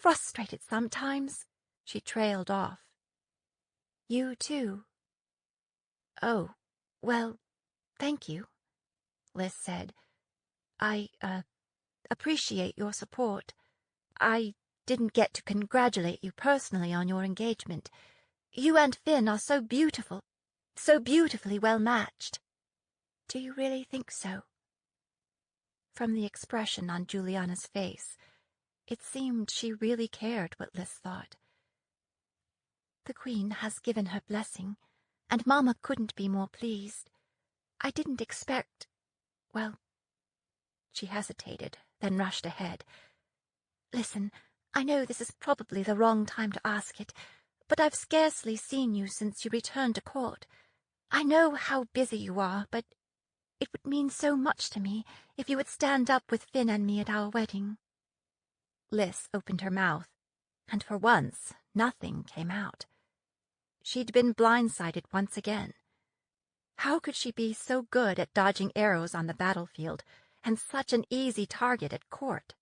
frustrated sometimes, she trailed off. You too. Oh, well, thank you, Liz said. I, appreciate your support. I didn't get to congratulate you personally on your engagement. You and Finn are so beautiful, so beautifully well matched. Do you really think so? From the expression on Juliana's face, it seemed she really cared what Liz thought. The Queen has given her blessing, and Mama couldn't be more pleased. I didn't expect... well... She hesitated, then rushed ahead. Listen, I know this is probably the wrong time to ask it, but I've scarcely seen you since you returned to court. I know how busy you are, but it would mean so much to me if you would stand up with Finn and me at our wedding. Liz opened her mouth, and for once nothing came out. She'd been blindsided once again. How could she be so good at dodging arrows on the battlefield, and such an easy target at court?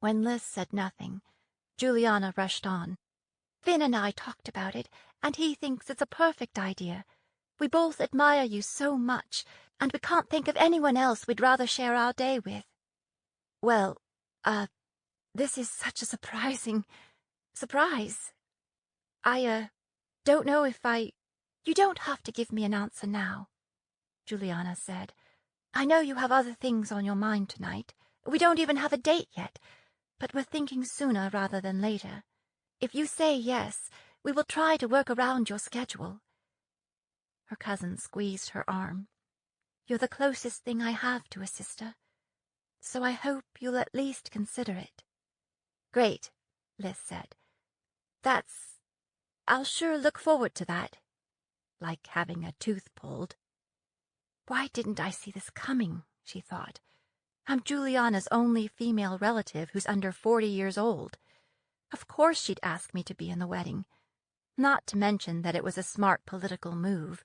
When Liz said nothing, Juliana rushed on. Finn and I talked about it, and he thinks it's a perfect idea. We both admire you so much, and we can't think of anyone else we'd rather share our day with. Well, this is such a surprise. I, don't know if You don't have to give me an answer now, Juliana said. I know you have other things on your mind tonight. We don't even have a date yet, but we're thinking sooner rather than later. If you say yes, we will try to work around your schedule. Her cousin squeezed her arm. You're the closest thing I have to a sister, so I hope you'll at least consider it. Great, Liz said. I'll sure look forward to that. Like having a tooth pulled. Why didn't I see this coming, she thought. I'm Juliana's only female relative who's under 40 years old. Of course she'd ask me to be in the wedding. Not to mention that it was a smart political move,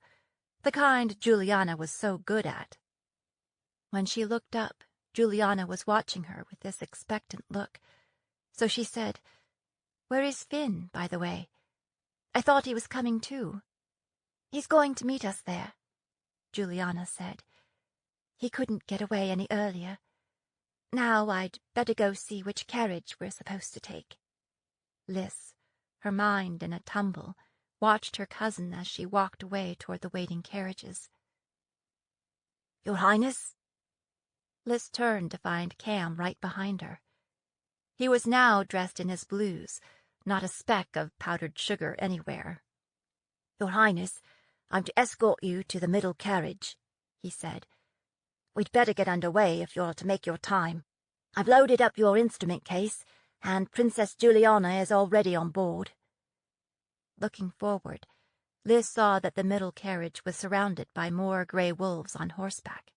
the kind Juliana was so good at. When she looked up, Juliana was watching her with this expectant look, so she said, Where is Finn, by the way? I thought he was coming too. He's going to meet us there, Juliana said. He couldn't get away any earlier. Now I'd better go see which carriage we're supposed to take. Liz, her mind in a tumble, watched her cousin as she walked away toward the waiting carriages. Your Highness? Liz turned to find Cam right behind her. He was now dressed in his blues, not a speck of powdered sugar anywhere. Your Highness, I'm to escort you to the middle carriage, he said. We'd better get under way if you're to make your time. I've loaded up your instrument case, and Princess Juliana is already on board. Looking forward, Liz saw that the middle carriage was surrounded by more grey wolves on horseback.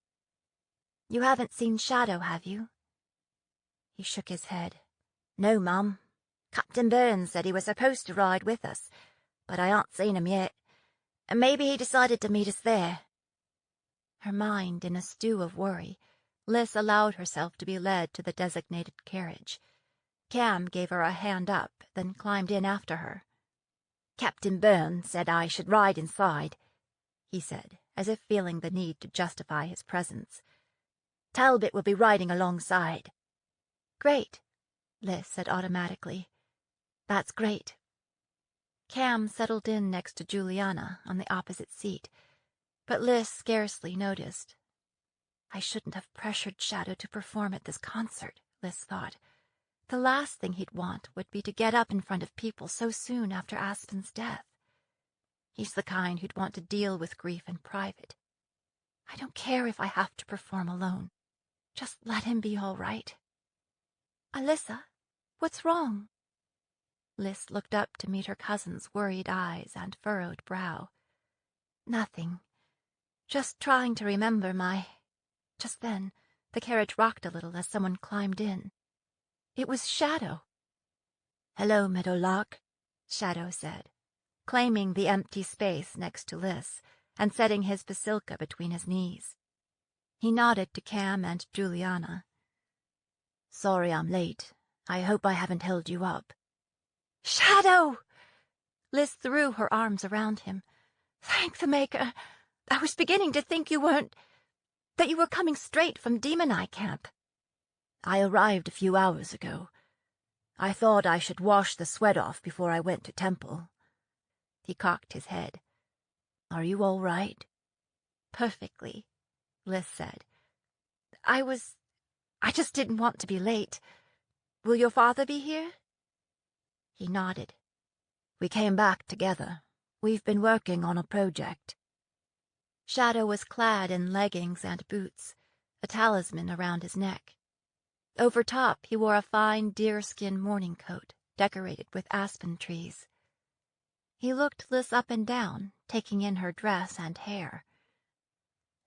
You haven't seen Shadow, have you? He shook his head. No, Mum. Captain Burns said he was supposed to ride with us, but I ain't seen him yet. Maybe he decided to meet us there. Her mind in a stew of worry, Liz allowed herself to be led to the designated carriage. Cam gave her a hand up, then climbed in after her. Captain Burns said I should ride inside, he said, as if feeling the need to justify his presence. Talbot will be riding alongside. Great, Liz said automatically. That's great. Cam settled in next to Juliana on the opposite seat, but Liz scarcely noticed. I shouldn't have pressured Shadow to perform at this concert, Liz thought. The last thing he'd want would be to get up in front of people so soon after Aspen's death. He's the kind who'd want to deal with grief in private. I don't care if I have to perform alone. Just let him be all right. Alyssa, what's wrong? Liz looked up to meet her cousin's worried eyes and furrowed brow. Nothing. Just trying to remember my... Just then, the carriage rocked a little as someone climbed in. It was Shadow. Hello, Meadowlark, Shadow said, claiming the empty space next to Liz and setting his basilka between his knees. He nodded to Cam and Juliana. Sorry I'm late. I hope I haven't held you up." "Shadow!" Liz threw her arms around him. "Thank the Maker. I was beginning to think that you were coming straight from Demon Eye Camp." "I arrived a few hours ago. I thought I should wash the sweat off before I went to temple." He cocked his head. "Are you all right?" "Perfectly," Liz said. I just didn't want to be late. Will your father be here?" He nodded. "We came back together. We've been working on a project." Shadow was clad in leggings and boots, a talisman around his neck. Over top, he wore a fine deerskin morning coat decorated with aspen trees. He looked Liz up and down, taking in her dress and hair.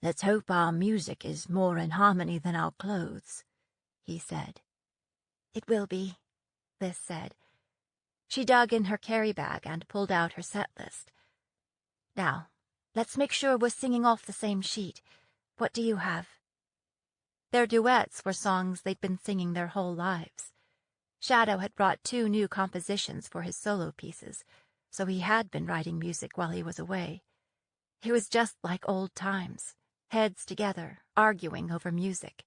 "Let's hope our music is more in harmony than our clothes," he said. "It will be," Liz said. She dug in her carry bag and pulled out her set list. "Now, let's make sure we're singing off the same sheet. What do you have?" Their duets were songs they'd been singing their whole lives. Shadow had brought 2 new compositions for his solo pieces, so he had been writing music while he was away. It was just like old times, heads together, arguing over music.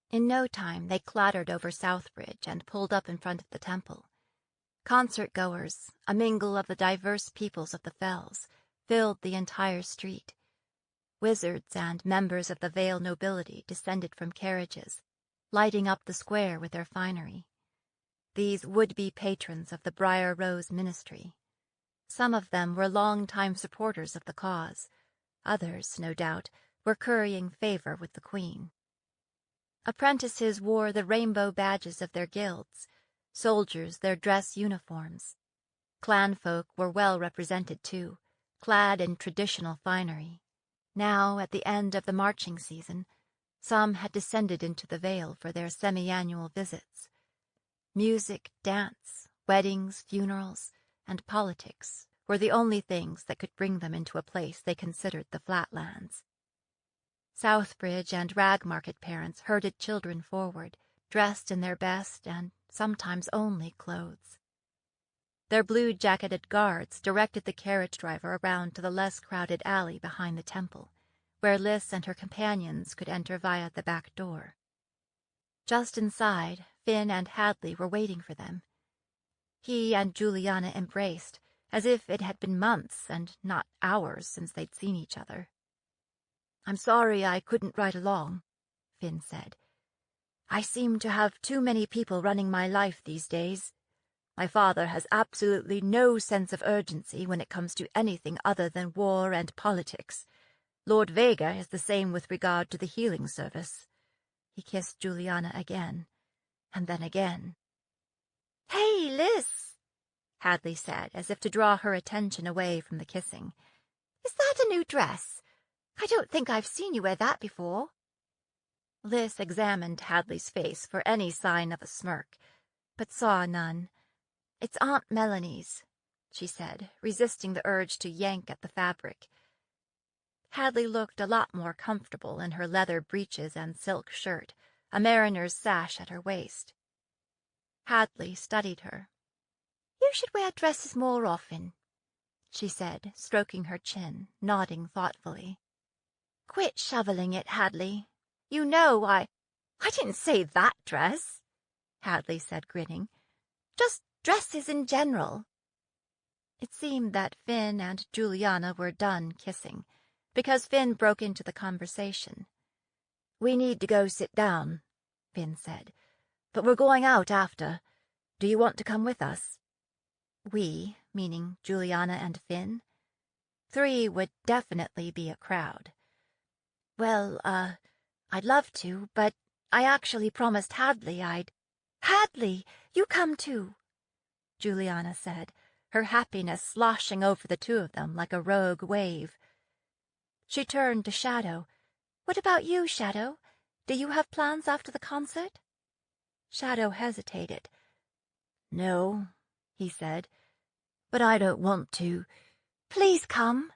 In no time, they clattered over Southbridge and pulled up in front of the temple. Concert-goers, a mingle of the diverse peoples of the Fells, filled the entire street. Wizards and members of the Vale nobility descended from carriages, lighting up the square with their finery. These would-be patrons of the Briar Rose Ministry. Some of them were long-time supporters of the cause. Others, no doubt, were currying favor with the Queen. Apprentices wore the rainbow badges of their guilds, soldiers their dress uniforms. Clanfolk were well represented, too, clad in traditional finery. Now, at the end of the marching season, some had descended into the Vale for their semi-annual visits. Music, dance, weddings, funerals, and politics were the only things that could bring them into a place they considered the Flatlands. Southbridge and Ragmarket parents herded children forward, dressed in their best and sometimes only clothes. Their blue-jacketed guards directed the carriage driver around to the less crowded alley behind the temple, where Liz and her companions could enter via the back door. Just inside, Finn and Hadley were waiting for them. He and Juliana embraced, as if it had been months and not hours since they'd seen each other. "I'm sorry I couldn't ride along," Finn said. "I seem to have too many people running my life these days. My father has absolutely no sense of urgency when it comes to anything other than war and politics. Lord Vega is the same with regard to the healing service." He kissed Juliana again, and then again. "Hey, Liz," Hadley said, as if to draw her attention away from the kissing. "Is that a new dress? I don't think I've seen you wear that before." Liz examined Hadley's face for any sign of a smirk, but saw none. "It's Aunt Melanie's," she said, resisting the urge to yank at the fabric. Hadley looked a lot more comfortable in her leather breeches and silk shirt, a mariner's sash at her waist. Hadley studied her. "You should wear dresses more often," she said, stroking her chin, nodding thoughtfully. "Quit shoveling it, Hadley. You know I didn't say that dress," Hadley said, grinning. "Just dresses in general." It seemed that Finn and Juliana were done kissing, because Finn broke into the conversation. "We need to go sit down," Finn said, "but we're going out after. Do you want to come with us?" We, meaning Juliana and Finn? 3 would definitely be a crowd. "Well, I'd love to, but I actually promised Hadley I'd—" "Hadley, you come too," Juliana said, her happiness sloshing over the 2 of them like a rogue wave. She turned to Shadow. "What about you, Shadow? Do you have plans after the concert?" Shadow hesitated. "No," he said, "but I don't want to." "Please come,"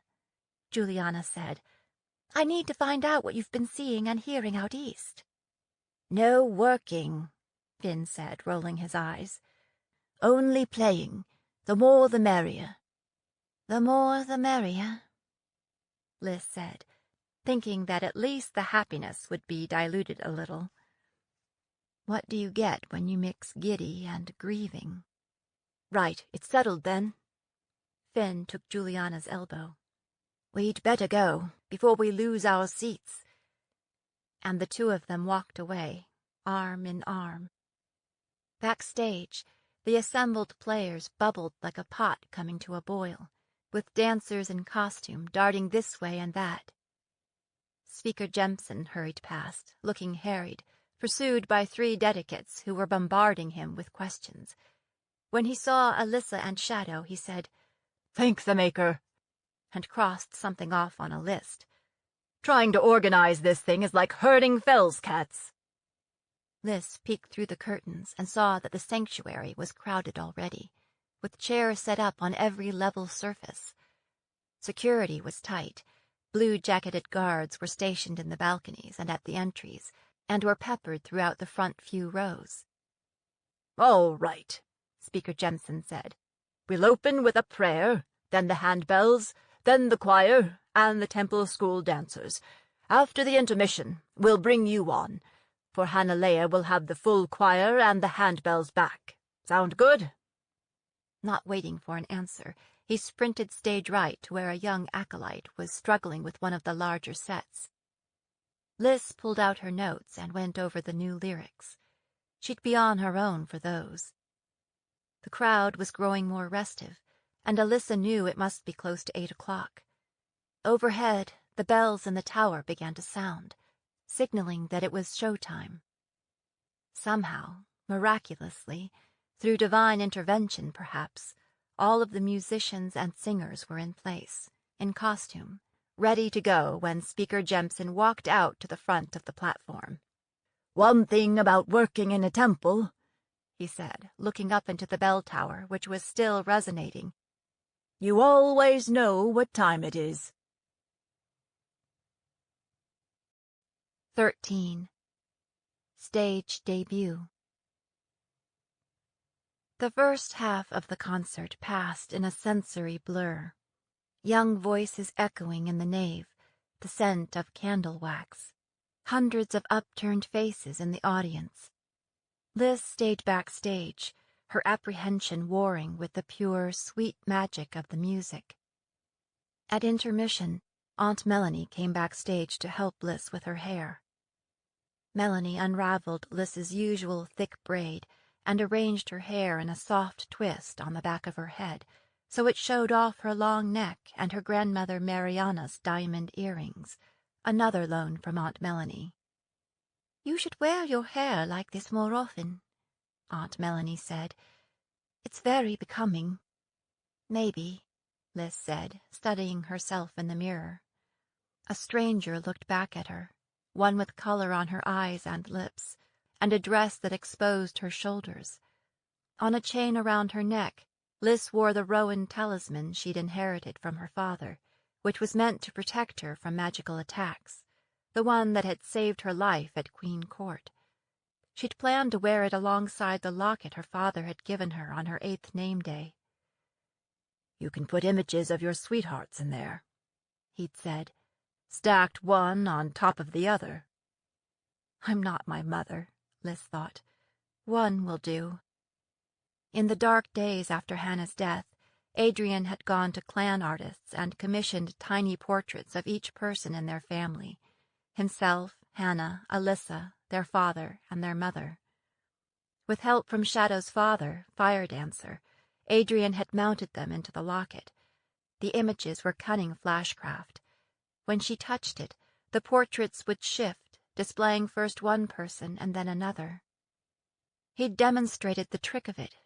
Juliana said. "I need to find out what you've been seeing and hearing out east." "No working," Finn said, rolling his eyes. "Only playing. The more the merrier." "The more the merrier," Liz said, thinking that at least the happiness would be diluted a little. "What do you get when you mix giddy and grieving?" "Right, it's settled then." Finn took Juliana's elbow. "We'd better go, before we lose our seats." And the two of them walked away, arm in arm. Backstage, the assembled players bubbled like a pot coming to a boil, with dancers in costume darting this way and that. Speaker Jemson hurried past, looking harried, pursued by 3 dedicates who were bombarding him with questions. When he saw Alyssa and Shadow, he said, "Thank the Maker," and crossed something off on a list. "Trying to organize this thing is like herding Fell's cats." Liz peeked through the curtains and saw that the sanctuary was crowded already, with chairs set up on every level surface. Security was tight. Blue-jacketed guards were stationed in the balconies and at the entries, and were peppered throughout the front few rows. "All right," Speaker Jemson said. "We'll open with a prayer, then the handbells, then the choir, and the temple school dancers. After the intermission, we'll bring you on, for Hanalea will have the full choir and the handbells back. Sound good?" Not waiting for an answer, he sprinted stage right to where a young acolyte was struggling with one of the larger sets. Liz pulled out her notes and went over the new lyrics. She'd be on her own for those. The crowd was growing more restive, and Alyssa knew it must be close to 8 o'clock. Overhead, the bells in the tower began to sound, signaling that it was showtime. Somehow, miraculously, through divine intervention perhaps, all of the musicians and singers were in place, in costume, ready to go when Speaker Jemson walked out to the front of the platform. "One thing about working in a temple," he said, looking up into the bell tower, which was still resonating. "You always know what time it is." 13. Stage Debut. The first half of the concert passed in a sensory blur. Young voices echoing in the nave, the scent of candle wax, hundreds of upturned faces in the audience. Liz stayed backstage, her apprehension warring with the pure, sweet magic of the music. At intermission, Aunt Melanie came backstage to help Liz with her hair. Melanie unraveled Liz's usual thick braid and arranged her hair in a soft twist on the back of her head, so it showed off her long neck and her grandmother Mariana's diamond earrings, another loan from Aunt Melanie. "You should wear your hair like this more often," Aunt Melanie said. "It's very becoming." "Maybe," Liz said, studying herself in the mirror. A stranger looked back at her, one with color on her eyes and lips, and a dress that exposed her shoulders. On a chain around her neck, Liz wore the Rowan talisman she'd inherited from her father, which was meant to protect her from magical attacks, the one that had saved her life at Queen Court. She'd planned to wear it alongside the locket her father had given her on her 8th name day. "You can put images of your sweethearts in there," he'd said, "stacked one on top of the other." I'm not my mother, Liz thought. One will do. In the dark days after Hannah's death, Adrian had gone to clan artists and commissioned tiny portraits of each person in their family, himself, Hannah, Alyssa, their father, and their mother. With help from Shadow's father, Fire Dancer, Adrian had mounted them into the locket. The images were cunning flashcraft. When she touched it, the portraits would shift, displaying first one person and then another. He'd demonstrated the trick of it,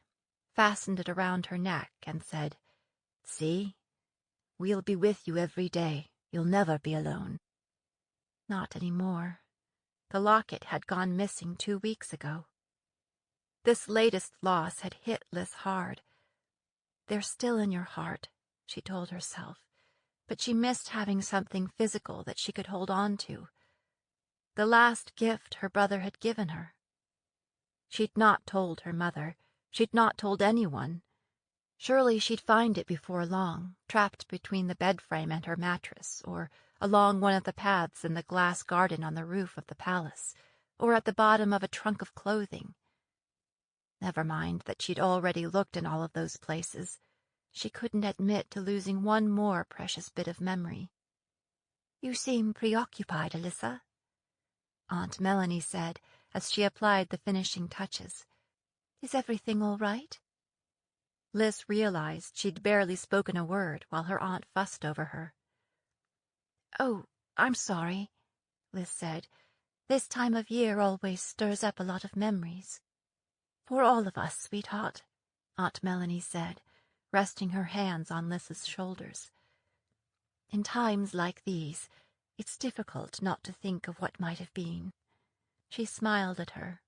fastened it around her neck, and said, "See? We'll be with you every day. You'll never be alone." Not anymore. The locket had gone missing 2 weeks ago. This latest loss had hit Liz hard. "They're still in your heart," she told herself, but she missed having something physical that she could hold on to. The last gift her brother had given her. She'd not told her mother. She'd not told anyone. Surely she'd find it before long, trapped between the bed frame and her mattress, or along one of the paths in the glass garden on the roof of the palace, or at the bottom of a trunk of clothing. Never mind that she'd already looked in all of those places. She couldn't admit to losing one more precious bit of memory. "You seem preoccupied, Alyssa," Aunt Melanie said as she applied the finishing touches. "Is everything all right?" Liz realized she'd barely spoken a word while her aunt fussed over her. "Oh, I'm sorry," Liz said. "This time of year always stirs up a lot of memories." "For all of us, sweetheart," Aunt Melanie said, resting her hands on Liz's shoulders. "In times like these, it's difficult not to think of what might have been." She smiled at her.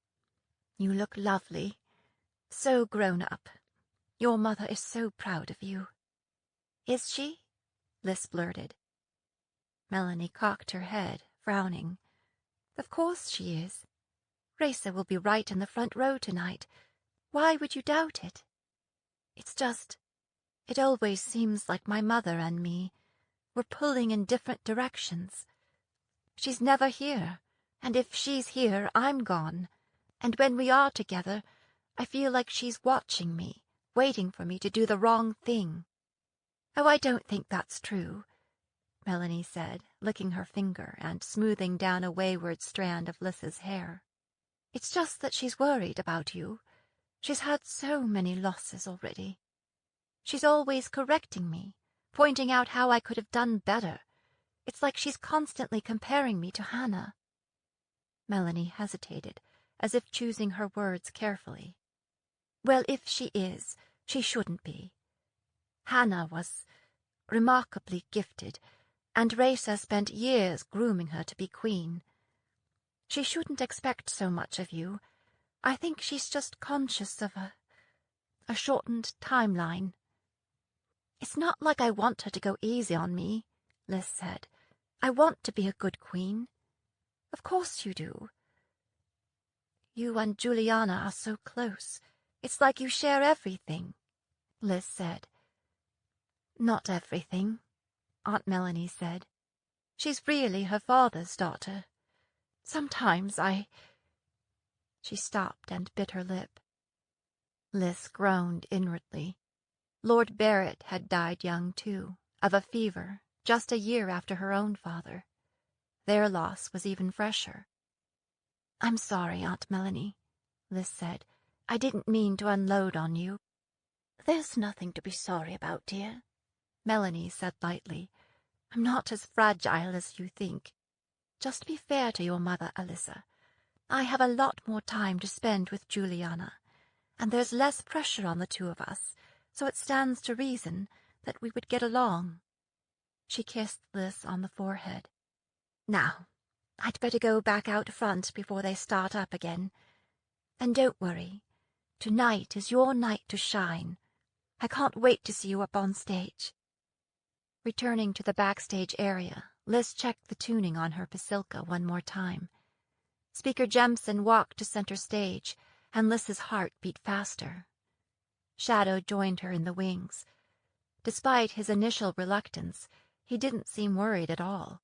"You look lovely, so grown up. Your mother is so proud of you." "Is she?" Liz blurted. Melanie cocked her head, frowning. "Of course she is. Raisa will be right in the front row tonight. Why would you doubt it? It's just, it always seems like my mother and me, we're pulling in different directions. She's never here, and if she's here, I'm gone. And when we are together, I feel like she's watching me, waiting for me to do the wrong thing." "Oh, I don't think that's true," Melanie said, licking her finger and smoothing down a wayward strand of Liz's hair. "It's just that she's worried about you. She's had so many losses already. She's always correcting me, pointing out how I could have done better. It's like she's constantly comparing me to Hannah." Melanie hesitated, as if choosing her words carefully. "Well, if she is, she shouldn't be. Hannah was remarkably gifted, and Raisa spent years grooming her to be queen. She shouldn't expect so much of you. I think she's just conscious of a shortened timeline." "It's not like I want her to go easy on me," Liz said. "I want to be a good queen. Of course you do. You and Juliana are so close. It's like you share everything," Liz said. "Not everything," Aunt Melanie said. "She's really her father's daughter. Sometimes She stopped and bit her lip. Liz groaned inwardly. Lord Barrett had died young, too, of a fever, just a year after her own father. Their loss was even fresher. "I'm sorry, Aunt Melanie," Liz said. "I didn't mean to unload on you." "There's nothing to be sorry about, dear," Melanie said lightly. "I'm not as fragile as you think. Just be fair to your mother, Alyssa. I have a lot more time to spend with Juliana, and there's less pressure on the two of us, so it stands to reason that we would get along." She kissed Liz on the forehead. "Now, I'd better go back out front before they start up again. And don't worry. Tonight is your night to shine. I can't wait to see you up on stage." Returning to the backstage area, Liz checked the tuning on her Pasilka one more time. Speaker Jemison walked to center stage, and Liz's heart beat faster. Shadow joined her in the wings. Despite his initial reluctance, he didn't seem worried at all.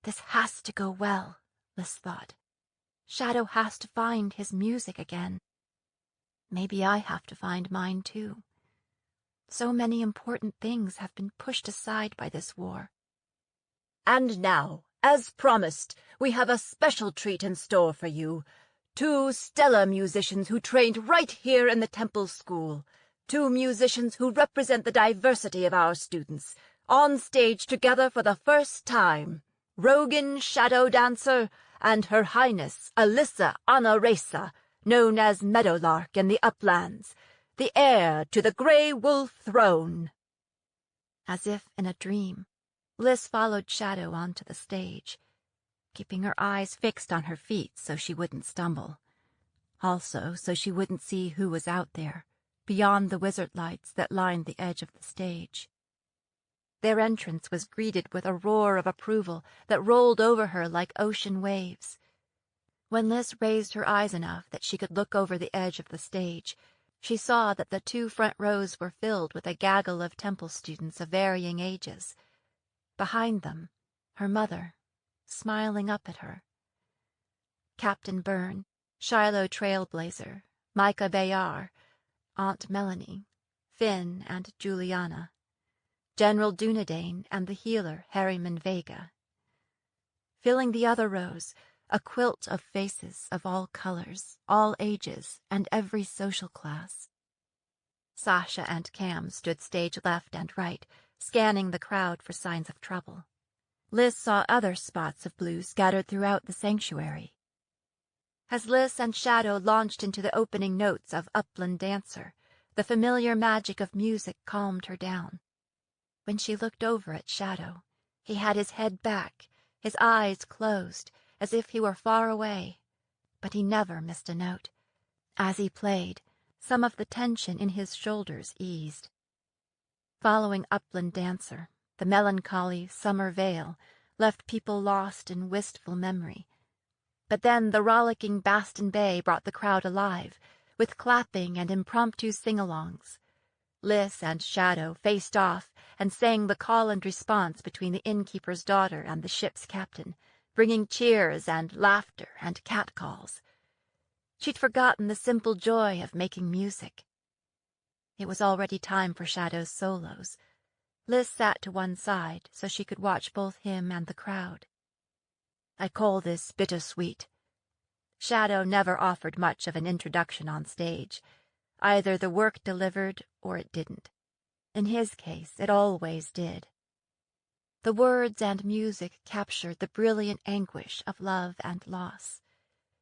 "This has to go well," Liz thought. "Shadow has to find his music again. Maybe I have to find mine, too. So many important things have been pushed aside by this war." "And now, as promised, we have a special treat in store for you. 2 stellar musicians who trained right here in the Temple School. 2 musicians who represent the diversity of our students, on stage together for the first time. Rogan Shadow Dancer and Her Highness Alyssa Anna Raisa, known as Meadowlark in the Uplands, the heir to the Grey Wolf throne." As if in a dream, Liz followed Shadow onto the stage, keeping her eyes fixed on her feet so she wouldn't stumble. Also so she wouldn't see who was out there, beyond the wizard lights that lined the edge of the stage. Their entrance was greeted with a roar of approval that rolled over her like ocean waves. When Liz raised her eyes enough that she could look over the edge of the stage, she saw that the 2 front rows were filled with a gaggle of temple students of varying ages. Behind them, her mother, smiling up at her. Captain Byrne, Shiloh Trailblazer, Micah Bayard, Aunt Melanie, Finn and Juliana, General Dunedain and the healer Harriman Vega. Filling the other rows, a quilt of faces of all colors, all ages, and every social class. Sasha and Cam stood stage left and right, scanning the crowd for signs of trouble. Liz saw other spots of blue scattered throughout the sanctuary. As Liz and Shadow launched into the opening notes of Upland Dancer, the familiar magic of music calmed her down. When she looked over at Shadow, he had his head back, his eyes closed, as if he were far away, but he never missed a note. As he played, some of the tension in his shoulders eased. Following Upland Dancer, the melancholy Summer Vale left people lost in wistful memory. But then the rollicking Baston Bay brought the crowd alive, with clapping and impromptu sing-alongs. Liz and Shadow faced off and sang the call and response between the innkeeper's daughter and the ship's captain, bringing cheers and laughter and catcalls. She'd forgotten the simple joy of making music. It was already time for Shadow's solos. Liz sat to one side so she could watch both him and the crowd. I call this bittersweet. Shadow never offered much of an introduction on stage. Either the work delivered or it didn't. In his case, it always did. The words and music captured the brilliant anguish of love and loss.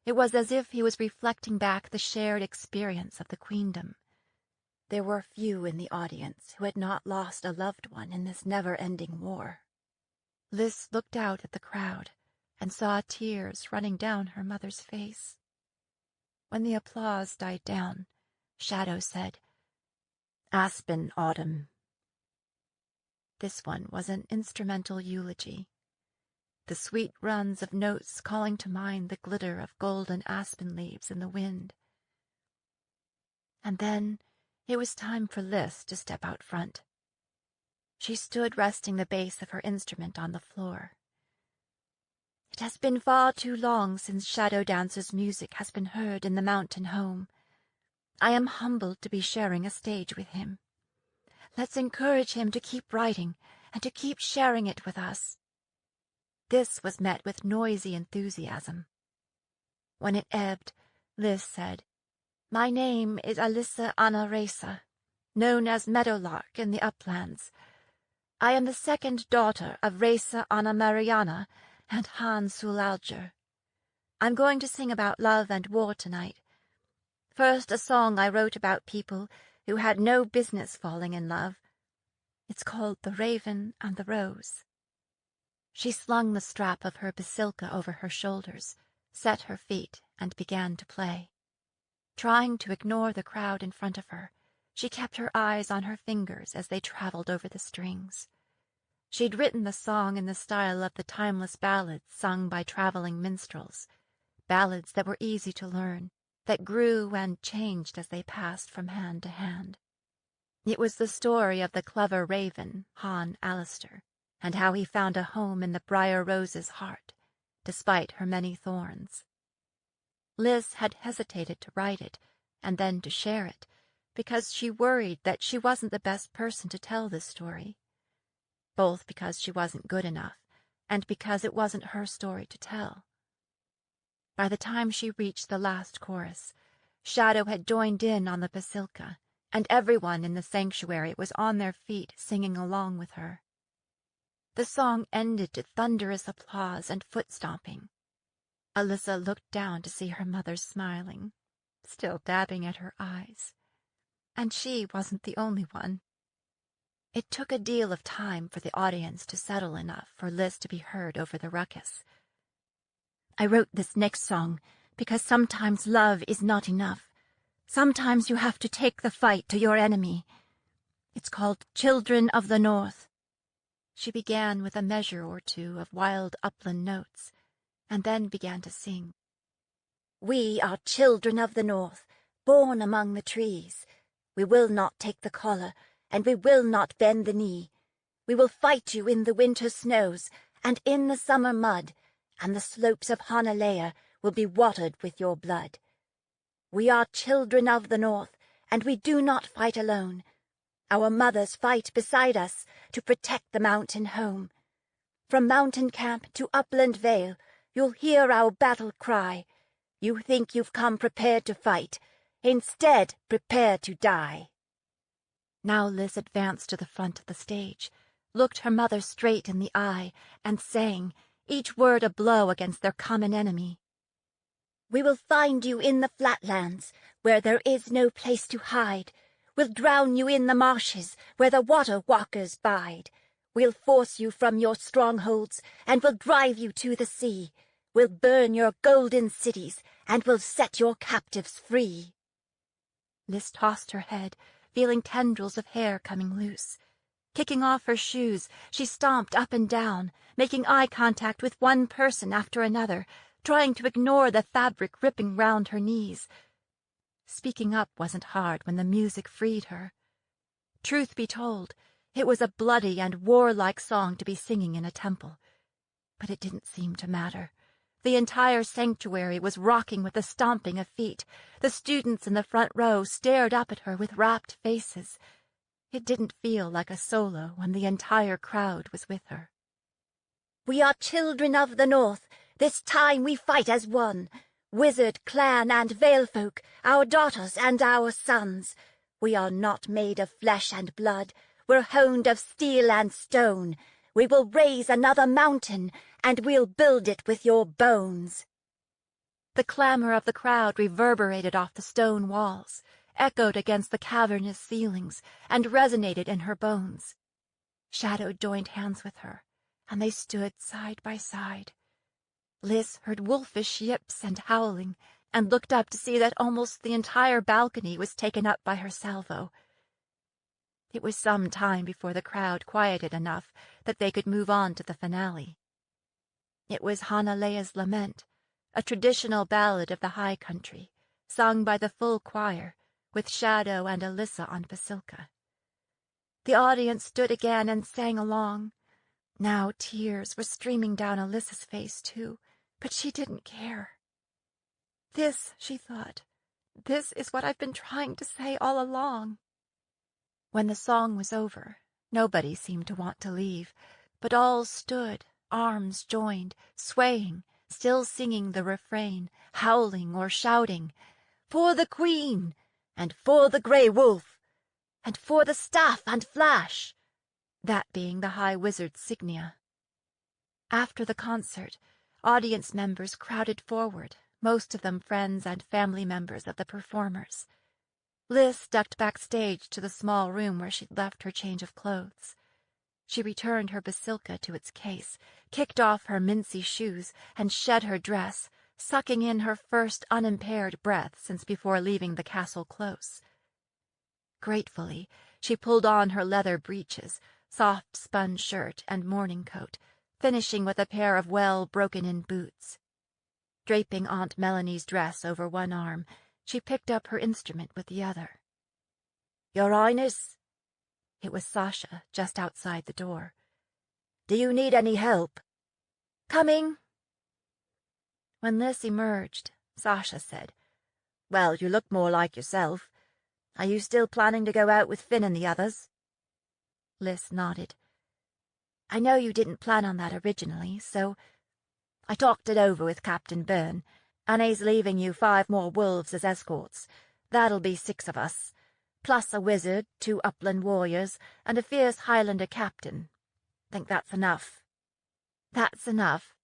It was as if he was reflecting back the shared experience of the queendom. There were few in the audience who had not lost a loved one in this never-ending war. Liz looked out at the crowd and saw tears running down her mother's face. When the applause died down, Shadow said, "Aspen Autumn." This one was an instrumental eulogy, the sweet runs of notes calling to mind the glitter of golden aspen leaves in the wind. And then it was time for Liz to step out front. She stood resting the base of her instrument on the floor. It has been far too long since Shadow Dancer's music has been heard in the mountain home. I am humbled to be sharing a stage with him. Let's encourage him to keep writing and to keep sharing it with us. This was met with noisy enthusiasm. When it ebbed, Liz said, "My name is Alyssa Anna Reza, known as Meadowlark in the uplands. I am the second daughter of Reza Anna Mariana and Han Sulalger. I'm going to sing about love and war tonight. First, a song I wrote about people who had no business falling in love. It's called The Raven and the Rose." She slung the strap of her basilka over her shoulders, set her feet, and began to play. Trying to ignore the crowd in front of her, she kept her eyes on her fingers as they traveled over the strings. She'd written the song in the style of the timeless ballads sung by traveling minstrels, ballads that were easy to learn, that grew and changed as they passed from hand to hand. It was the story of the clever raven, Han Alister, and how he found a home in the briar rose's heart, despite her many thorns. Liz had hesitated to write it, and then to share it, because she worried that she wasn't the best person to tell this story. Both because she wasn't good enough, and because it wasn't her story to tell. By the time she reached the last chorus, Shadow had joined in on the basilka, and everyone in the sanctuary was on their feet singing along with her. The song ended to thunderous applause and foot-stomping. Alyssa looked down to see her mother smiling, still dabbing at her eyes. And she wasn't the only one. It took a deal of time for the audience to settle enough for Liz to be heard over the ruckus. "I wrote this next song because sometimes love is not enough. Sometimes you have to take the fight to your enemy. It's called Children of the North." She began with a measure or two of wild upland notes, and then began to sing. We are children of the North, born among the trees. We will not take the collar, and we will not bend the knee. We will fight you in the winter snows and in the summer mud, and the slopes of Honolea will be watered with your blood. We are children of the North, and we do not fight alone. Our mothers fight beside us to protect the mountain home. From mountain camp to upland vale, you'll hear our battle cry. You think you've come prepared to fight. Instead, prepare to die. Now Liz advanced to the front of the stage, looked her mother straight in the eye, and sang, each word a blow against their common enemy. We will find you in the flatlands, where there is no place to hide. We'll drown you in the marshes, where the water walkers bide. We'll force you from your strongholds, and we'll drive you to the sea. We'll burn your golden cities, and we'll set your captives free. Liz tossed her head, feeling tendrils of hair coming loose. Kicking off her shoes, she stomped up and down, making eye contact with one person after another, trying to ignore the fabric ripping round her knees. Speaking up wasn't hard when the music freed her. Truth be told, it was a bloody and warlike song to be singing in a temple. But it didn't seem to matter. The entire sanctuary was rocking with the stomping of feet. The students in the front row stared up at her with rapt faces. It didn't feel like a solo when the entire crowd was with her. We are children of the North. This time we fight as one. Wizard, clan, and vale folk, our daughters and our sons. We are not made of flesh and blood. We're honed of steel and stone. We will raise another mountain, and we'll build it with your bones. The clamor of the crowd reverberated off the stone walls, echoed against the cavernous ceilings, and resonated in her bones. Shadow joined hands with her, and they stood side by side. Liz heard wolfish yips and howling, and looked up to see that almost the entire balcony was taken up by her salvo. It was some time before the crowd quieted enough that they could move on to the finale. It was Honolea's Lament, a traditional ballad of the high country, sung by the full choir, with Shadow and Alyssa on Basilka. The audience stood again and sang along. Now tears were streaming down Alyssa's face, too, but she didn't care. This, she thought, this is what I've been trying to say all along. When the song was over, nobody seemed to want to leave, but all stood, arms joined, swaying, still singing the refrain, howling or shouting, "For the Queen, and for the Grey Wolf, and for the Staff and Flash," that being the High Wizard's signia. After the concert, audience members crowded forward, most of them friends and family members of the performers. Liz ducked backstage to the small room where she'd left her change of clothes. She returned her basilka to its case, kicked off her mincy shoes, and shed her dress, sucking in her first unimpaired breath since before leaving the castle close. Gratefully, she pulled on her leather breeches, soft spun shirt, and morning coat, finishing with a pair of well-broken-in boots. Draping Aunt Melanie's dress over one arm, she picked up her instrument with the other. "Your Highness?" It was Sasha, just outside the door. "Do you need any help?" "Coming." When Liz emerged, Sasha said, "Well, you look more like yourself. Are you still planning to go out with Finn and the others?" Liz nodded. "I know you didn't plan on that originally, so I talked it over with Captain Byrne, and he's leaving you 5 more wolves as escorts. That'll be 6 of us, plus a wizard, 2 upland warriors, and a fierce Highlander captain. Think that's enough?" "That's enough,"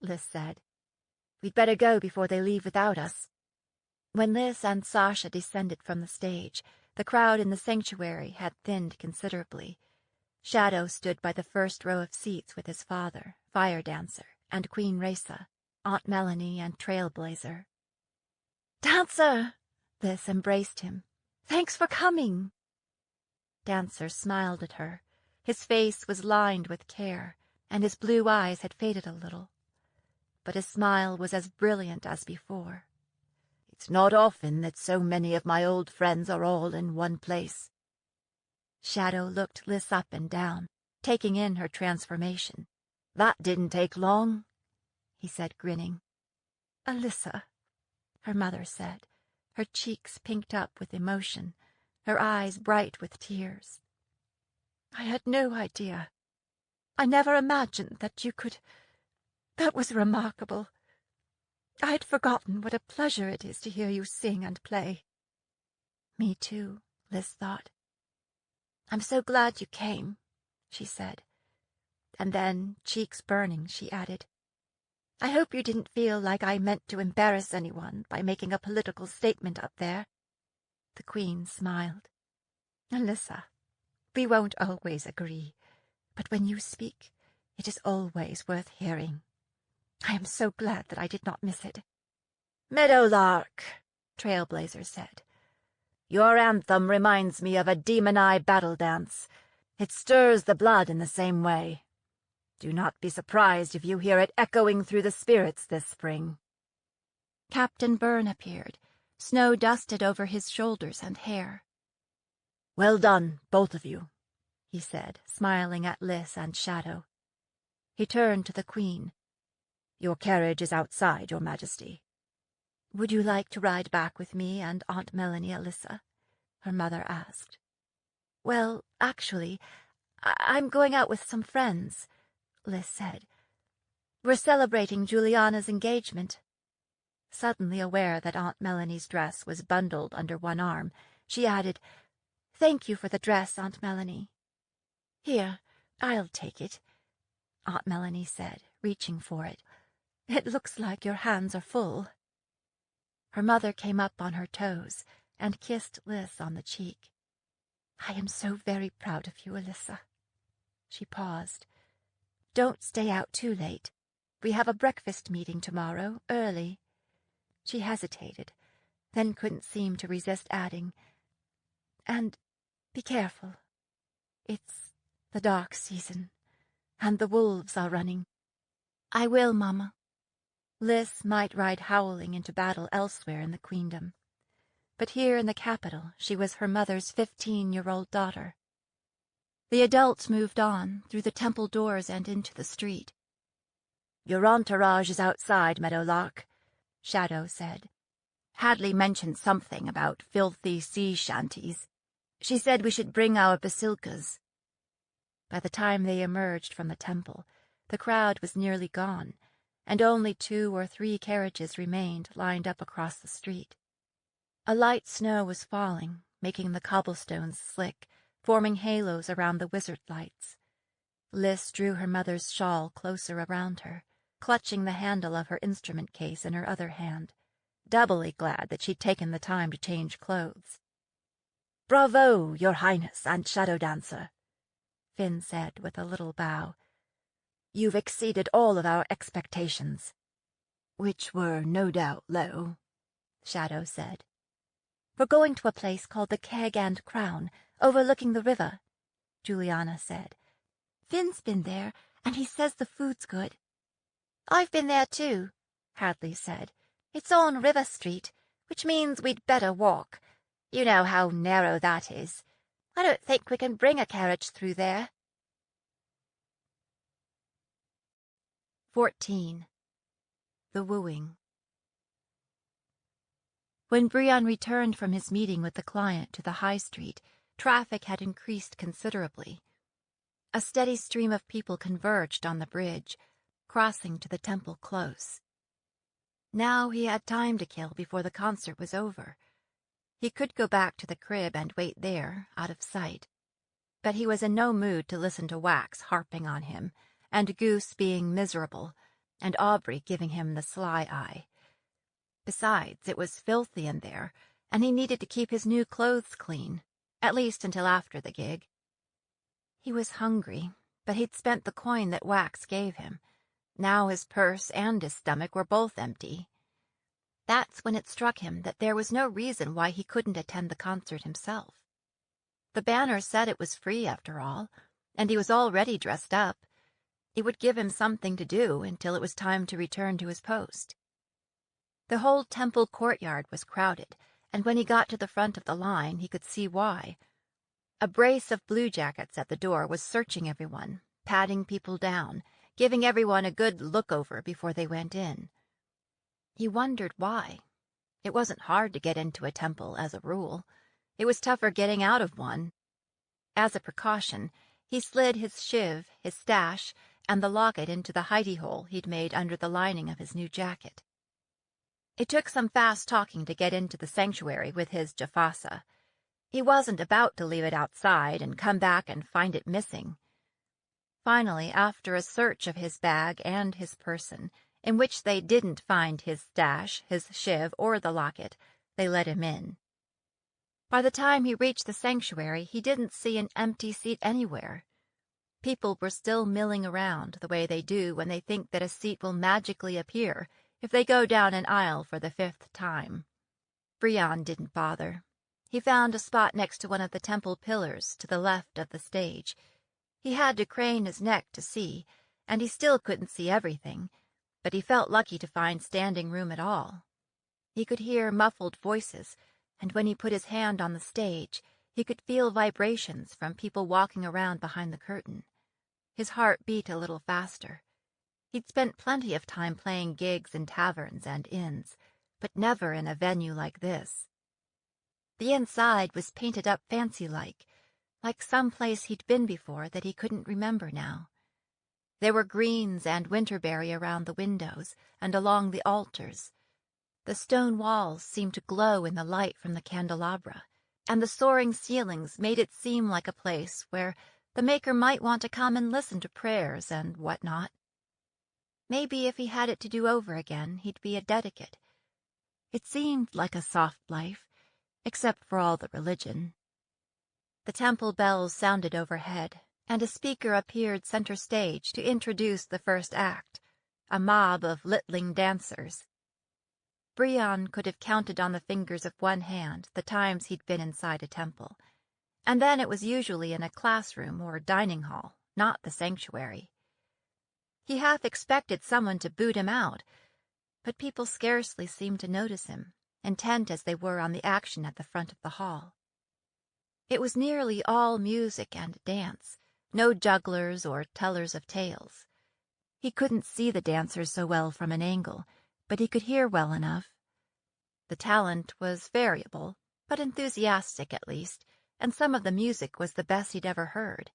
Liz said. "We'd better go before they leave without us." When Liz and Sasha descended from the stage, the crowd in the sanctuary had thinned considerably. Shadow stood by the first row of seats with his father, Fire Dancer, and Queen Raisa, Aunt Melanie, and Trailblazer. "Dancer!" Liz embraced him. "Thanks for coming." Dancer smiled at her. His face was lined with care, and his blue eyes had faded a little. But his smile was as brilliant as before. It's not often that so many of my old friends are all in one place." Shadow looked Lys up and down, taking in her transformation. "That didn't take long," he said, grinning. "Alyssa," her mother said, her cheeks pinked up with emotion, her eyes bright with tears. "I had no idea. I never imagined that you could. That was remarkable. I had forgotten what a pleasure it is to hear you sing and play." "Me too," Lys thought. "I'm so glad you came," she said. And then, cheeks burning, she added, "I hope you didn't feel like I meant to embarrass anyone by making a political statement up there." The Queen smiled. "Alyssa, we won't always agree, but when you speak, it is always worth hearing. I am so glad that I did not miss it." "Meadowlark," Trailblazer said. "Your anthem reminds me of a demon eye battle dance. It stirs the blood in the same way. Do not be surprised if you hear it echoing through the spirits this spring." Captain Byrne appeared, snow dusted over his shoulders and hair. "Well done, both of you," he said, smiling at Lys and Shadow. He turned to the Queen. "Your carriage is outside, Your Majesty." "Would you like to ride back with me and Aunt Melanie, Alyssa?" her mother asked. "Well, actually, I'm going out with some friends," Lys said. "We're celebrating Juliana's engagement." Suddenly aware that Aunt Melanie's dress was bundled under one arm, she added, "Thank you for the dress, Aunt Melanie." "Here, I'll take it," Aunt Melanie said, reaching for it. "It looks like your hands are full." Her mother came up on her toes and kissed Lys on the cheek. "I am so very proud of you, Alyssa." She paused. "Don't stay out too late. We have a breakfast meeting tomorrow, early." She hesitated, then couldn't seem to resist adding, "And be careful. It's the dark season, and the wolves are running." "I will, Mama." Lys might ride howling into battle elsewhere in the queendom, but here in the capital she was her mother's 15-year-old daughter. The adults moved on, through the temple doors and into the street. "Your entourage is outside, Meadowlark," Shadow said. "Hadley mentioned something about filthy sea shanties. She said we should bring our basilkas." By the time they emerged from the temple, the crowd was nearly gone, and only 2 or 3 carriages remained lined up across the street. A light snow was falling, making the cobblestones slick, forming halos around the wizard lights. Lys drew her mother's shawl closer around her, clutching the handle of her instrument case in her other hand, doubly glad that she'd taken the time to change clothes. "Bravo, Your Highness and Shadow Dancer," Finn said with a little bow. "You've exceeded all of our expectations." "Which were no doubt low," Shadow said. "We're going to a place called the Keg and Crown, overlooking the river," Juliana said. "Finn's been there, and he says the food's good." "I've been there too," Hadley said. "It's on River Street, which means we'd better walk. You know how narrow that is. I don't think we can bring a carriage through there." 14. The Wooing. When Brion returned from his meeting with the client to the high street, traffic had increased considerably. A steady stream of people converged on the bridge, crossing to the temple close. Now he had time to kill before the concert was over. He could go back to the crib and wait there, out of sight. But he was in no mood to listen to Wax harping on him, and Goose being miserable, and Aubrey giving him the sly eye. Besides, it was filthy in there, and he needed to keep his new clothes clean, at least until after the gig. He was hungry, but he'd spent the coin that Wax gave him. Now his purse and his stomach were both empty. That's when it struck him that there was no reason why he couldn't attend the concert himself. The banner said it was free after all, and he was already dressed up. It would give him something to do until it was time to return to his post. The whole temple courtyard was crowded, and when he got to the front of the line, he could see why. A brace of bluejackets at the door was searching everyone, patting people down, giving everyone a good look-over before they went in. He wondered why. It wasn't hard to get into a temple, as a rule. It was tougher getting out of one. As a precaution, he slid his shiv, his stash, and the locket into the hidey-hole he'd made under the lining of his new jacket. It took some fast talking to get into the sanctuary with his Jafasa. He wasn't about to leave it outside and come back and find it missing. Finally, after a search of his bag and his person, in which they didn't find his stash, his shiv, or the locket, they let him in. By the time he reached the sanctuary, he didn't see an empty seat anywhere. People were still milling around the way they do when they think that a seat will magically appear if they go down an aisle for the 5th time. Brion didn't bother. He found a spot next to one of the temple pillars to the left of the stage. He had to crane his neck to see, and he still couldn't see everything, but he felt lucky to find standing room at all. He could hear muffled voices, and when he put his hand on the stage, he could feel vibrations from people walking around behind the curtain. His heart beat a little faster. He'd spent plenty of time playing gigs in taverns and inns, but never in a venue like this. The inside was painted up fancy-like, like some place he'd been before that he couldn't remember now. There were greens and winterberry around the windows and along the altars. The stone walls seemed to glow in the light from the candelabra, and the soaring ceilings made it seem like a place where the maker might want to come and listen to prayers and what-not. Maybe if he had it to do over again, he'd be a dedicate. It seemed like a soft life, except for all the religion. The temple bells sounded overhead, and a speaker appeared center stage to introduce the first act, a mob of littling dancers. Brion could have counted on the fingers of one hand the times he'd been inside a temple, and then it was usually in a classroom or dining hall, not the sanctuary. He half expected someone to boot him out, but people scarcely seemed to notice him, intent as they were on the action at the front of the hall. It was nearly all music and dance, no jugglers or tellers of tales. He couldn't see the dancers so well from an angle, but he could hear well enough. The talent was variable, but enthusiastic at least, and some of the music was the best he'd ever heard.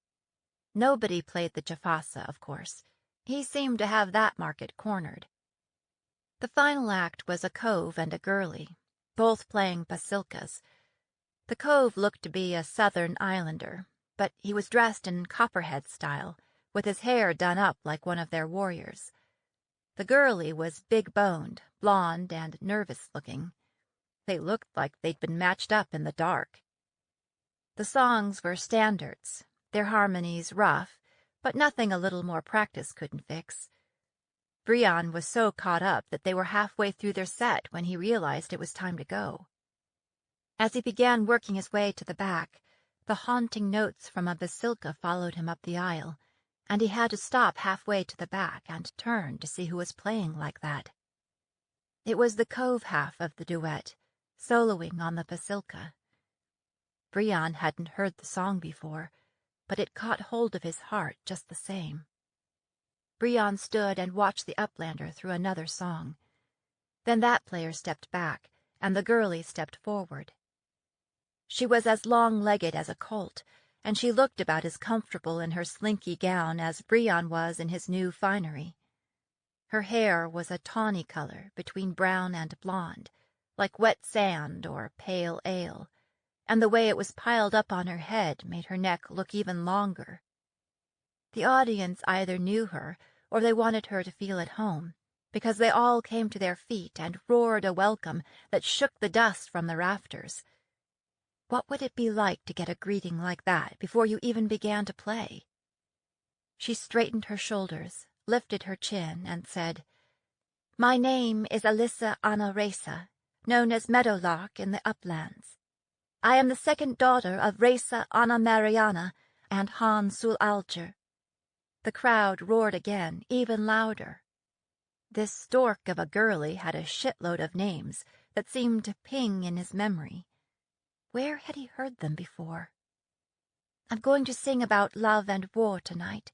Nobody played the Jafasa, of course. He seemed to have that market cornered. The final act was a cove and a girlie, both playing basilkas. The cove looked to be a southern islander, but he was dressed in Copperhead style, with his hair done up like one of their warriors. The girlie was big-boned, blonde, and nervous-looking. They looked like they'd been matched up in the dark. The songs were standards, their harmonies rough, but nothing a little more practice couldn't fix. Brion was so caught up that they were halfway through their set when he realized it was time to go. As he began working his way to the back, the haunting notes from a basilka followed him up the aisle, and he had to stop halfway to the back and turn to see who was playing like that. It was the cove half of the duet, soloing on the basilka. Brion hadn't heard the song before, but it caught hold of his heart just the same. Brion stood and watched the uplander through another song. Then that player stepped back, and the girlie stepped forward. She was as long-legged as a colt, and she looked about as comfortable in her slinky gown as Brion was in his new finery. Her hair was a tawny color between brown and blonde, like wet sand or pale ale, and the way it was piled up on her head made her neck look even longer. The audience either knew her or they wanted her to feel at home, because they all came to their feet and roared a welcome that shook the dust from the rafters. What would it be like to get a greeting like that before you even began to play? She straightened her shoulders, lifted her chin, and said, "My name is Alyssa Anna Reza, known as Meadowlark in the uplands. I am the second daughter of Reza Anna Mariana and Han Sul Alger." The crowd roared again, even louder. This stork of a girlie had a shitload of names that seemed to ping in his memory. Where had he heard them before? I'm going to sing about love and war tonight.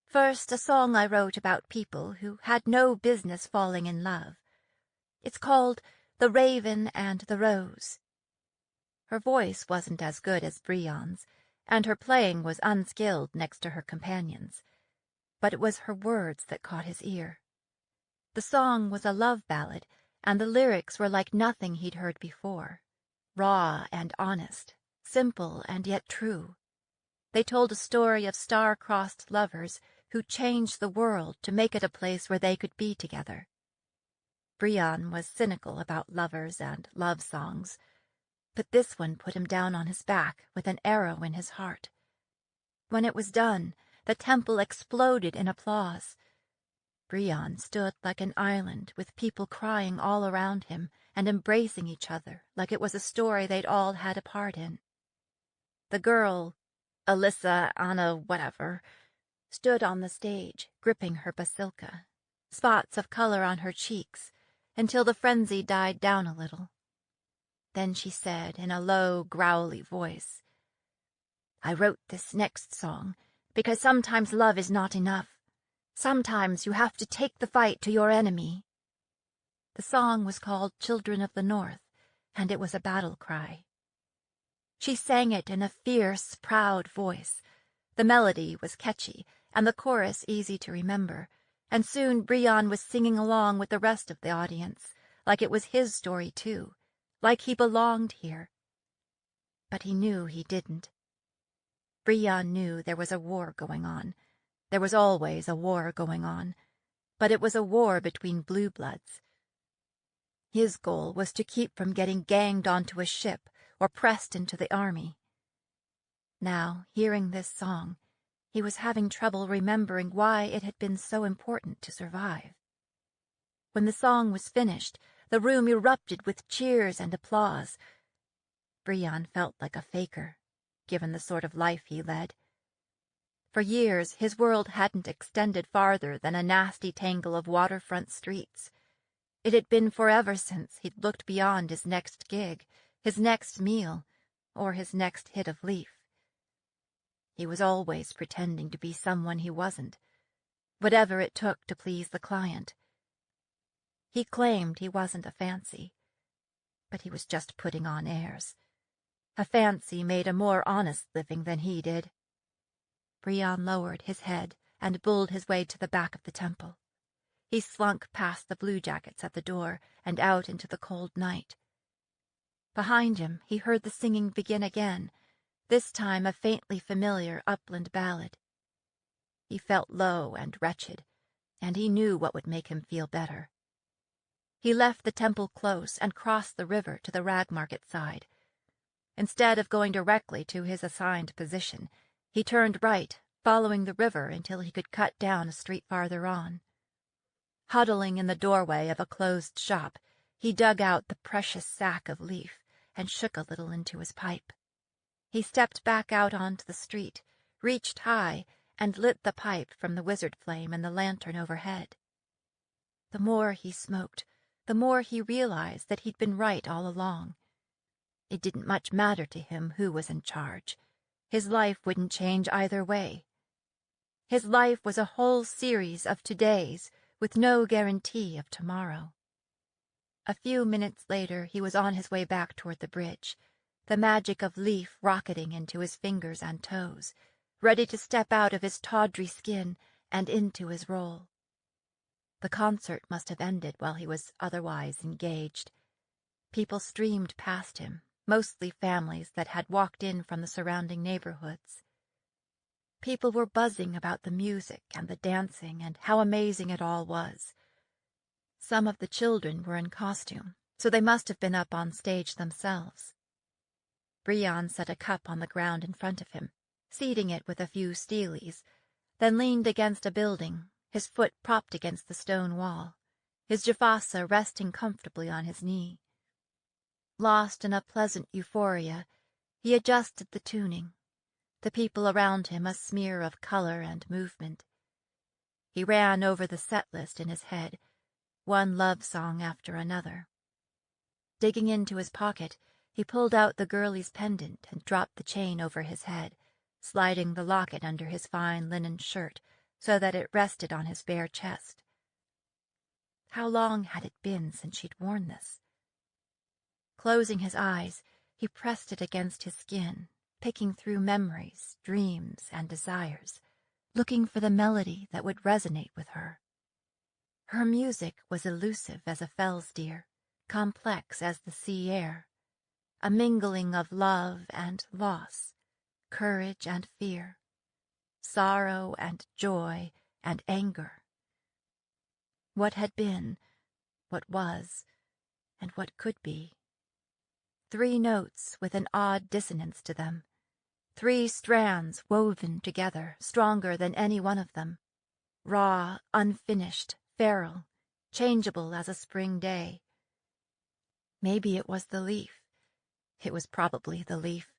First, a song I wrote about people who had no business falling in love. It's called The Raven and the Rose. Her voice wasn't as good as Brion's, and her playing was unskilled next to her companions, but it was her words that caught his ear. The song was a love ballad, and the lyrics were like nothing he'd heard before. Raw and honest, simple and yet true. They told a story of star-crossed lovers who changed the world to make it a place where they could be together. Brion was cynical about lovers and love songs, but this one put him down on his back with an arrow in his heart. When it was done, the temple exploded in applause. Brion stood like an island with people crying all around him and embracing each other like it was a story they'd all had a part in. The girl, Alyssa, Anna, whatever, stood on the stage, gripping her basilka, spots of color on her cheeks, until the frenzy died down a little. Then she said in a low, growly voice, I wrote this next song because sometimes love is not enough. Sometimes you have to take the fight to your enemy. The song was called Children of the North, and it was a battle cry. She sang it in a fierce, proud voice. The melody was catchy, and the chorus easy to remember, and soon Brion was singing along with the rest of the audience, like it was his story too, like he belonged here. But he knew he didn't. Brion knew there was a war going on. There was always a war going on, but it was a war between blue bloods. His goal was to keep from getting ganged onto a ship or pressed into the army. Now, hearing this song, he was having trouble remembering why it had been so important to survive. When the song was finished, the room erupted with cheers and applause. Brion felt like a faker, given the sort of life he led. For years, his world hadn't extended farther than a nasty tangle of waterfront streets. It had been forever since he'd looked beyond his next gig, his next meal, or his next hit of leaf. He was always pretending to be someone he wasn't, whatever it took to please the client. He claimed he wasn't a fancy, but he was just putting on airs. A fancy made a more honest living than he did. Brion lowered his head and bulled his way to the back of the temple. He slunk past the bluejackets at the door and out into the cold night. Behind him, he heard the singing begin again, this time a faintly familiar upland ballad. He felt low and wretched, and he knew what would make him feel better. He left the temple close and crossed the river to the rag market side. Instead of going directly to his assigned position, he turned right, following the river until he could cut down a street farther on. Huddling in the doorway of a closed shop, he dug out the precious sack of leaf and shook a little into his pipe. He stepped back out onto the street, reached high, and lit the pipe from the wizard flame in the lantern overhead. The more he smoked, the more he realized that he'd been right all along. It didn't much matter to him who was in charge. His life wouldn't change either way. His life was a whole series of todays with no guarantee of tomorrow. A few minutes later he was on his way back toward the bridge, the magic of leaf rocketing into his fingers and toes, ready to step out of his tawdry skin and into his role. The concert must have ended while he was otherwise engaged. People streamed past him, mostly families that had walked in from the surrounding neighborhoods. People were buzzing about the music and the dancing and how amazing it all was. Some of the children were in costume, so they must have been up on stage themselves. Brion set a cup on the ground in front of him, seating it with a few steelies, then leaned against a building, his foot propped against the stone wall, his jafasa resting comfortably on his knee. Lost in a pleasant euphoria, he adjusted the tuning, the people around him a smear of color and movement. He ran over the set list in his head, one love song after another. Digging into his pocket, he pulled out the girlie's pendant and dropped the chain over his head, sliding the locket under his fine linen shirt so that it rested on his bare chest. How long had it been since she'd worn this? Closing his eyes, he pressed it against his skin, picking through memories, dreams, and desires, looking for the melody that would resonate with her. Her music was elusive as a fell's deer, complex as the sea air, a mingling of love and loss, courage and fear, sorrow and joy and anger. What had been, what was, and what could be. 3 notes with an odd dissonance to them, 3 strands woven together, stronger than any one of them, raw, unfinished, feral, changeable as a spring day. Maybe it was the leaf. It was probably the leaf.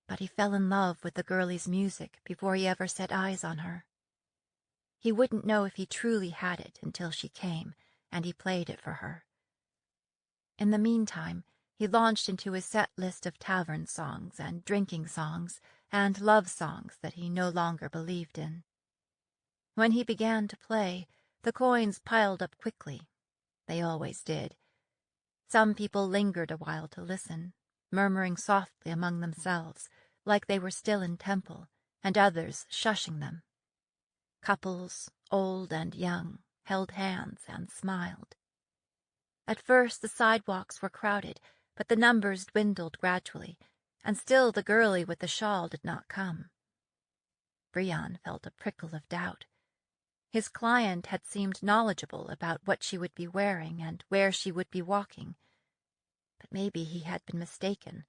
But he fell in love with the girlie's music before he ever set eyes on her. He wouldn't know if he truly had it until she came, and he played it for her. In the meantime, he launched into his set list of tavern songs and drinking songs and love songs that he no longer believed in. When he began to play, the coins piled up quickly. They always did. Some people lingered a while to listen, murmuring softly among themselves, like they were still in temple, and others shushing them. Couples, old and young, held hands and smiled. At first the sidewalks were crowded, but the numbers dwindled gradually, and still the girlie with the shawl did not come. Brion felt a prickle of doubt. His client had seemed knowledgeable about what she would be wearing and where she would be walking. But maybe he had been mistaken,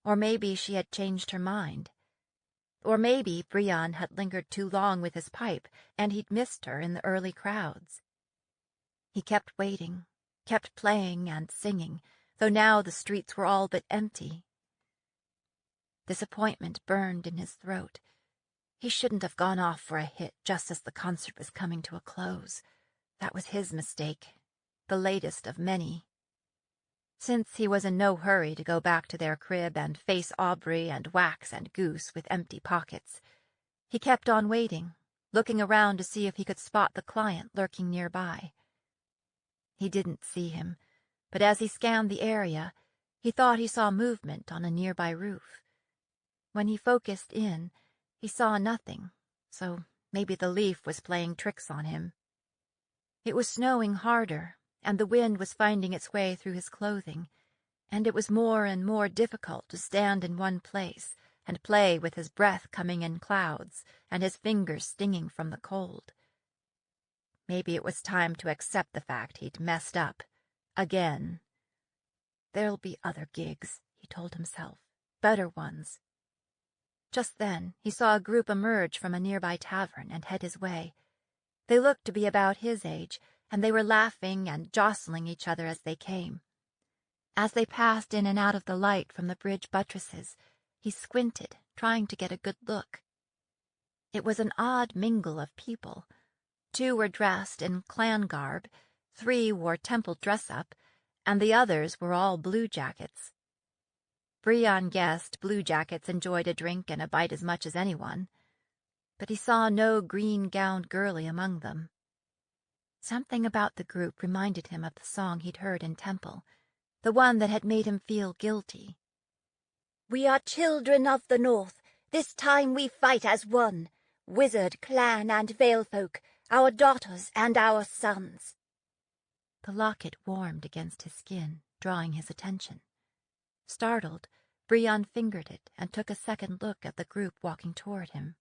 or maybe she had changed her mind. Or maybe Brion had lingered too long with his pipe, and he'd missed her in the early crowds. He kept waiting, kept playing and singing, though now the streets were all but empty. Disappointment burned in his throat. He shouldn't have gone off for a hit just as the concert was coming to a close. That was his mistake, the latest of many. Since he was in no hurry to go back to their crib and face Aubrey and Wax and Goose with empty pockets, he kept on waiting, looking around to see if he could spot the client lurking nearby. He didn't see him, but as he scanned the area, he thought he saw movement on a nearby roof. When he focused in, he saw nothing, so maybe the leaf was playing tricks on him. It was snowing harder, and the wind was finding its way through his clothing, and it was more and more difficult to stand in one place and play with his breath coming in clouds and his fingers stinging from the cold. Maybe it was time to accept the fact he'd messed up. Again. There'll be other gigs, he told himself. Better ones. Just then, he saw a group emerge from a nearby tavern and head his way. They looked to be about his age, and they were laughing and jostling each other as they came. As they passed in and out of the light from the bridge buttresses, he squinted, trying to get a good look. It was an odd mingle of people. 2 were dressed in clan garb, 3 wore temple dress-up, and the others were all bluejackets. Brion guessed bluejackets enjoyed a drink and a bite as much as anyone, but he saw no green-gowned girlie among them. Something about the group reminded him of the song he'd heard in temple, the one that had made him feel guilty. We are children of the North, this time we fight as one, wizard, clan, and vale folk, our daughters and our sons. The locket warmed against his skin, drawing his attention. Startled, Brion fingered it and took a second look at the group walking toward him.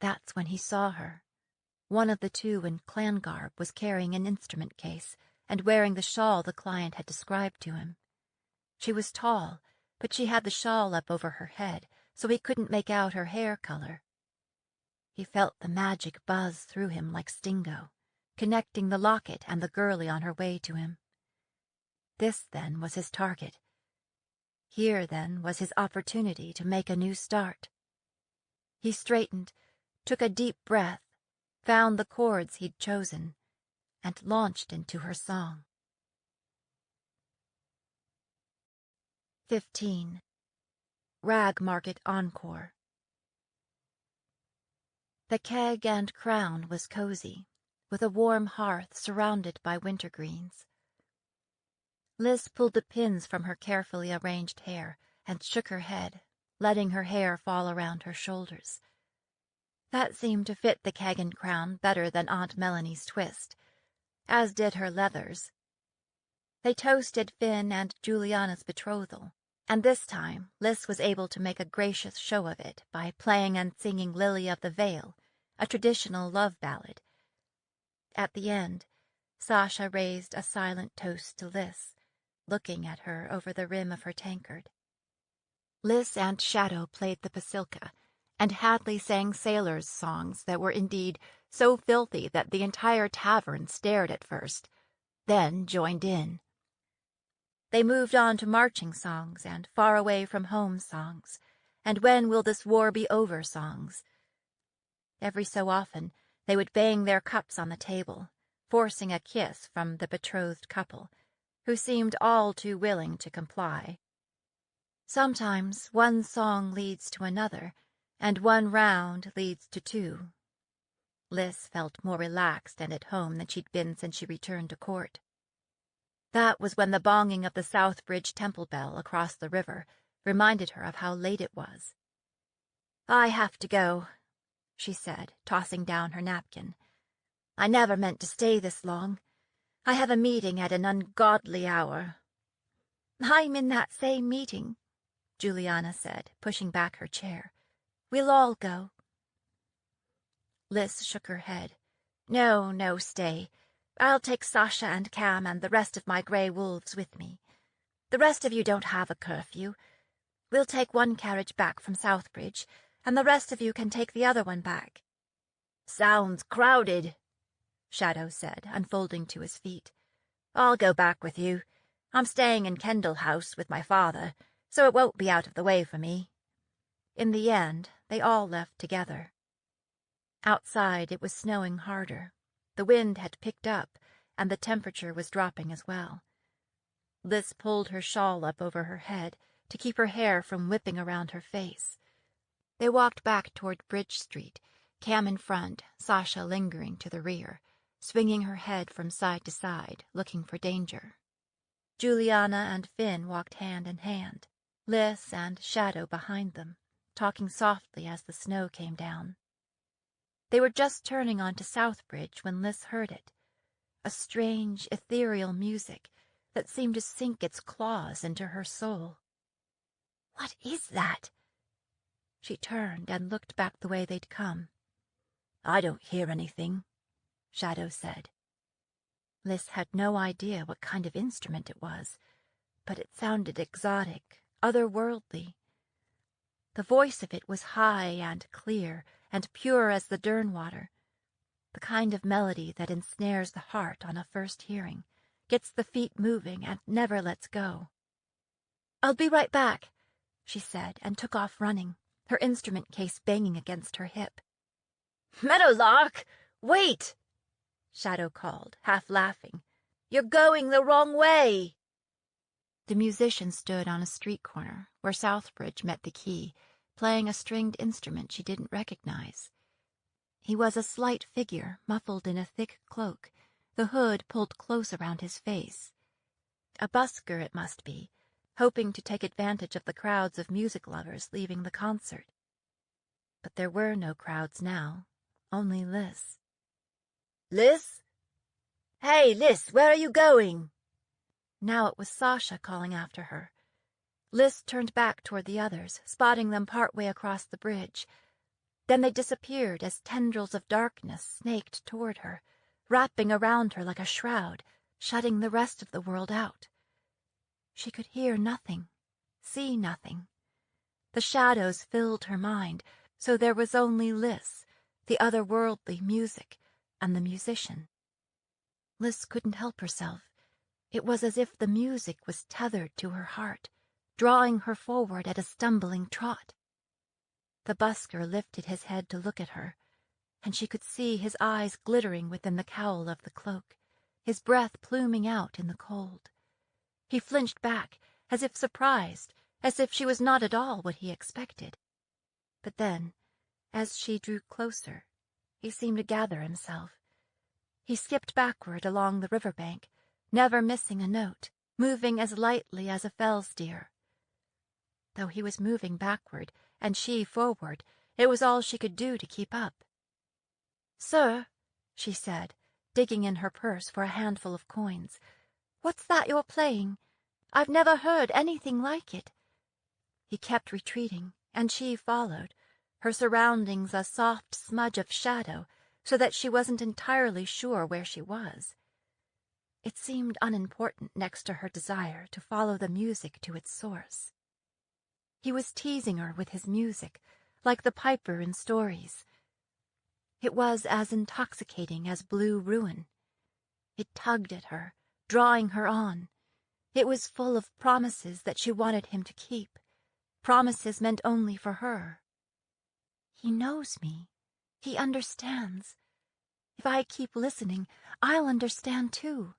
That's when he saw her. One of the 2 in clan garb was carrying an instrument case and wearing the shawl the client had described to him. She was tall, but she had the shawl up over her head, so he couldn't make out her hair color. He felt the magic buzz through him like Stingo, connecting the locket and the girlie on her way to him. This, then, was his target. Here, then, was his opportunity to make a new start. He straightened, took a deep breath, found the chords he'd chosen, and launched into her song. 15. Rag Market Encore. The keg and crown was cozy, with a warm hearth surrounded by wintergreens. Liz pulled the pins from her carefully arranged hair and shook her head, letting her hair fall around her shoulders. That seemed to fit the keg and crown better than Aunt Melanie's twist, as did her leathers. They toasted Finn and Juliana's betrothal, and this time Liz was able to make a gracious show of it by playing and singing Lily of the Vale, a traditional love ballad. At the end, Sasha raised a silent toast to Liz, looking at her over the rim of her tankard. Liz and Shadow played the pasilka, and Hadley sang sailors' songs that were indeed so filthy that the entire tavern stared at first, then joined in. They moved on to marching songs and far away from home songs, and when will this war be over songs. Every so often they would bang their cups on the table, forcing a kiss from the betrothed couple, who seemed all too willing to comply. Sometimes one song leads to another, and one round leads to two. Liz felt more relaxed and at home than she'd been since she returned to court. That was when the bonging of the Southbridge temple bell across the river reminded her of how late it was. "I have to go," she said, tossing down her napkin. "I never meant to stay this long. I have a meeting at an ungodly hour." "I'm in that same meeting," Juliana said, pushing back her chair. "We'll all go." Liz shook her head. No, stay. I'll take Sasha and Cam and the rest of my grey wolves with me. The rest of you don't have a curfew. We'll take one carriage back from Southbridge, and the rest of you can take the other one back." "Sounds crowded," Shadow said, unfolding to his feet. "I'll go back with you. I'm staying in Kendall House with my father, so it won't be out of the way for me." In the end, they all left together. Outside, it was snowing harder. The wind had picked up, and the temperature was dropping as well. Liz pulled her shawl up over her head to keep her hair from whipping around her face. They walked back toward Bridge Street, Cam in front, Sasha lingering to the rear, swinging her head from side to side, looking for danger. Juliana and Finn walked hand in hand, Liz and Shadow behind them, talking softly as the snow came down. They were just turning onto Southbridge when Liz heard it, a strange, ethereal music that seemed to sink its claws into her soul. "What is that?" She turned and looked back the way they'd come. "I don't hear anything," Shadow said. Liz had no idea what kind of instrument it was, but it sounded exotic, otherworldly. The voice of it was high and clear and pure as the Dern water, the kind of melody that ensnares the heart on a first hearing, gets the feet moving and never lets go. "I'll be right back," she said, and took off running, her instrument case banging against her hip. "Meadowlark, wait!" Shadow called, half laughing. "You're going the wrong way." The musician stood on a street corner where Southbridge met the quay, playing a stringed instrument she didn't recognize. He was a slight figure, muffled in a thick cloak, the hood pulled close around his face. A busker, it must be, hoping to take advantage of the crowds of music lovers leaving the concert. But there were no crowds now, only Liz. "Liz? Hey, Liz, where are you going?" Now it was Sasha calling after her. Liz turned back toward the others, spotting them partway across the bridge. Then they disappeared as tendrils of darkness snaked toward her, wrapping around her like a shroud, shutting the rest of the world out. She could hear nothing, see nothing. The shadows filled her mind, so there was only Liz, the otherworldly music, and the musician. Liz couldn't help herself. It was as if the music was tethered to her heart, drawing her forward at a stumbling trot. The busker lifted his head to look at her, and she could see his eyes glittering within the cowl of the cloak, his breath pluming out in the cold. He flinched back, as if surprised, as if she was not at all what he expected. But then, as she drew closer, he seemed to gather himself. He skipped backward along the river bank, never missing a note, moving as lightly as a fell steer. Though he was moving backward, and she forward, it was all she could do to keep up. "Sir," she said, digging in her purse for a handful of coins, "what's that you're playing? I've never heard anything like it." He kept retreating, and she followed, her surroundings a soft smudge of shadow, so that she wasn't entirely sure where she was. It seemed unimportant next to her desire to follow the music to its source. He was teasing her with his music, like the piper in stories. It was as intoxicating as blue ruin. It tugged at her, drawing her on. It was full of promises that she wanted him to keep, promises meant only for her. "He knows me. He understands. If I keep listening, I'll understand too."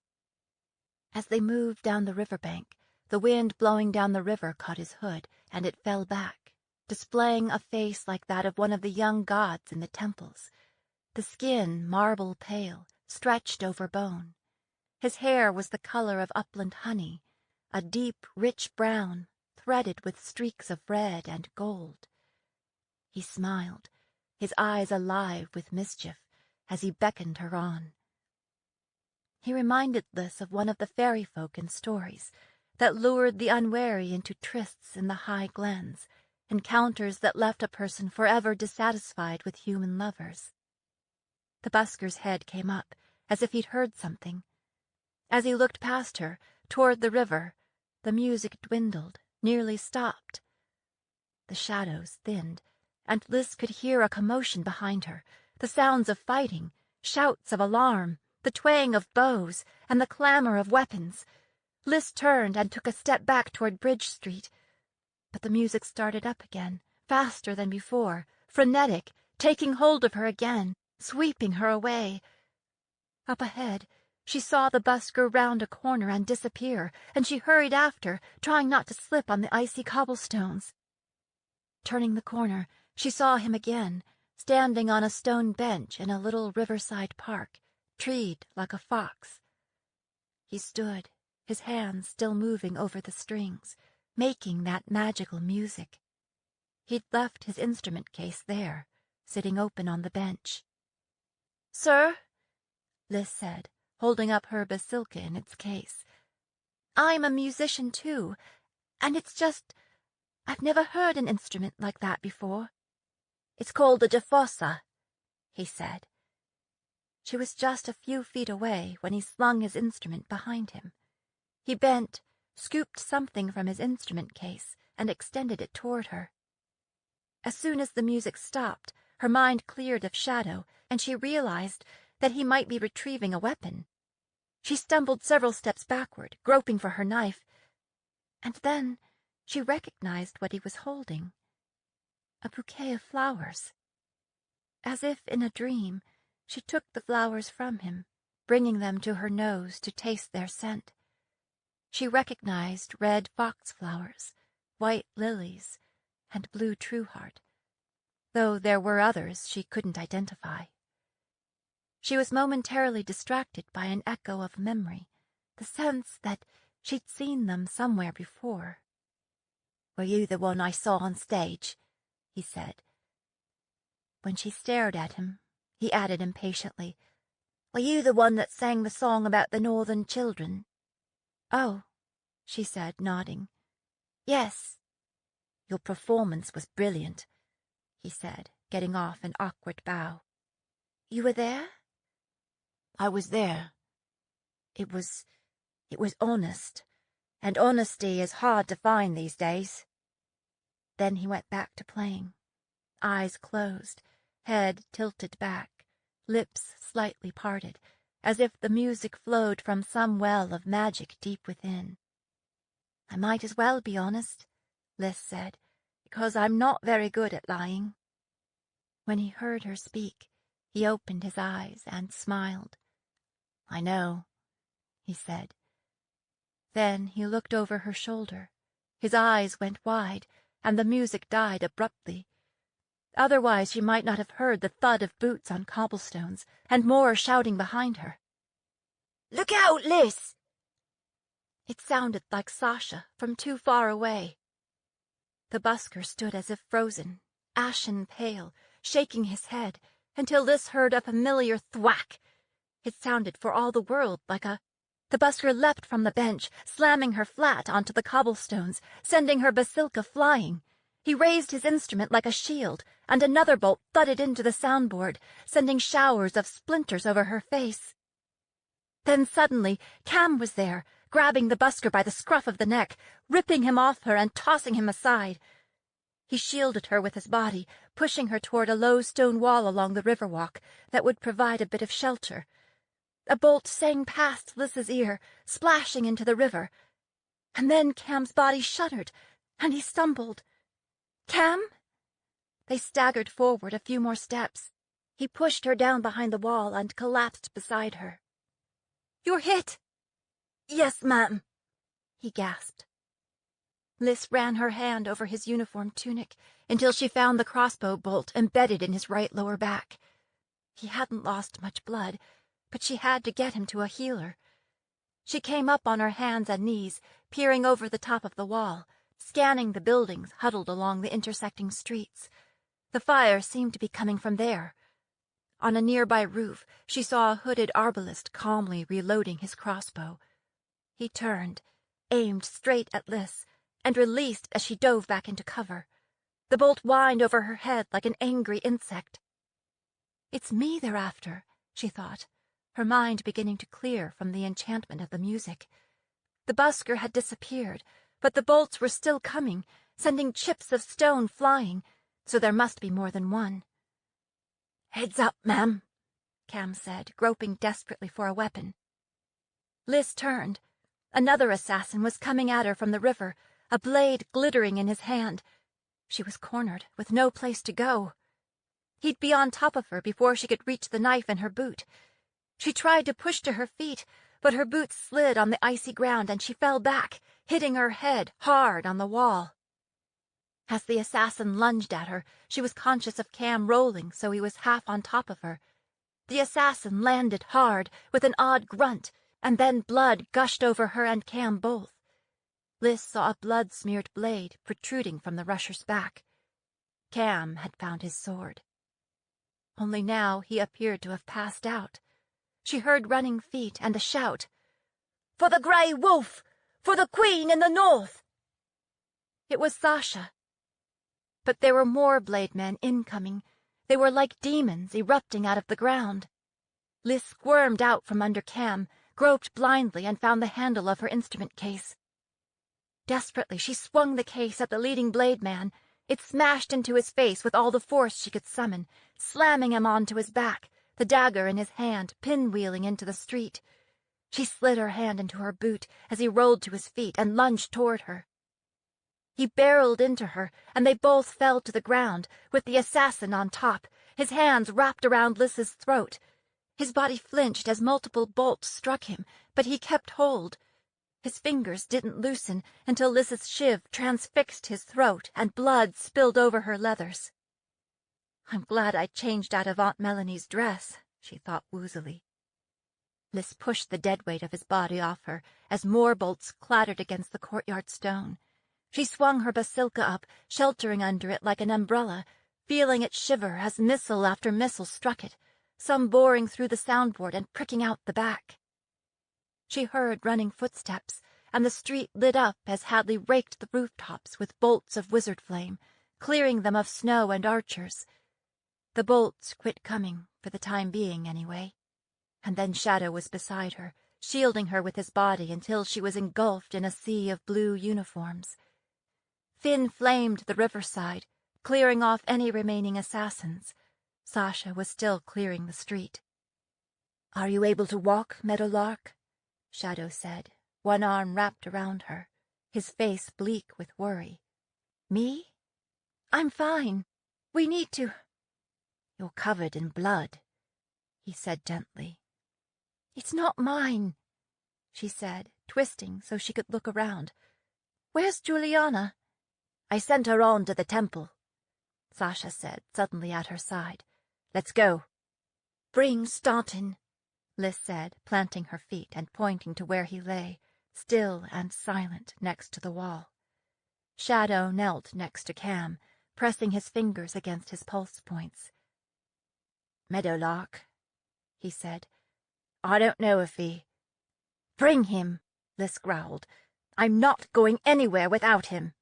As they moved down the river bank, the wind blowing down the river caught his hood, and it fell back, displaying a face like that of one of the young gods in the temples. The skin, marble pale, stretched over bone. His hair was the color of upland honey, a deep, rich brown, threaded with streaks of red and gold. He smiled, his eyes alive with mischief, as he beckoned her on. He reminded Lys of one of the fairy folk in stories, that lured the unwary into trysts in the high glens, encounters that left a person forever dissatisfied with human lovers. The busker's head came up, as if he'd heard something. As he looked past her, toward the river, the music dwindled, nearly stopped. The shadows thinned, and Lys could hear a commotion behind her, the sounds of fighting, shouts of alarm, the twang of bows, and the clamor of weapons. Lys turned and took a step back toward Bridge Street. But the music started up again, faster than before, frenetic, taking hold of her again, sweeping her away. Up ahead, she saw the busker round a corner and disappear, and she hurried after, trying not to slip on the icy cobblestones. Turning the corner, she saw him again, standing on a stone bench in a little riverside park, treed like a fox. He stood, his hands still moving over the strings, making that magical music. He'd left his instrument case there, sitting open on the bench. "Sir," Lys said, holding up her basilka in its case, "I'm a musician too, and it's just, I've never heard an instrument like that before." "It's called a defossa," he said. She was just a few feet away when he slung his instrument behind him. He bent, scooped something from his instrument case, and extended it toward her. As soon as the music stopped, her mind cleared of shadow, and she realized that he might be retrieving a weapon. She stumbled several steps backward, groping for her knife, and then she recognized what he was holding. A bouquet of flowers. As if in a dream, she took the flowers from him, bringing them to her nose to taste their scent. She recognized red foxflowers, white lilies, and blue trueheart, though there were others she couldn't identify. She was momentarily distracted by an echo of memory, the sense that she'd seen them somewhere before. "Were you the one I saw on stage?" he said. When she stared at him, he added impatiently, "Were you the one that sang the song about the northern children?" "Oh," she said, nodding. "Yes." "Your performance was brilliant," he said, getting off an awkward bow. "You were there?" "I was there. It was honest, and honesty is hard to find these days." Then he went back to playing, eyes closed, head tilted back, lips slightly parted, as if the music flowed from some well of magic deep within. "I might as well be honest," Lys said, "because I'm not very good at lying." When he heard her speak, he opened his eyes and smiled. "I know. he said. Then he looked over her shoulder. His eyes went wide, and the music died abruptly. Otherwise she might not have heard the thud of boots on cobblestones, and more shouting behind her. "Look out, Liz!" It sounded like Sasha from too far away. The busker stood as if frozen, ashen pale, shaking his head, until Liz heard a familiar thwack. It sounded for all the world like a... The busker leapt from the bench, slamming her flat onto the cobblestones, sending her basilka flying. He raised his instrument like a shield, and another bolt thudded into the soundboard, sending showers of splinters over her face. Then suddenly Cam was there, grabbing the busker by the scruff of the neck, ripping him off her and tossing him aside. He shielded her with his body, pushing her toward a low stone wall along the riverwalk that would provide a bit of shelter. A bolt sang past Liz's ear, splashing into the river. And then Cam's body shuddered, and he stumbled. "Cam?" They staggered forward a few more steps. He pushed her down behind the wall and collapsed beside her. "You're hit!" "Yes, ma'am," he gasped. Liz ran her hand over his uniform tunic until she found the crossbow bolt embedded in his right lower back. He hadn't lost much blood, but she had to get him to a healer. She came up on her hands and knees, peering over the top of the wall, scanning the buildings huddled along the intersecting streets. The fire seemed to be coming from there. On a nearby roof, she saw a hooded arbalist calmly reloading his crossbow. He turned, aimed straight at Liz, and released as she dove back into cover. The bolt whined over her head like an angry insect. "It's me they're after," she thought, her mind beginning to clear from the enchantment of the music. The busker had disappeared, but the bolts were still coming, sending chips of stone flying, so there must be more than one. "Heads up, ma'am," Cam said, groping desperately for a weapon. Liz turned. Another assassin was coming at her from the river, a blade glittering in his hand. She was cornered, with no place to go. He'd be on top of her before she could reach the knife in her boot. She tried to push to her feet, but her boots slid on the icy ground and she fell back, hitting her head hard on the wall. As the assassin lunged at her, she was conscious of Cam rolling so he was half on top of her. The assassin landed hard, with an odd grunt, and then blood gushed over her and Cam both. Liz saw a blood-smeared blade protruding from the rusher's back. Cam had found his sword. Only now he appeared to have passed out. She heard running feet and a shout. "For the Grey Wolf! For the Queen in the North!" It was Sasha. But there were more blade men incoming. They were like demons erupting out of the ground. Liz squirmed out from under Cam, groped blindly, and found the handle of her instrument case. Desperately, she swung the case at the leading blade man. It smashed into his face with all the force she could summon, slamming him onto his back, the dagger in his hand, pinwheeling into the street. She slid her hand into her boot as he rolled to his feet and lunged toward her. He barreled into her, and they both fell to the ground, with the assassin on top, his hands wrapped around Liz's throat. His body flinched as multiple bolts struck him, but he kept hold. His fingers didn't loosen until Liz's shiv transfixed his throat and blood spilled over her leathers. "I'm glad I changed out of Aunt Melanie's dress," she thought woozily. Liz pushed the dead weight of his body off her as more bolts clattered against the courtyard stone. She swung her basilka up, sheltering under it like an umbrella, feeling it shiver as missile after missile struck it, some boring through the soundboard and pricking out the back. She heard running footsteps, and the street lit up as Hadley raked the rooftops with bolts of wizard flame, clearing them of snow and archers. The bolts quit coming, for the time being anyway, and then Shadow was beside her, shielding her with his body until she was engulfed in a sea of blue uniforms. Finn flamed the riverside, clearing off any remaining assassins. Sasha was still clearing the street. "Are you able to walk, Meadowlark?" Shadow said, one arm wrapped around her, his face bleak with worry. "Me? I'm fine. We need to—" "You're covered in blood," he said gently. "It's not mine." she said, twisting so she could look around. "Where's Juliana?" "I sent her on to the temple," Sasha said, suddenly at her side. "Let's go." "Bring Staunton," Liz said, planting her feet and pointing to where he lay, still and silent, next to the wall. Shadow knelt next to Cam, pressing his fingers against his pulse points. "Meadowlark," he said. "I don't know if he—" "Bring him," Liz growled. "I'm not going anywhere without him."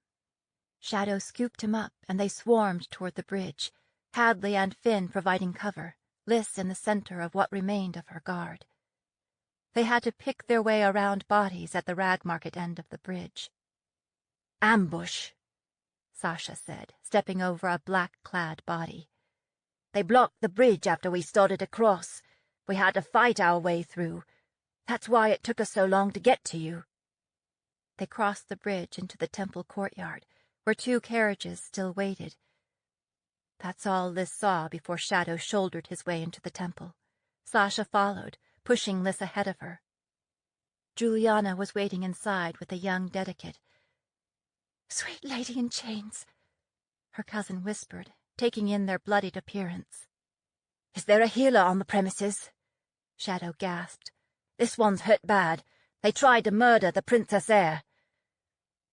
Shadow scooped him up, and they swarmed toward the bridge, Hadley and Finn providing cover, Liz in the center of what remained of her guard. They had to pick their way around bodies at the rag market end of the bridge. "Ambush," Sasha said, stepping over a black-clad body. "They blocked the bridge after we started across. We had to fight our way through. That's why it took us so long to get to you." They crossed the bridge into the temple courtyard, where 2 carriages still waited. That's all Liz saw before Shadow shouldered his way into the temple. Sasha followed, pushing Liz ahead of her. Juliana was waiting inside with a young dedicate. "Sweet lady in chains," her cousin whispered, taking in their bloodied appearance. "Is there a healer on the premises?" Shadow gasped. "This one's hurt bad. They tried to murder the Princess Heir."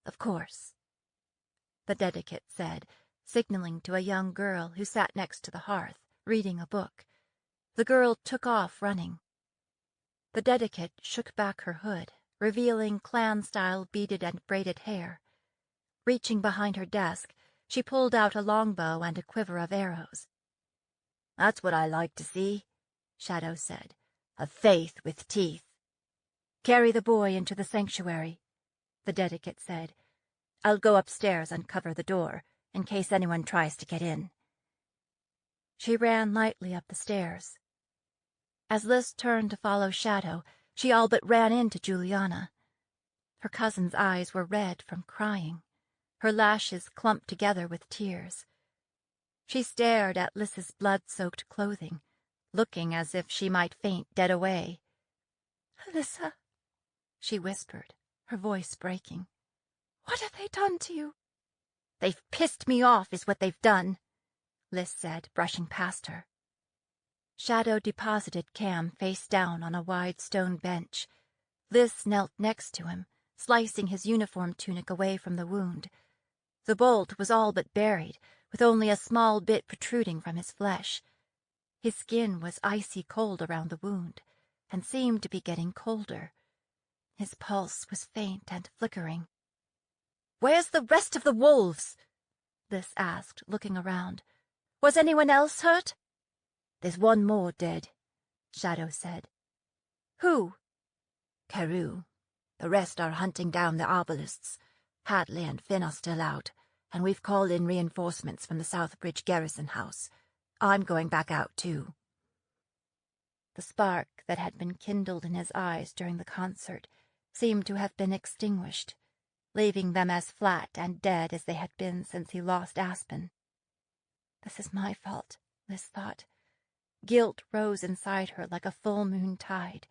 "Of course," the dedicate said, signaling to a young girl who sat next to the hearth, reading a book. The girl took off running. The dedicate shook back her hood, revealing clan-style beaded and braided hair. Reaching behind her desk, she pulled out a longbow and a quiver of arrows. "That's what I like to see," Shadow said. "A faith with teeth." "Carry the boy into the sanctuary," the dedicate said. "I'll go upstairs and cover the door, in case anyone tries to get in." She ran lightly up the stairs. As Liz turned to follow Shadow, she all but ran into Juliana. Her cousin's eyes were red from crying, her lashes clumped together with tears. She stared at Liz's blood-soaked clothing, looking as if she might faint dead away. "Alyssa," she whispered, her voice breaking. "What have they done to you?" "They've pissed me off, is what they've done," Liz said, brushing past her. Shadow deposited Cam face down on a wide stone bench. Liz knelt next to him, slicing his uniform tunic away from the wound. The bolt was all but buried, with only a small bit protruding from his flesh. His skin was icy cold around the wound, and seemed to be getting colder. His pulse was faint and flickering. "Where's the rest of the wolves?" Liz asked, looking around. "Was anyone else hurt?" "There's one more dead," Shadow said. "Who?" "Carew. The rest are hunting down the arbalists. Hadley and Finn are still out, and we've called in reinforcements from the Southbridge garrison house. I'm going back out, too." The spark that had been kindled in his eyes during the concert seemed to have been extinguished, leaving them as flat and dead as they had been since he lost Aspen. This is my fault, Liz thought. Guilt rose inside her like a full-moon tide.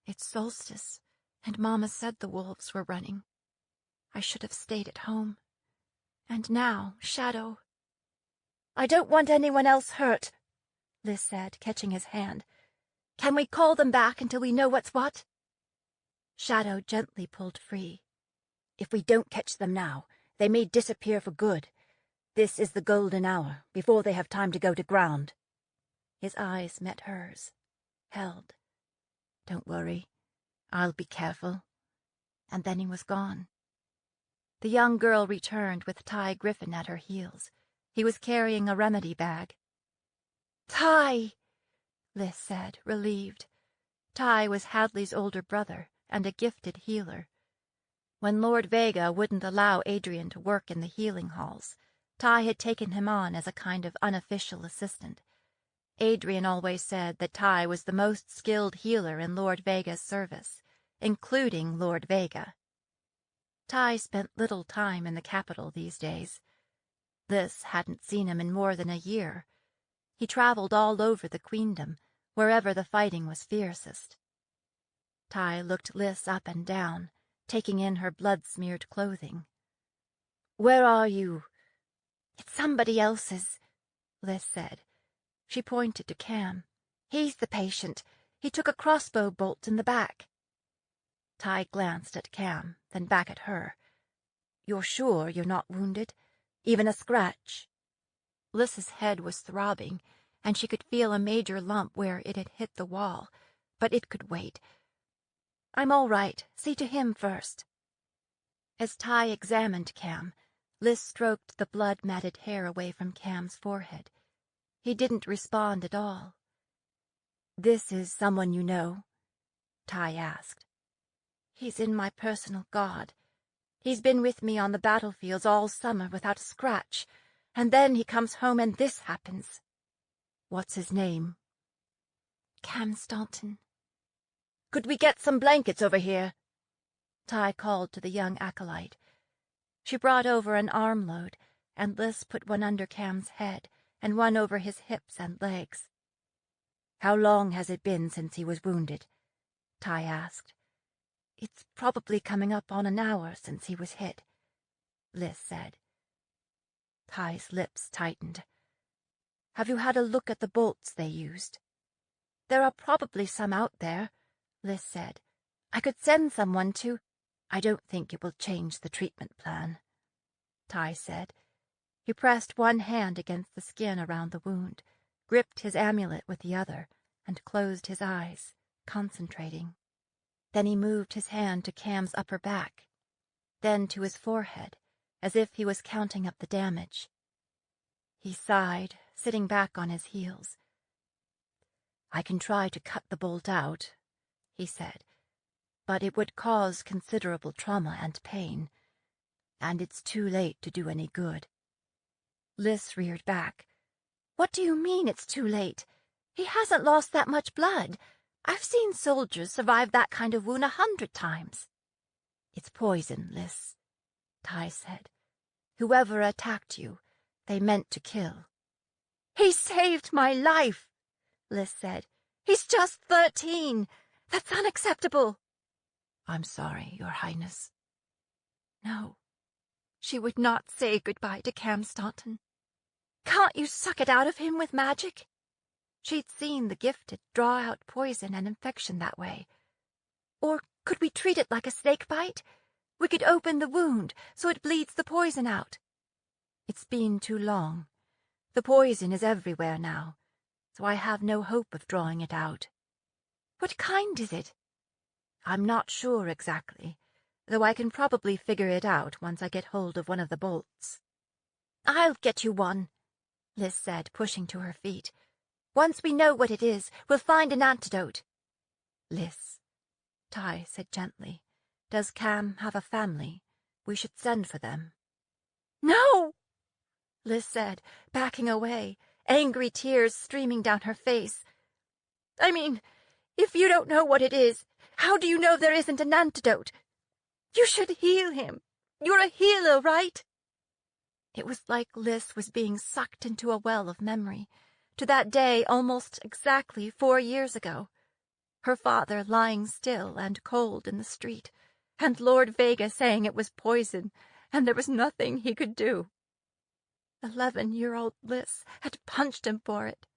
It's solstice, and Mama said the wolves were running. I should have stayed at home. And now, Shadow. "I don't want anyone else hurt," Liz said, catching his hand. "Can we call them back until we know what's what?" Shadow gently pulled free. "If we don't catch them now, they may disappear for good. This is the golden hour, before they have time to go to ground." His eyes met hers, held. "Don't worry. I'll be careful." And then he was gone. The young girl returned with Ty Griffin at her heels. He was carrying a remedy bag. "Ty!" Liz said, relieved. Ty was Hadley's older brother and a gifted healer. When Lord Vega wouldn't allow Adrian to work in the healing halls, Ty had taken him on as a kind of unofficial assistant. Adrian always said that Ty was the most skilled healer in Lord Vega's service, including Lord Vega. Ty spent little time in the capital these days. Liz hadn't seen him in more than a year. He traveled all over the queendom, wherever the fighting was fiercest. Ty looked Liz up and down, taking in her blood-smeared clothing. "Where are you?" "It's somebody else's," Liz said. She pointed to Cam. "He's the patient. He took a crossbow bolt in the back." Ty glanced at Cam, then back at her. "You're sure you're not wounded? Even a scratch?" Liz's head was throbbing, and she could feel a major lump where it had hit the wall, but it could wait. "I'm all right. See to him first." As Ty examined Cam, Liz stroked the blood-matted hair away from Cam's forehead. He didn't respond at all. "This is someone you know?" Ty asked. "He's in my personal guard. He's been with me on the battlefields all summer without a scratch, and then he comes home and this happens." "What's his name?" "Cam Staunton." "Could we get some blankets over here?" Ty called to the young acolyte. She brought over an armload, and Liz put one under Cam's head and one over his hips and legs. "How long has it been since he was wounded?" Ty asked. "It's probably coming up on an hour since he was hit," Liz said. Ty's lips tightened. "Have you had a look at the bolts they used?" "There are probably some out there," Liz said. "I could send someone to—" "I don't think it will change the treatment plan," Ty said. He pressed one hand against the skin around the wound, gripped his amulet with the other, and closed his eyes, concentrating. Then he moved his hand to Cam's upper back, then to his forehead, as if he was counting up the damage. He sighed, sitting back on his heels. "I can try to cut the bolt out," he said, "but it would cause considerable trauma and pain, and it's too late to do any good." Liz reared back. "What do you mean it's too late? He hasn't lost that much blood. I've seen soldiers survive that kind of wound 100 times. "It's poison, Liz," Ty said. "Whoever attacked you, they meant to kill." "He saved my life," Liz said. "He's just 13. That's unacceptable." "I'm sorry, Your Highness." No, she would not say goodbye to Cam Staunton. "Can't you suck it out of him with magic?" She'd seen the gifted draw out poison and infection that way. "Or could we treat it like a snake bite? We could open the wound so it bleeds the poison out." "It's been too long. The poison is everywhere now, so I have no hope of drawing it out." "What kind is it?" "I'm not sure exactly, though I can probably figure it out once I get hold of one of the bolts." "I'll get you one," Liz said, pushing to her feet. "Once we know what it is, we'll find an antidote." "Liz," Ty said gently, "does Cam have a family? We should send for them." "No!" Liz said, backing away, angry tears streaming down her face. "I mean, if you don't know what it is, how do you know there isn't an antidote? You should heal him. You're a healer, right?" It was like Liz was being sucked into a well of memory, to that day almost exactly 4 years ago. Her father lying still and cold in the street, and Lord Vega saying it was poison, and there was nothing he could do. 11-year-old Liz had punched him for it.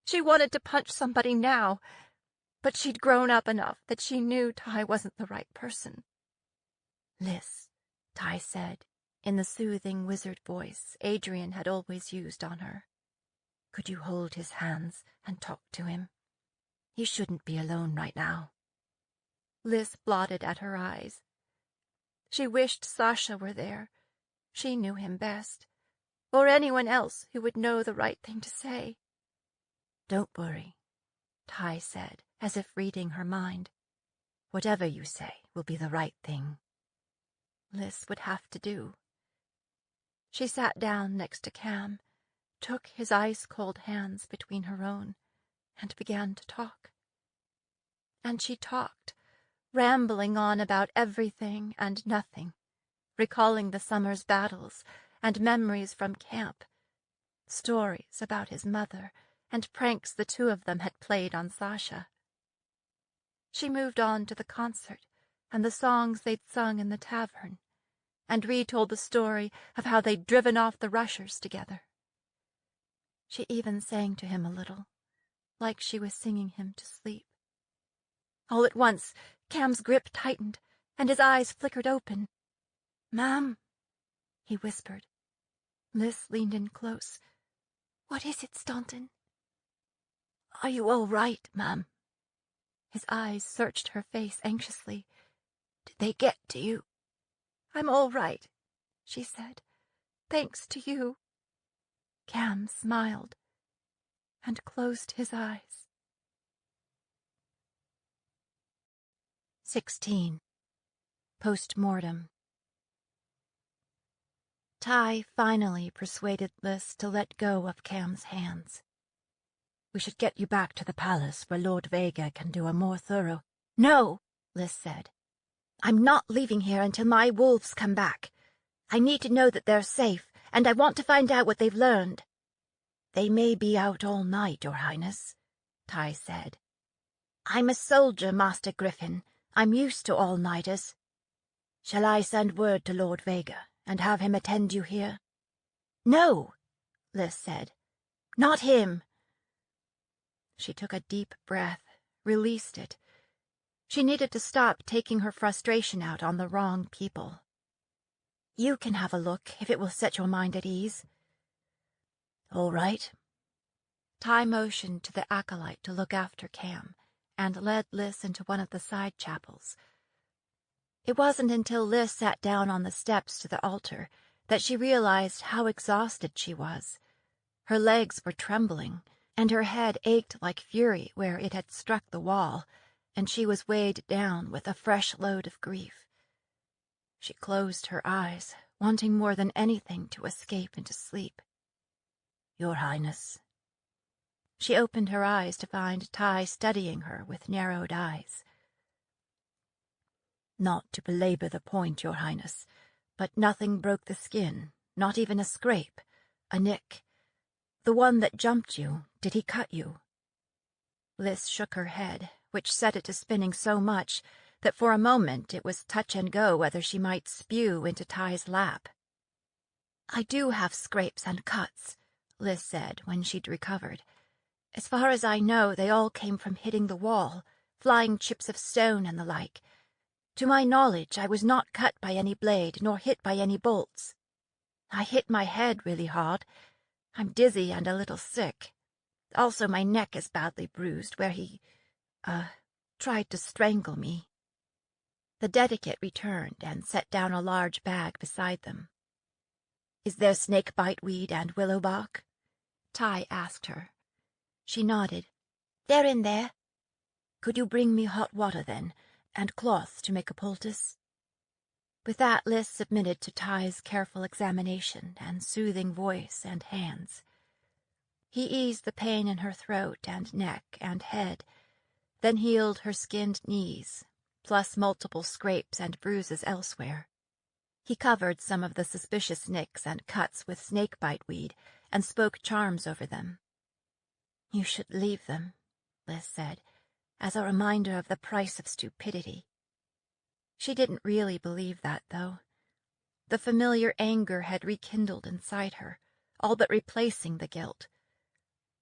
She wanted to punch somebody now, but she'd grown up enough that she knew Ty wasn't the right person. "Liz," Ty said, in the soothing wizard voice Adrian had always used on her. "Could you hold his hands and talk to him? He shouldn't be alone right now." Liz blotted at her eyes. She wished Sasha were there. She knew him best, or anyone else who would know the right thing to say. "Don't worry," Ty said, as if reading her mind. "Whatever you say will be the right thing." Liz would have to do. She sat down next to Cam, took his ice-cold hands between her own, and began to talk. And she talked, rambling on about everything and nothing, recalling the summer's battles and memories from camp, stories about his mother and pranks the two of them had played on Sasha. She moved on to the concert and the songs they'd sung in the tavern, and retold the story of how they'd driven off the rushers together. She even sang to him a little, like she was singing him to sleep. All at once, Cam's grip tightened, and his eyes flickered open. "Ma'am," he whispered. Liz leaned in close. "What is it, Staunton?" "Are you all right, ma'am?" His eyes searched her face anxiously. "Did they get to you?" "I'm all right," she said. "Thanks to you." Cam smiled and closed his eyes. 16. Post-mortem. Ty finally persuaded Liz to let go of Cam's hands. "We should get you back to the palace where Lord Vega can do a more thorough—" "No," Liz said. "I'm not leaving here until my wolves come back. I need to know that they're safe, and I want to find out what they've learned." "They may be out all night, Your Highness," Ty said. "I'm a soldier, Master Griffin. I'm used to all-nighters. Shall I send word to Lord Vega and have him attend you here?" "No," Liz said. "Not him." She took a deep breath, released it. She needed to stop taking her frustration out on the wrong people. "You can have a look if it will set your mind at ease." "All right." Ty motioned to the acolyte to look after Cam and led Liz into one of the side chapels. It wasn't until Liz sat down on the steps to the altar that she realized how exhausted she was. Her legs were trembling, and her head ached like fury where it had struck the wall, and she was weighed down with a fresh load of grief. She closed her eyes, wanting more than anything to escape into sleep. "Your Highness." She opened her eyes to find Ty studying her with narrowed eyes. "Not to belabor the point, Your Highness, but nothing broke the skin, not even a scrape, a nick. The one that jumped you, did he cut you?" Liz shook her head, which set it to spinning so much that for a moment it was touch and go whether she might spew into Ty's lap. "I do have scrapes and cuts," Liz said when she'd recovered. "As far as I know, they all came from hitting the wall, flying chips of stone and the like. To my knowledge, I was not cut by any blade nor hit by any bolts. I hit my head really hard. I'm dizzy and a little sick. Also, my neck is badly bruised where he, tried to strangle me." The dedicate returned and set down a large bag beside them. "Is there snake-bite weed and willow bark?" Ty asked her. She nodded. "They're in there." "Could you bring me hot water, then, and cloth to make a poultice?" With that, Liz submitted to Ty's careful examination and soothing voice and hands. He eased the pain in her throat and neck and head, then healed her skinned knees, plus multiple scrapes and bruises elsewhere. He covered some of the suspicious nicks and cuts with snakebite weed and spoke charms over them. "You should leave them," Liz said, "as a reminder of the price of stupidity." She didn't really believe that, though. The familiar anger had rekindled inside her, all but replacing the guilt.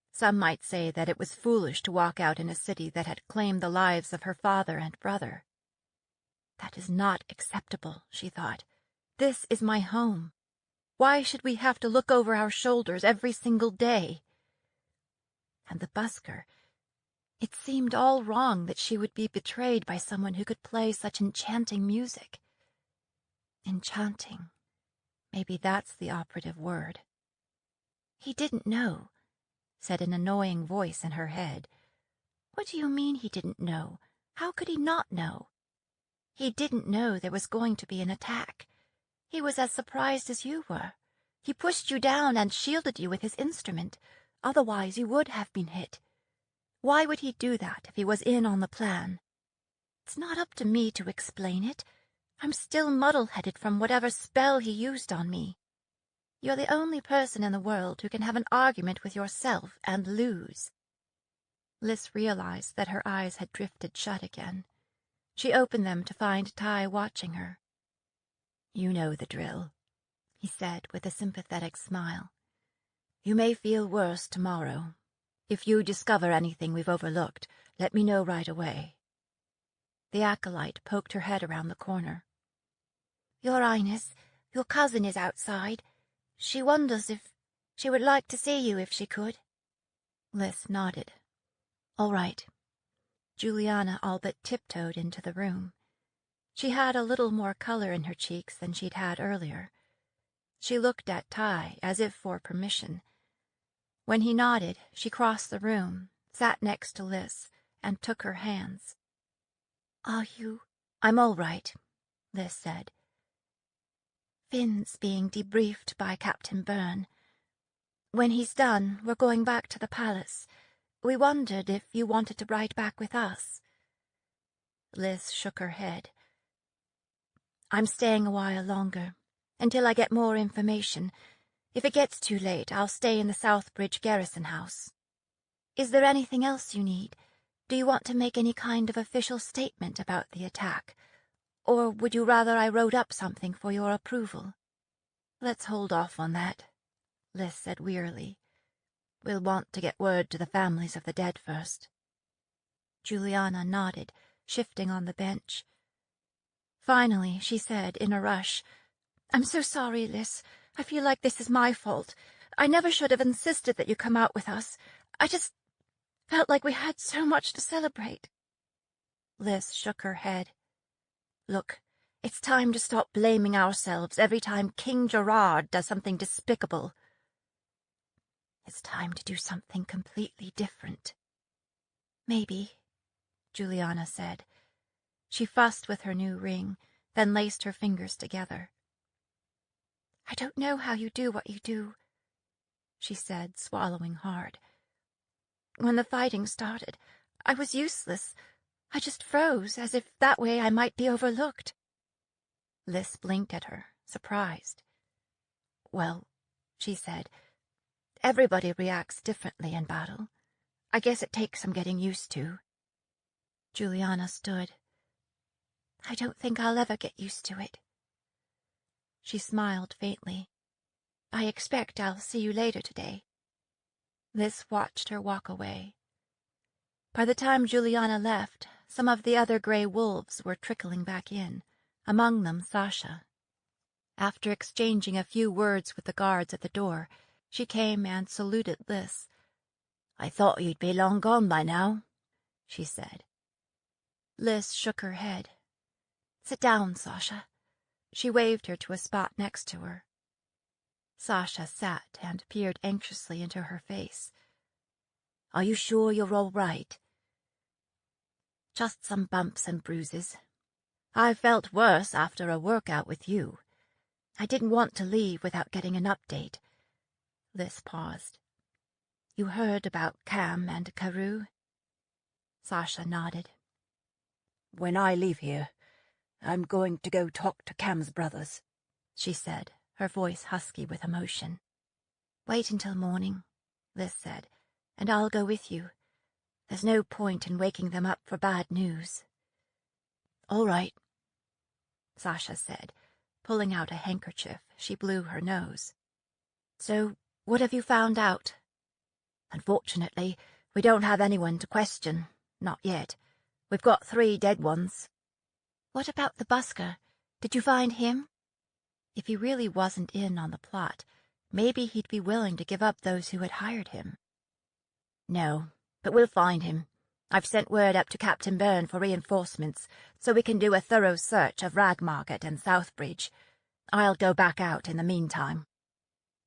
Some might say that it was foolish to walk out in a city that had claimed the lives of her father and brother. "That is not acceptable," she thought. "This is my home. Why should we have to look over our shoulders every single day?" And the busker. It seemed all wrong that she would be betrayed by someone who could play such enchanting music. Enchanting. Maybe that's the operative word. "He didn't know," said an annoying voice in her head. "What do you mean he didn't know? How could he not know?" "He didn't know there was going to be an attack. He was as surprised as you were. He pushed you down and shielded you with his instrument. Otherwise you would have been hit. Why would he do that if he was in on the plan? It's not up to me to explain it. I'm still muddle-headed from whatever spell he used on me. You're the only person in the world who can have an argument with yourself and lose." Lys realized that her eyes had drifted shut again. She opened them to find Ty watching her. "You know the drill," he said with a sympathetic smile. "You may feel worse tomorrow. If you discover anything we've overlooked, let me know right away." The acolyte poked her head around the corner. "Your Highness, your cousin is outside. She wonders if she would like to see you if she could." Lys nodded. "All right." Juliana all but tiptoed into the room. She had a little more color in her cheeks than she'd had earlier. She looked at Ty as if for permission. When he nodded, she crossed the room, sat next to Lys, and took her hands. "Are you—" "I'm all right," Lys said. "Finn's being debriefed by Captain Byrne. When he's done, we're going back to the palace. We wondered if you wanted to ride back with us." Lys shook her head. "I'm staying a while longer, until I get more information. If it gets too late, I'll stay in the Southbridge garrison house." "Is there anything else you need? Do you want to make any kind of official statement about the attack? Or would you rather I wrote up something for your approval?" "Let's hold off on that," Lys said wearily. "We'll want to get word to the families of the dead first." Juliana nodded, shifting on the bench. Finally, she said in a rush, "I'm so sorry, Lys. I feel like this is my fault. I never should have insisted that you come out with us. I just felt like we had so much to celebrate." Lys shook her head. "Look, it's time to stop blaming ourselves every time King Gerard does something despicable. It's time to do something completely different." "Maybe," Juliana said. She fussed with her new ring, then laced her fingers together. "I don't know how you do what you do," she said, swallowing hard. "When the fighting started, I was useless. I just froze, as if that way I might be overlooked." Lys blinked at her, surprised. "Well," she said, "everybody reacts differently in battle. I guess it takes some getting used to." Juliana stood. "I don't think I'll ever get used to it." She smiled faintly. "I expect I'll see you later today." Lys watched her walk away. By the time Juliana left, some of the other gray wolves were trickling back in, among them Sasha. After exchanging a few words with the guards at the door, she came and saluted Lys. "I thought you'd be long gone by now," she said. Lys shook her head. "Sit down, Sasha." She waved her to a spot next to her. Sasha sat and peered anxiously into her face. "Are you sure you're all right?" "Just some bumps and bruises. I felt worse after a workout with you. I didn't want to leave without getting an update." Lys paused. "You heard about Cam and Carew?" Sasha nodded. "When I leave here, I'm going to go talk to Cam's brothers," she said, her voice husky with emotion. "Wait until morning," Lys said, "and I'll go with you. There's no point in waking them up for bad news." "All right," Sasha said. Pulling out a handkerchief, she blew her nose. "So, what have you found out?" "Unfortunately, we don't have anyone to question. Not yet. We've got 3 dead ones." "What about the busker? Did you find him?" If he really wasn't in on the plot, maybe he'd be willing to give up those who had hired him. "No, but we'll find him. I've sent word up to Captain Byrne for reinforcements, so we can do a thorough search of Ragmarket and Southbridge. I'll go back out in the meantime."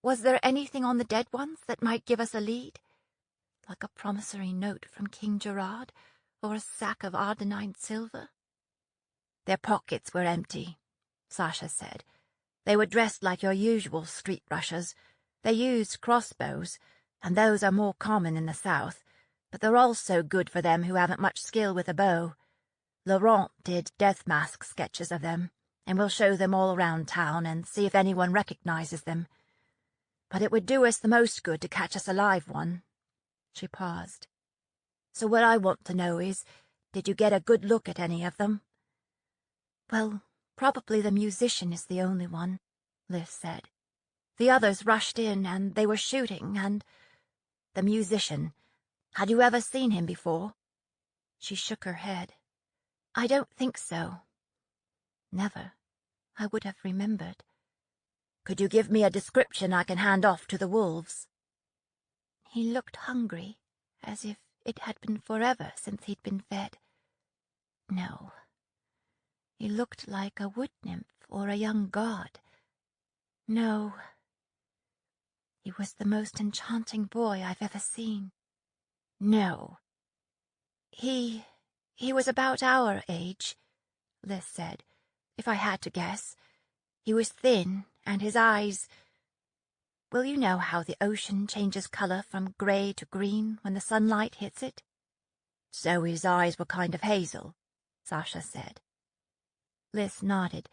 "Was there anything on the dead ones that might give us a lead? Like a promissory note from King Gerard, or a sack of Ardenine silver?" "Their pockets were empty," Sasha said. "They were dressed like your usual street rushers. They used crossbows, and those are more common in the south, but they're also good for them who haven't much skill with a bow. Laurent did death mask sketches of them, and we'll show them all around town and see if anyone recognizes them. But it would do us the most good to catch us a live one." She paused. So what I want to know is, did you get a good look at any of them? Well, probably the musician is the only one, Liz said. The others rushed in, and they were shooting, and... The musician. Had you ever seen him before? She shook her head. I don't think so. Never. I would have remembered. Could you give me a description I can hand off to the wolves? He looked hungry, as if it had been forever since he'd been fed. No. He looked like a wood nymph or a young god. No. He was the most enchanting boy I've ever seen. No. He was about our age, Liz said, if I had to guess. He was thin, and his eyes... Well, you know how the ocean changes color from gray to green when the sunlight hits it? So his eyes were kind of hazel, Sasha said. Liz nodded,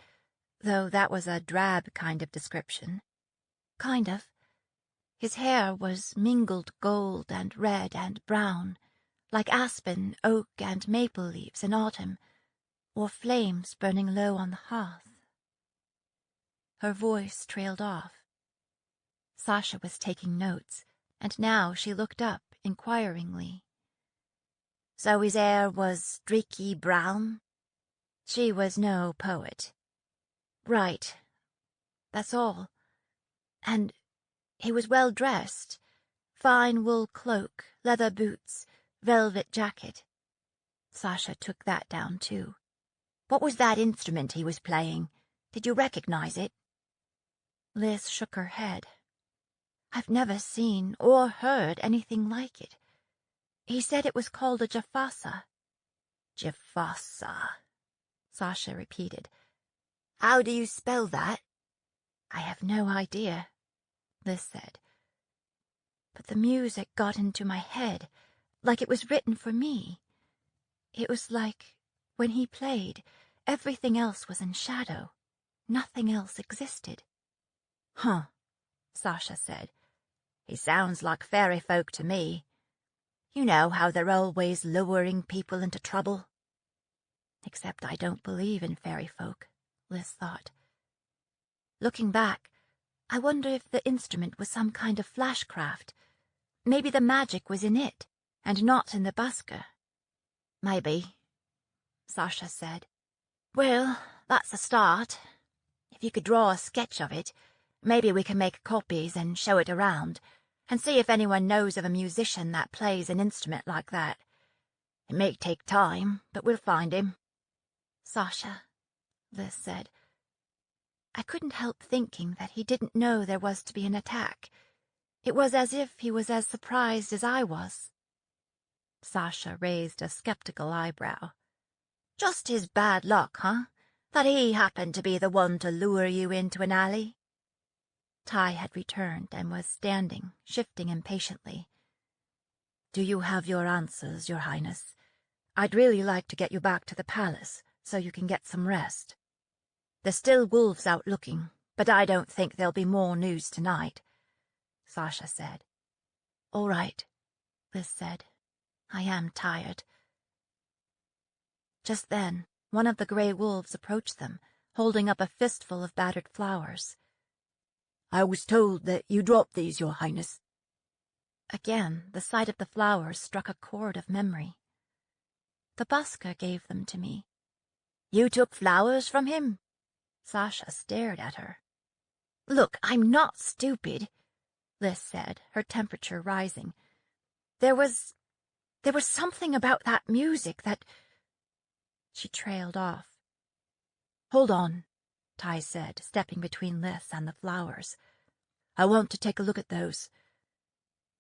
though that was a drab kind of description. Kind of. His hair was mingled gold and red and brown, like aspen, oak, and maple leaves in autumn, or flames burning low on the hearth. Her voice trailed off. Sasha was taking notes, and now she looked up inquiringly. So his hair was streaky brown? She was no poet. Right. That's all. And he was well dressed. Fine wool cloak, leather boots, velvet jacket. Sasha took that down too. What was that instrument he was playing? Did you recognize it? Liz shook her head. I've never seen or heard anything like it. He said it was called a jafasa. Jafasa, Sasha repeated. How do you spell that? I have no idea, Liz said. But the music got into my head, like it was written for me. It was like, when he played, everything else was in shadow. Nothing else existed. Huh, Sasha said. He sounds like fairy folk to me. You know how they're always luring people into trouble? Except I don't believe in fairy folk, Liz thought. Looking back, I wonder if the instrument was some kind of flashcraft. Maybe the magic was in it, and not in the busker. Maybe, Sasha said. Well, that's a start. If you could draw a sketch of it, maybe we can make copies and show it around, and see if anyone knows of a musician that plays an instrument like that. It may take time, but we'll find him. Sasha, Liz said. I couldn't help thinking that he didn't know there was to be an attack. It was as if he was as surprised as I was. Sasha raised a skeptical eyebrow. Just his bad luck, huh? That he happened to be the one to lure you into an alley? Ty had returned and was standing, shifting impatiently. Do you have your answers, Your Highness? I'd really like to get you back to the palace, so you can get some rest. There's still wolves out looking, but I don't think there'll be more news tonight, Sasha said. All right, Liz said. I am tired. Just then, one of the grey wolves approached them, holding up a fistful of battered flowers. I was told that you dropped these, Your Highness. Again, the sight of the flowers struck a chord of memory. The busker gave them to me. You took flowers from him? Sasha stared at her. Look, I'm not stupid, Liz said, her temperature rising. There was something about that music that... She trailed off. Hold on, Ty said, stepping between Liz and the flowers. I want to take a look at those.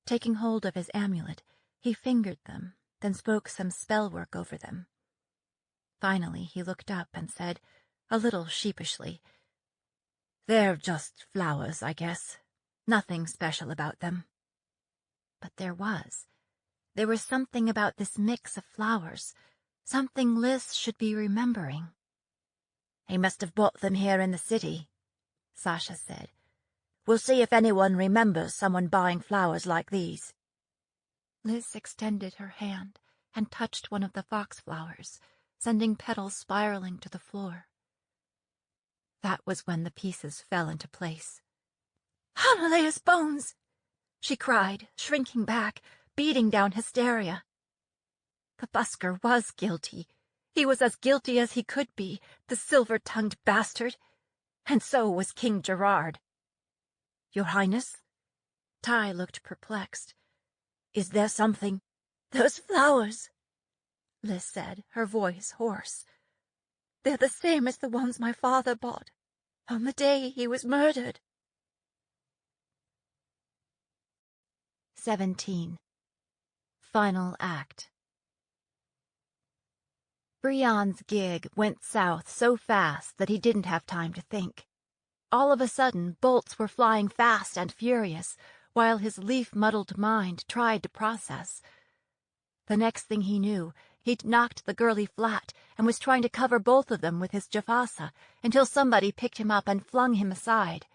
Taking hold of his amulet, he fingered them, then spoke some spell work over them. Finally, he looked up and said, a little sheepishly, They're just flowers, I guess. Nothing special about them. But there was. There was something about this mix of flowers, something Liz should be remembering. He must have bought them here in the city, Sasha said. We'll see if anyone remembers someone buying flowers like these. Liz extended her hand, and touched one of the foxflowers, sending petals spiraling to the floor. That was when the pieces fell into place. "Hanalea's bones!" she cried, shrinking back, beating down hysteria. The busker was guilty. He was as guilty as he could be, the silver-tongued bastard. And so was King Gerard. "Your Highness?" Ty looked perplexed. "Is there something—" "Those flowers," Liz said, her voice hoarse. "They're the same as the ones my father bought on the day he was murdered." 17. Final Act. Brion's gig went south so fast that he didn't have time to think. All of a sudden, bolts were flying fast and furious, while his leaf-muddled mind tried to process. The next thing he knew, he'd knocked the girlie flat and was trying to cover both of them with his jafasa until somebody picked him up and flung him aside.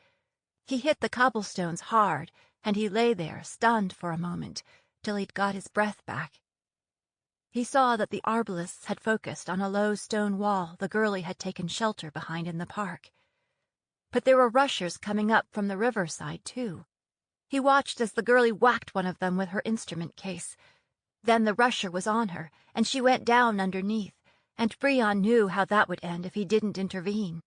He hit the cobblestones hard, and he lay there, stunned for a moment, till he'd got his breath back. He saw that the arbalists had focused on a low stone wall the girlie had taken shelter behind in the park. But there were rushers coming up from the riverside, too. He watched as the girlie whacked one of them with her instrument case. Then the rusher was on her, and she went down underneath, and Brion knew how that would end if he didn't intervene.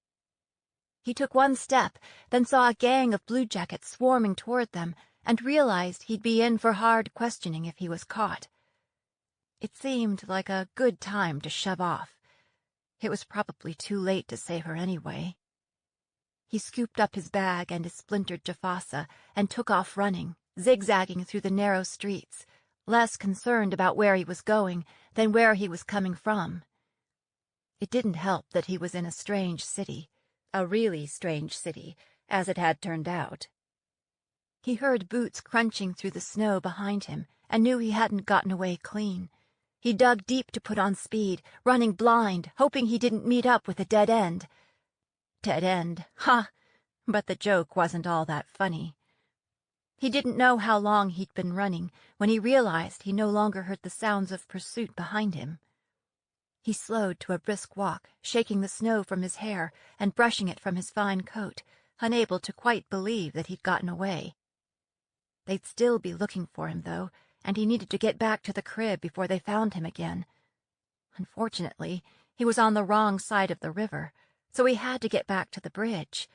He took one step, then saw a gang of bluejackets swarming toward them, and realized he'd be in for hard questioning if he was caught. It seemed like a good time to shove off. It was probably too late to save her anyway. He scooped up his bag and his splintered jafasa and took off running, zigzagging through the narrow streets, less concerned about where he was going than where he was coming from. It didn't help that he was in a strange city, a really strange city, as it had turned out. He heard boots crunching through the snow behind him and knew he hadn't gotten away clean. He dug deep to put on speed, running blind, hoping he didn't meet up with a dead end. Dead end, ha! But the joke wasn't all that funny. He didn't know how long he'd been running when he realized he no longer heard the sounds of pursuit behind him. He slowed to a brisk walk, shaking the snow from his hair and brushing it from his fine coat, unable to quite believe that he'd gotten away. They'd still be looking for him, though, and he needed to get back to the crib before they found him again. Unfortunately, he was on the wrong side of the river, so he had to get back to the bridge.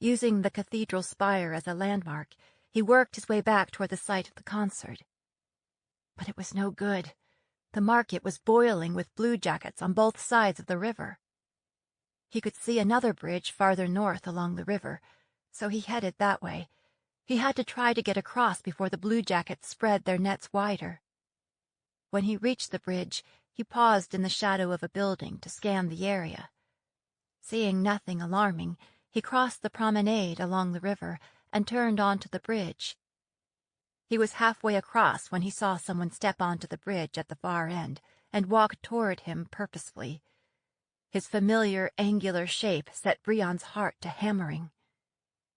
Using the cathedral spire as a landmark, he worked his way back toward the site of the concert. But it was no good. The market was boiling with bluejackets on both sides of the river. He could see another bridge farther north along the river, so he headed that way. He had to try to get across before the bluejackets spread their nets wider. When he reached the bridge, he paused in the shadow of a building to scan the area. Seeing nothing alarming, he crossed the promenade along the river and turned onto the bridge. He was halfway across when he saw someone step onto the bridge at the far end and walk toward him purposefully. His familiar, angular shape set Brion's heart to hammering.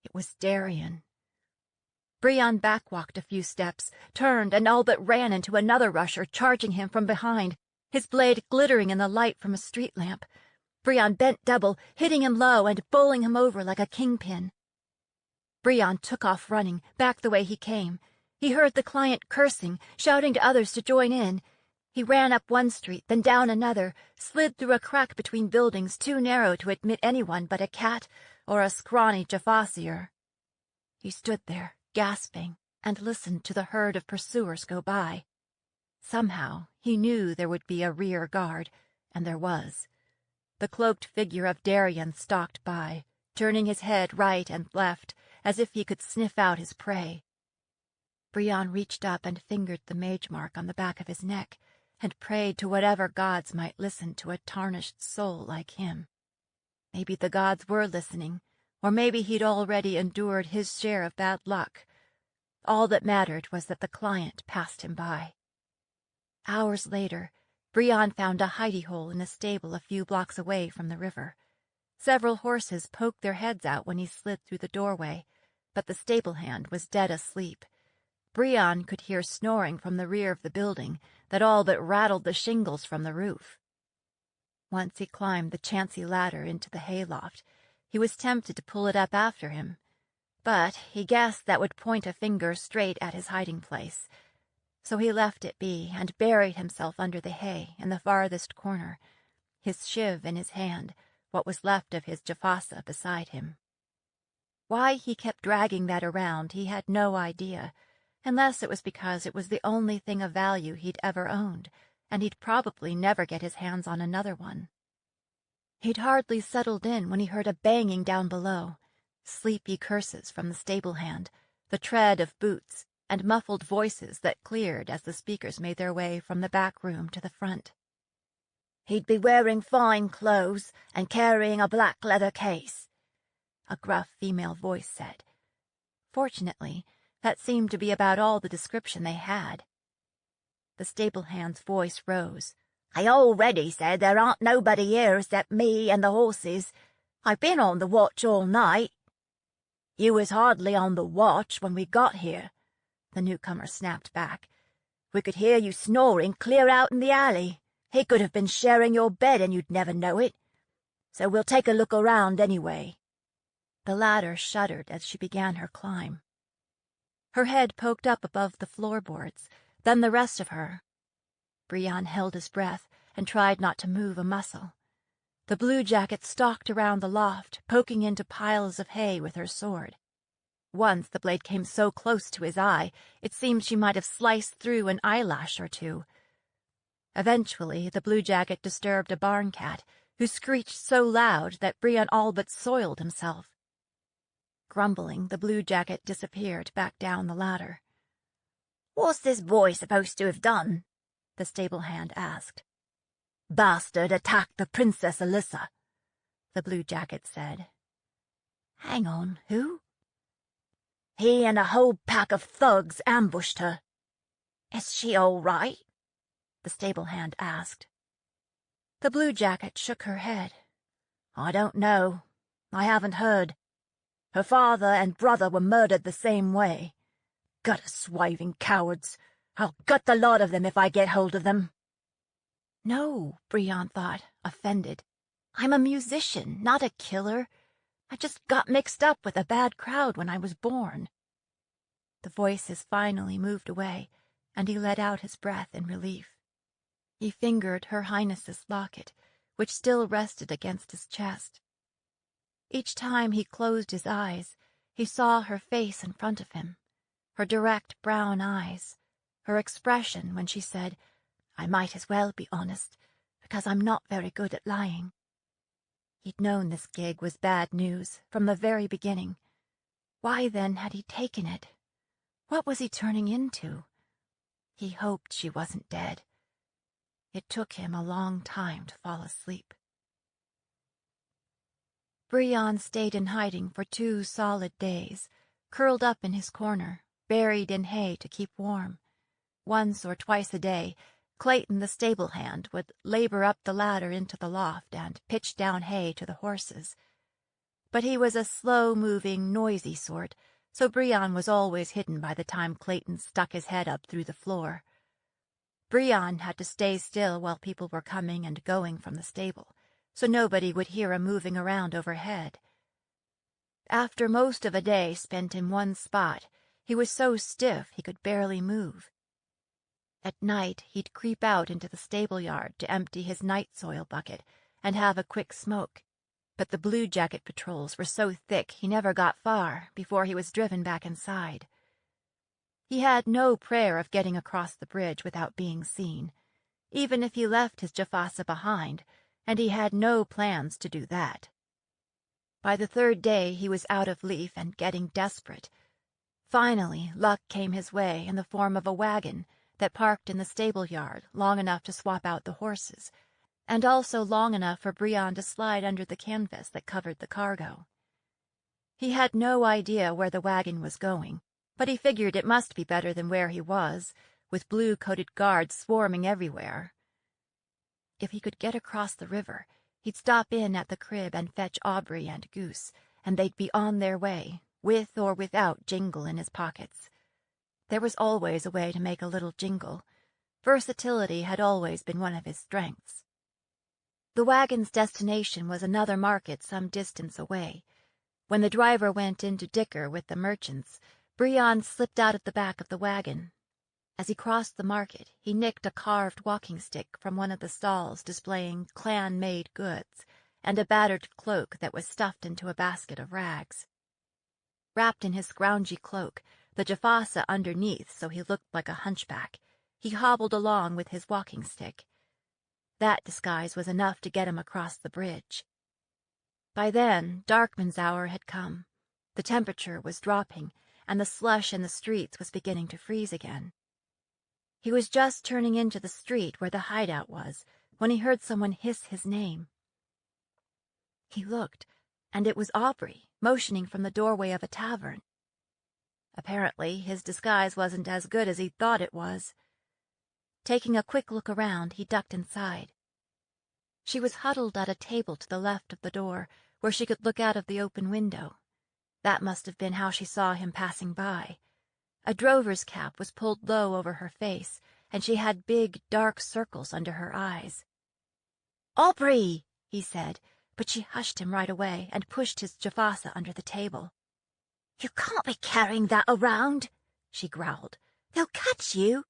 It was Darien. Brion backwalked a few steps, turned, and all but ran into another rusher charging him from behind, his blade glittering in the light from a street lamp. Brion bent double, hitting him low and bowling him over like a kingpin. Brion took off running, back the way he came. He heard the client cursing, shouting to others to join in. He ran up one street, then down another, slid through a crack between buildings too narrow to admit anyone but a cat or a scrawny jafasier. He stood there, gasping, and listened to the herd of pursuers go by. Somehow he knew there would be a rear guard, and there was. The cloaked figure of Darien stalked by, turning his head right and left, as if he could sniff out his prey. Brion reached up and fingered the mage mark on the back of his neck, and prayed to whatever gods might listen to a tarnished soul like him. Maybe the gods were listening, or maybe he'd already endured his share of bad luck. All that mattered was that the client passed him by. Hours later, Brion found a hidey-hole in a stable a few blocks away from the river. Several horses poked their heads out when he slid through the doorway, but the stable hand was dead asleep. Brion could hear snoring from the rear of the building that all but rattled the shingles from the roof. Once he climbed the chancy ladder into the hayloft, he was tempted to pull it up after him, but he guessed that would point a finger straight at his hiding place. So he left it be and buried himself under the hay in the farthest corner, his shiv in his hand, what was left of his jafasa beside him. Why he kept dragging that around he had no idea, unless it was because it was the only thing of value he'd ever owned, and he'd probably never get his hands on another one. He'd hardly settled in when he heard a banging down below, sleepy curses from the stable hand, the tread of boots, and muffled voices that cleared as the speakers made their way from the back room to the front. "He'd be wearing fine clothes and carrying a black leather case," a gruff female voice said. Fortunately, that seemed to be about all the description they had. The stable hand's voice rose. "I already said there aren't nobody here except me and the horses. I've been on the watch all night." "You was hardly on the watch when we got here," the newcomer snapped back. "We could hear you snoring clear out in the alley. He could have been sharing your bed and you'd never know it. So we'll take a look around anyway." The ladder shuddered as she began her climb. Her head poked up above the floorboards, then the rest of her. Brion held his breath and tried not to move a muscle. The bluejacket stalked around the loft, poking into piles of hay with her sword. Once the blade came so close to his eye, it seemed she might have sliced through an eyelash or two. Eventually, the bluejacket disturbed a barn cat, who screeched so loud that Brion all but soiled himself. Grumbling, the bluejacket disappeared back down the ladder. "What's this boy supposed to have done?" the stable hand asked. "Bastard attacked the Princess Alyssa," the bluejacket said. "Hang on, who?" "He and a whole pack of thugs ambushed her." "Is she all right?" the stable hand asked. The bluejacket shook her head. "I don't know. I haven't heard. Her father and brother were murdered the same way. Gutter swiving cowards. I'll gut the lot of them if I get hold of them." No, Brion thought, offended. I'm a musician, not a killer. I just got mixed up with a bad crowd when I was born. The voices finally moved away, and he let out his breath in relief. He fingered Her Highness's locket, which still rested against his chest. Each time he closed his eyes, he saw her face in front of him, her direct brown eyes, her expression when she said, "I might as well be honest, because I'm not very good at lying." He'd known this gig was bad news from the very beginning. Why then had he taken it? What was he turning into? He hoped she wasn't dead. It took him a long time to fall asleep. Brion stayed in hiding for 2 solid days, curled up in his corner, buried in hay to keep warm. Once or twice a day, Clayton the stable hand would labor up the ladder into the loft and pitch down hay to the horses. But he was a slow-moving, noisy sort, so Brion was always hidden by the time Clayton stuck his head up through the floor. Brion had to stay still while people were coming and going from the stable, so nobody would hear him moving around overhead. After most of a day spent in one spot, he was so stiff he could barely move. At night he'd creep out into the stable-yard to empty his night soil bucket and have a quick smoke, but the bluejacket patrols were so thick he never got far before he was driven back inside. He had no prayer of getting across the bridge without being seen, even if he left his jafasa behind, and he had no plans to do that. By the 3rd day he was out of leaf and getting desperate. Finally, luck came his way in the form of a wagon that parked in the stable-yard long enough to swap out the horses, and also long enough for Brion to slide under the canvas that covered the cargo. He had no idea where the wagon was going, but he figured it must be better than where he was, with blue-coated guards swarming everywhere. If he could get across the river, he'd stop in at the crib and fetch Aubrey and Goose, and they'd be on their way, with or without Jingle in his pockets. There was always a way to make a little jingle. Versatility had always been one of his strengths. The wagon's destination was another market some distance away. When the driver went in to dicker with the merchants, Brion slipped out of the back of the wagon. As he crossed the market, he nicked a carved walking stick from one of the stalls displaying clan-made goods, and a battered cloak that was stuffed into a basket of rags. Wrapped in his scroungy cloak, the jafasa underneath so he looked like a hunchback, he hobbled along with his walking stick. That disguise was enough to get him across the bridge. By then, Darkman's hour had come. The temperature was dropping, and the slush in the streets was beginning to freeze again. He was just turning into the street where the hideout was when he heard someone hiss his name. He looked, and it was Aubrey, motioning from the doorway of a tavern. Apparently, his disguise wasn't as good as he thought it was. Taking a quick look around, he ducked inside. She was huddled at a table to the left of the door, where she could look out of the open window. That must have been how she saw him passing by. A drover's cap was pulled low over her face, and she had big, dark circles under her eyes. "Aubrey!" he said, but she hushed him right away and pushed his jafasa under the table. "You can't be carrying that around," she growled. "They'll catch you."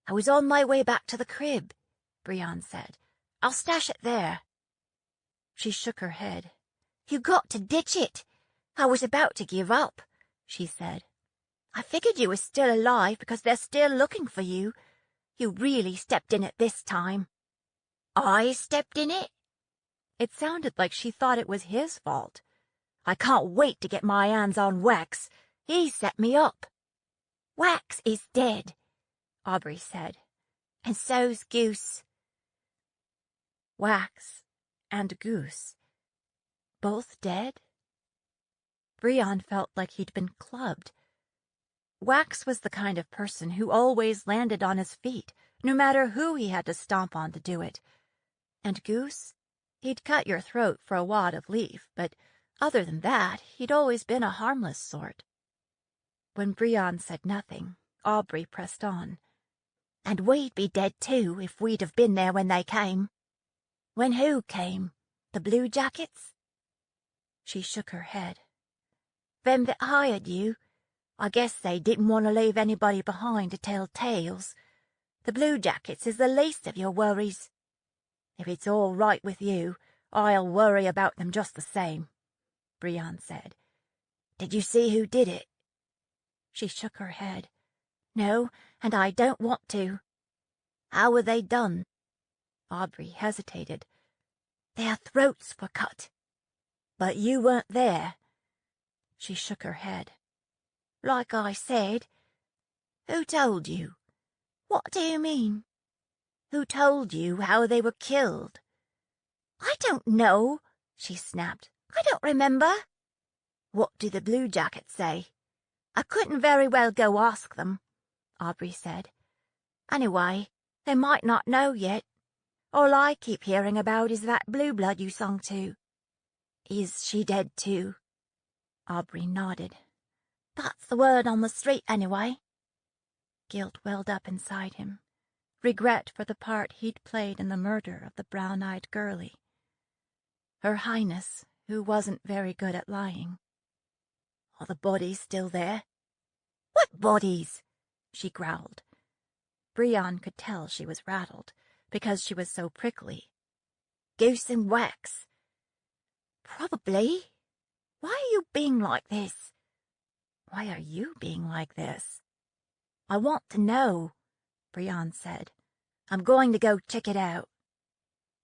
"I was on my way back to the crib," Brion said. "I'll stash it there." She shook her head. "You got to ditch it. I was about to give up," she said. "I figured you were still alive because they're still looking for you. You really stepped in it this time." "I stepped in it?" It sounded like she thought it was his fault. "I can't wait to get my hands on Wax. He set me up." "Wax is dead," Aubrey said. "And so's Goose." Wax and Goose. Both dead? Brion felt like he'd been clubbed. Wax was the kind of person who always landed on his feet, no matter who he had to stomp on to do it. And Goose? He'd cut your throat for a wad of leaf, but other than that, he'd always been a harmless sort. When Brion said nothing, Aubrey pressed on. "And we'd be dead too if we'd have been there when they came." "When who came? The Blue Jackets?" She shook her head. "Them that hired you. I guess they didn't want to leave anybody behind to tell tales. The Blue Jackets is the least of your worries. If it's all right with you, I'll worry about them just the same," Brion said. "Did you see who did it?" She shook her head. "No, and I don't want to." "How were they done?" Aubrey hesitated. "Their throats were cut." "But you weren't there." She shook her head. "Like I said." "Who told you?" "What do you mean?" "Who told you how they were killed?" "I don't know," she snapped. "I don't remember." "What do the Blue Jackets say?" "I couldn't very well go ask them," Aubrey said. "Anyway, they might not know yet. All I keep hearing about is that blue blood you sung to." "Is she dead too?" Aubrey nodded. "That's the word on the street anyway." Guilt welled up inside him. Regret for the part he'd played in the murder of the brown-eyed girlie. Her Highness, who wasn't very good at lying. "Are the bodies still there?" "What bodies?" she growled. Brion could tell she was rattled, because she was so prickly. "Goose and Wax." "Probably. Why are you being like this?" "Why are you being like this?" "I want to know," Brion said. "I'm going to go check it out."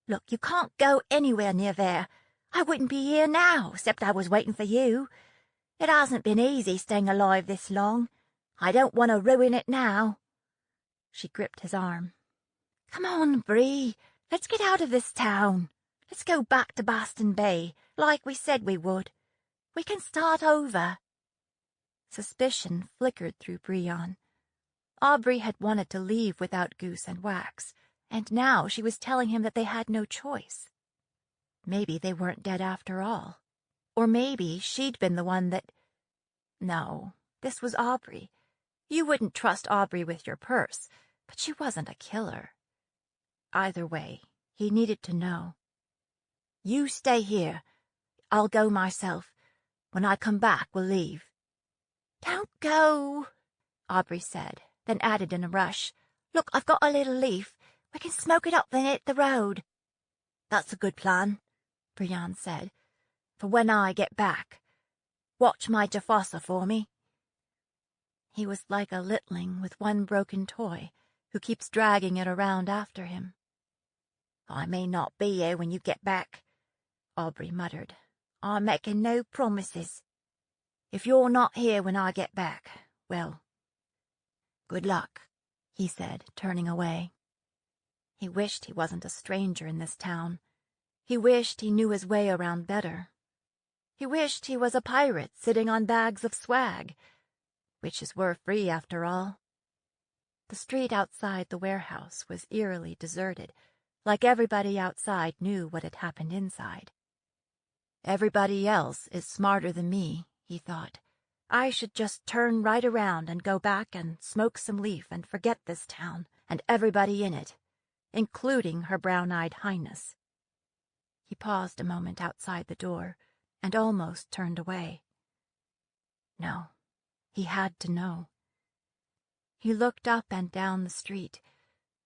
"Look, you can't go anywhere near there. I wouldn't be here now, except I was waiting for you. It hasn't been easy staying alive this long. I don't want to ruin it now." She gripped his arm. "Come on, Bree. Let's get out of this town. Let's go back to Boston Bay, like we said we would. We can start over." Suspicion flickered through Brion. Aubrey had wanted to leave without Goose and Wax, and now she was telling him that they had no choice. Maybe they weren't dead after all. Or maybe she'd been the one that... No, this was Aubrey. You wouldn't trust Aubrey with your purse, but she wasn't a killer. Either way, he needed to know. You stay here. I'll go myself. When I come back, we'll leave. Don't go, Aubrey said, then added in a rush. Look, I've got a little leaf. We can smoke it up then hit the road. That's a good plan, Brian said, for when I get back. Watch my Jafasa for me. He was like a littling with one broken toy who keeps dragging it around after him. I may not be here when you get back, Aubrey muttered. I'm making no promises. If you're not here when I get back, well, good luck, he said, turning away. He wished he wasn't a stranger in this town. He wished he knew his way around better. He wished he was a pirate sitting on bags of swag. Witches were free, after all. The street outside the warehouse was eerily deserted, like everybody outside knew what had happened inside. Everybody else is smarter than me, he thought. I should just turn right around and go back and smoke some leaf and forget this town and everybody in it, including Her Brown-Eyed Highness. He paused a moment outside the door and almost turned away. No, he had to know. He looked up and down the street,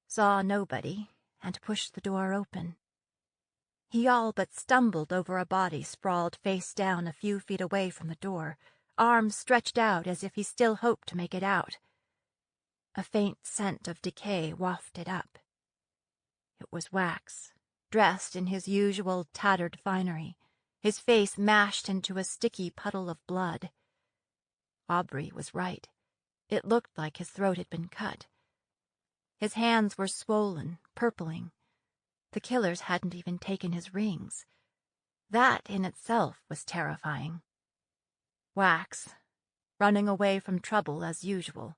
saw nobody, and pushed the door open. He all but stumbled over a body sprawled face down a few feet away from the door, arms stretched out as if he still hoped to make it out. A faint scent of decay wafted up. It was Wax, dressed in his usual tattered finery, his face mashed into a sticky puddle of blood. Aubrey was right. It looked like his throat had been cut. His hands were swollen, purpling. The killers hadn't even taken his rings. That in itself was terrifying. Wax, running away from trouble as usual.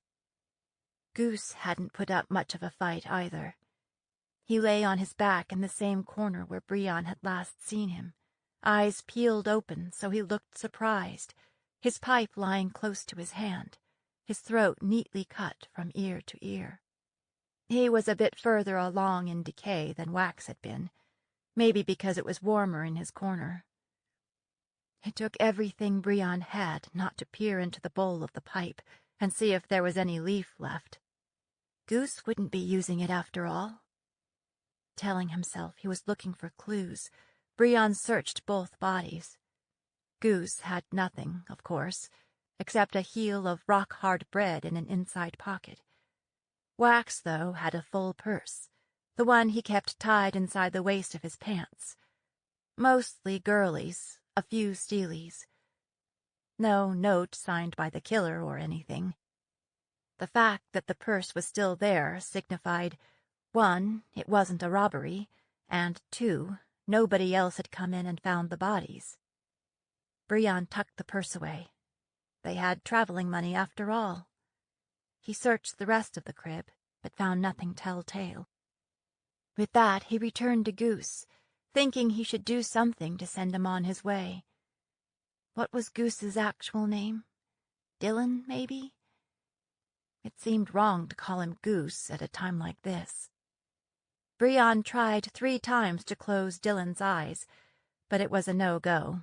Goose hadn't put up much of a fight either. He lay on his back in the same corner where Brian had last seen him, eyes peeled open so he looked surprised, his pipe lying close to his hand, his throat neatly cut from ear to ear. He was a bit further along in decay than Wax had been, maybe because it was warmer in his corner. It took everything Brian had not to peer into the bowl of the pipe and see if there was any leaf left. Goose wouldn't be using it after all. Telling himself he was looking for clues, Brian searched both bodies. Goose had nothing, of course, except a heel of rock-hard bread in an inside pocket. Wax, though, had a full purse, the one he kept tied inside the waist of his pants. Mostly girlies, a few steelies. No note signed by the killer or anything. The fact that the purse was still there signified, 1, it wasn't a robbery, and 2, nobody else had come in and found the bodies. Brian tucked the purse away. They had traveling money after all. He searched the rest of the crib, but found nothing telltale. With that, he returned to Goose, thinking he should do something to send him on his way. What was Goose's actual name? Dylan, maybe? It seemed wrong to call him Goose at a time like this. Brian tried 3 times to close Dylan's eyes, but it was a no-go.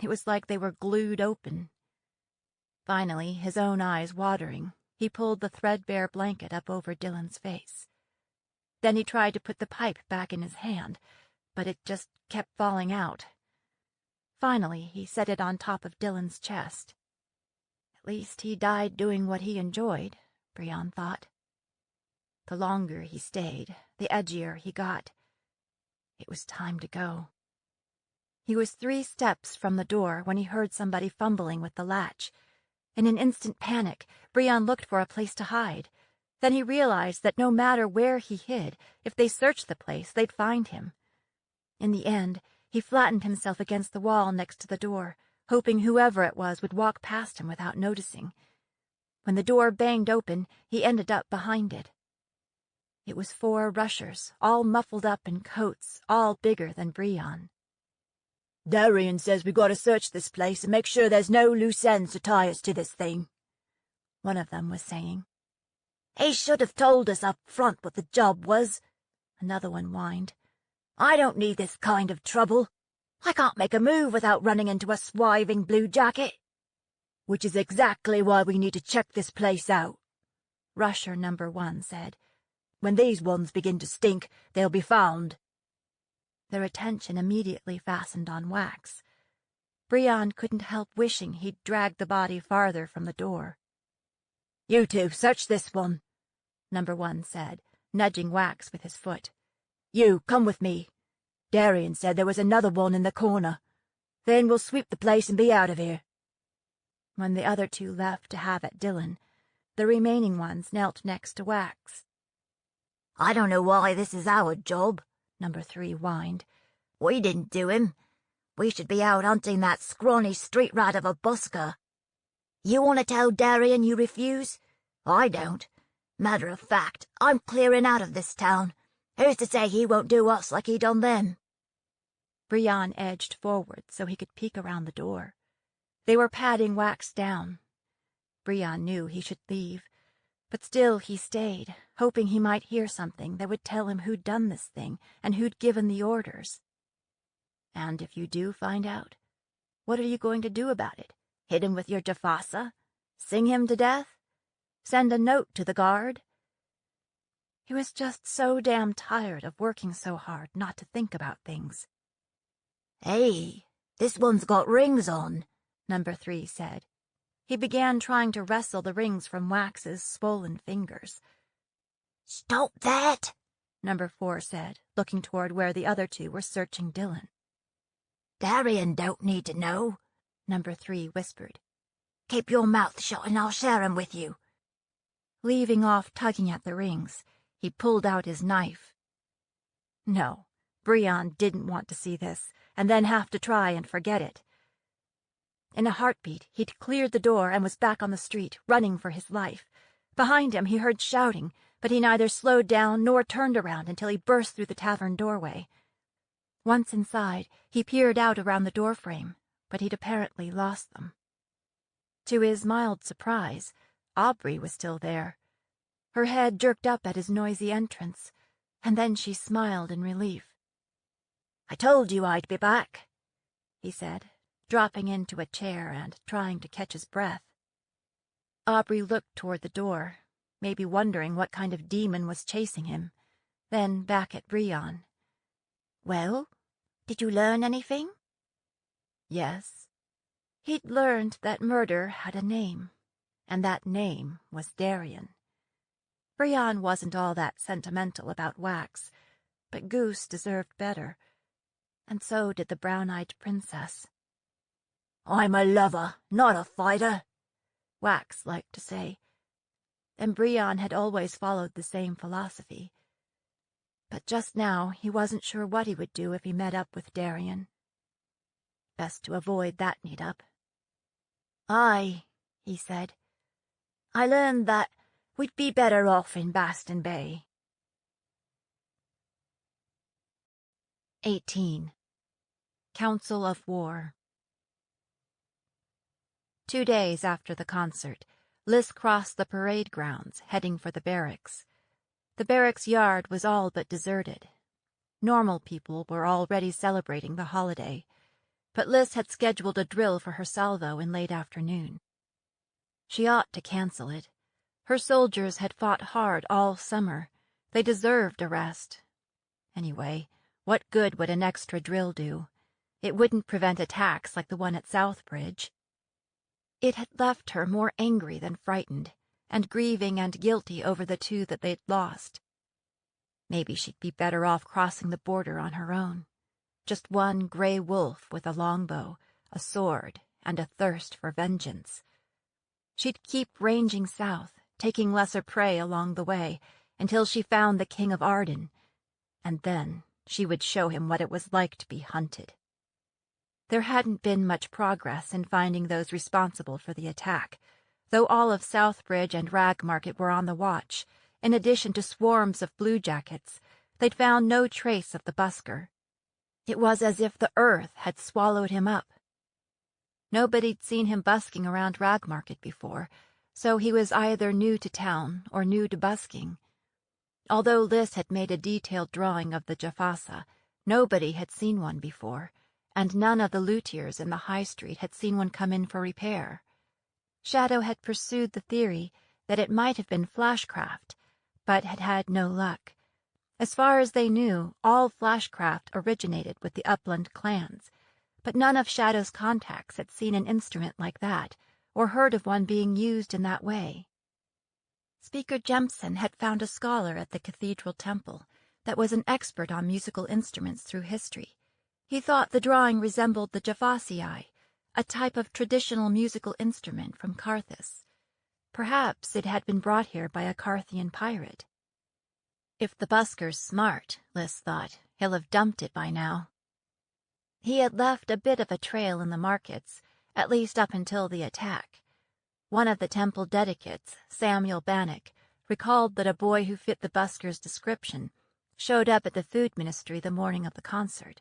It was like they were glued open. Finally, his own eyes watering, he pulled the threadbare blanket up over Dylan's face. Then he tried to put the pipe back in his hand, but it just kept falling out. Finally, he set it on top of Dylan's chest. At least he died doing what he enjoyed, Brian thought. The longer he stayed, the edgier he got. It was time to go. He was 3 steps from the door when he heard somebody fumbling with the latch. In an instant panic, Brian looked for a place to hide. Then he realized that no matter where he hid, if they searched the place, they'd find him. In the end, he flattened himself against the wall next to the door, hoping whoever it was would walk past him without noticing. When the door banged open, he ended up behind it. It was 4 rushers, all muffled up in coats, all bigger than Brian. Darian says we gotta search this place and make sure there's no loose ends to tie us to this thing, one of them was saying. "He should have told us up front what the job was," another one whined. "I don't need this kind of trouble. I can't make a move without running into a swiving bluejacket. Which is exactly why we need to check this place out," Rusher number 1 said. "When these ones begin to stink, they'll be found." Their attention immediately fastened on Wax. Brion couldn't help wishing he'd dragged the body farther from the door. "You two, search this one," number 1 said, nudging Wax with his foot. "You, come with me. Darian said there was another one in the corner. Then we'll sweep the place and be out of here." When the other 2 left to have at Dylan, the remaining ones knelt next to Wax. "I don't know why this is our job," number 3 whined. "We didn't do him. We should be out hunting that scrawny street rat of a busker. You want to tell Darian you refuse? I don't. Matter of fact, I'm clearing out of this town. Who's to say he won't do us like he done them?" Brion edged forward so he could peek around the door. They were patting Wax down. Brion knew he should leave, but still he stayed, hoping he might hear something that would tell him who'd done this thing and who'd given the orders. And if you do find out, what are you going to do about it? Hit him with your Jafasa? Sing him to death? Send a note to the guard? He was just so damn tired of working so hard not to think about things. "Hey, this one's got rings on," number 3 said. He began trying to wrestle the rings from Wax's swollen fingers. "Stop that," number 4 said, looking toward where the other 2 were searching Dylan. "Darian don't need to know," number 3 whispered. "Keep your mouth shut and I'll share 'em with you." Leaving off tugging at the rings, he pulled out his knife. No, Brion didn't want to see this, and then have to try and forget it. In a heartbeat, he'd cleared the door and was back on the street, running for his life. Behind him, he heard shouting, but he neither slowed down nor turned around until he burst through the tavern doorway. Once inside, he peered out around the doorframe, but he'd apparently lost them. To his mild surprise, Aubrey was still there. Her head jerked up at his noisy entrance, and then she smiled in relief. "I told you I'd be back," he said, dropping into a chair and trying to catch his breath. Aubrey looked toward the door, maybe wondering what kind of demon was chasing him, then back at Brion. "Well, did you learn anything?" Yes. He'd learned that murder had a name, and that name was Darian. Brion wasn't all that sentimental about Wax, but Goose deserved better, and so did the brown-eyed princess. "I'm a lover, not a fighter," Wax liked to say, and Brion had always followed the same philosophy. But just now he wasn't sure what he would do if he met up with Darian. Best to avoid that meet-up. He said. "I learned that we'd be better off in Baston Bay." 18. Council of War. 2 days after the concert, Liz crossed the parade grounds, heading for the barracks. The barracks yard was all but deserted. Normal people were already celebrating the holiday, but Liz had scheduled a drill for her salvo in late afternoon. She ought to cancel it. Her soldiers had fought hard all summer. They deserved a rest. Anyway, what good would an extra drill do? It wouldn't prevent attacks like the one at Southbridge. It had left her more angry than frightened, and grieving and guilty over the 2 that they'd lost. Maybe she'd be better off crossing the border on her own. Just one gray wolf with a longbow, a sword, and a thirst for vengeance. She'd keep ranging south, taking lesser prey along the way, until she found the King of Arden, and then she would show him what it was like to be hunted. There hadn't been much progress in finding those responsible for the attack, though all of Southbridge and Ragmarket were on the watch. In addition to swarms of bluejackets, they'd found no trace of the busker. It was as if the earth had swallowed him up. Nobody'd seen him busking around Ragmarket before, so he was either new to town or new to busking. Although Liz had made a detailed drawing of the Jafasa, nobody had seen one before, and none of the luthiers in the high street had seen one come in for repair. Shadow had pursued the theory that it might have been flashcraft, but had had no luck. As far as they knew, all flashcraft originated with the upland clans, but none of Shadow's contacts had seen an instrument like that, or heard of one being used in that way. Speaker Jemson had found a scholar at the cathedral temple that was an expert on musical instruments through history. He thought the drawing resembled the Jafasii, a type of traditional musical instrument from Carthus. Perhaps it had been brought here by a Carthian pirate. If the busker's smart, Liz thought, he'll have dumped it by now. He had left a bit of a trail in the markets, at least up until the attack. One of the temple dedicates, Samuel Bannock, recalled that a boy who fit the busker's description showed up at the food ministry the morning of the concert.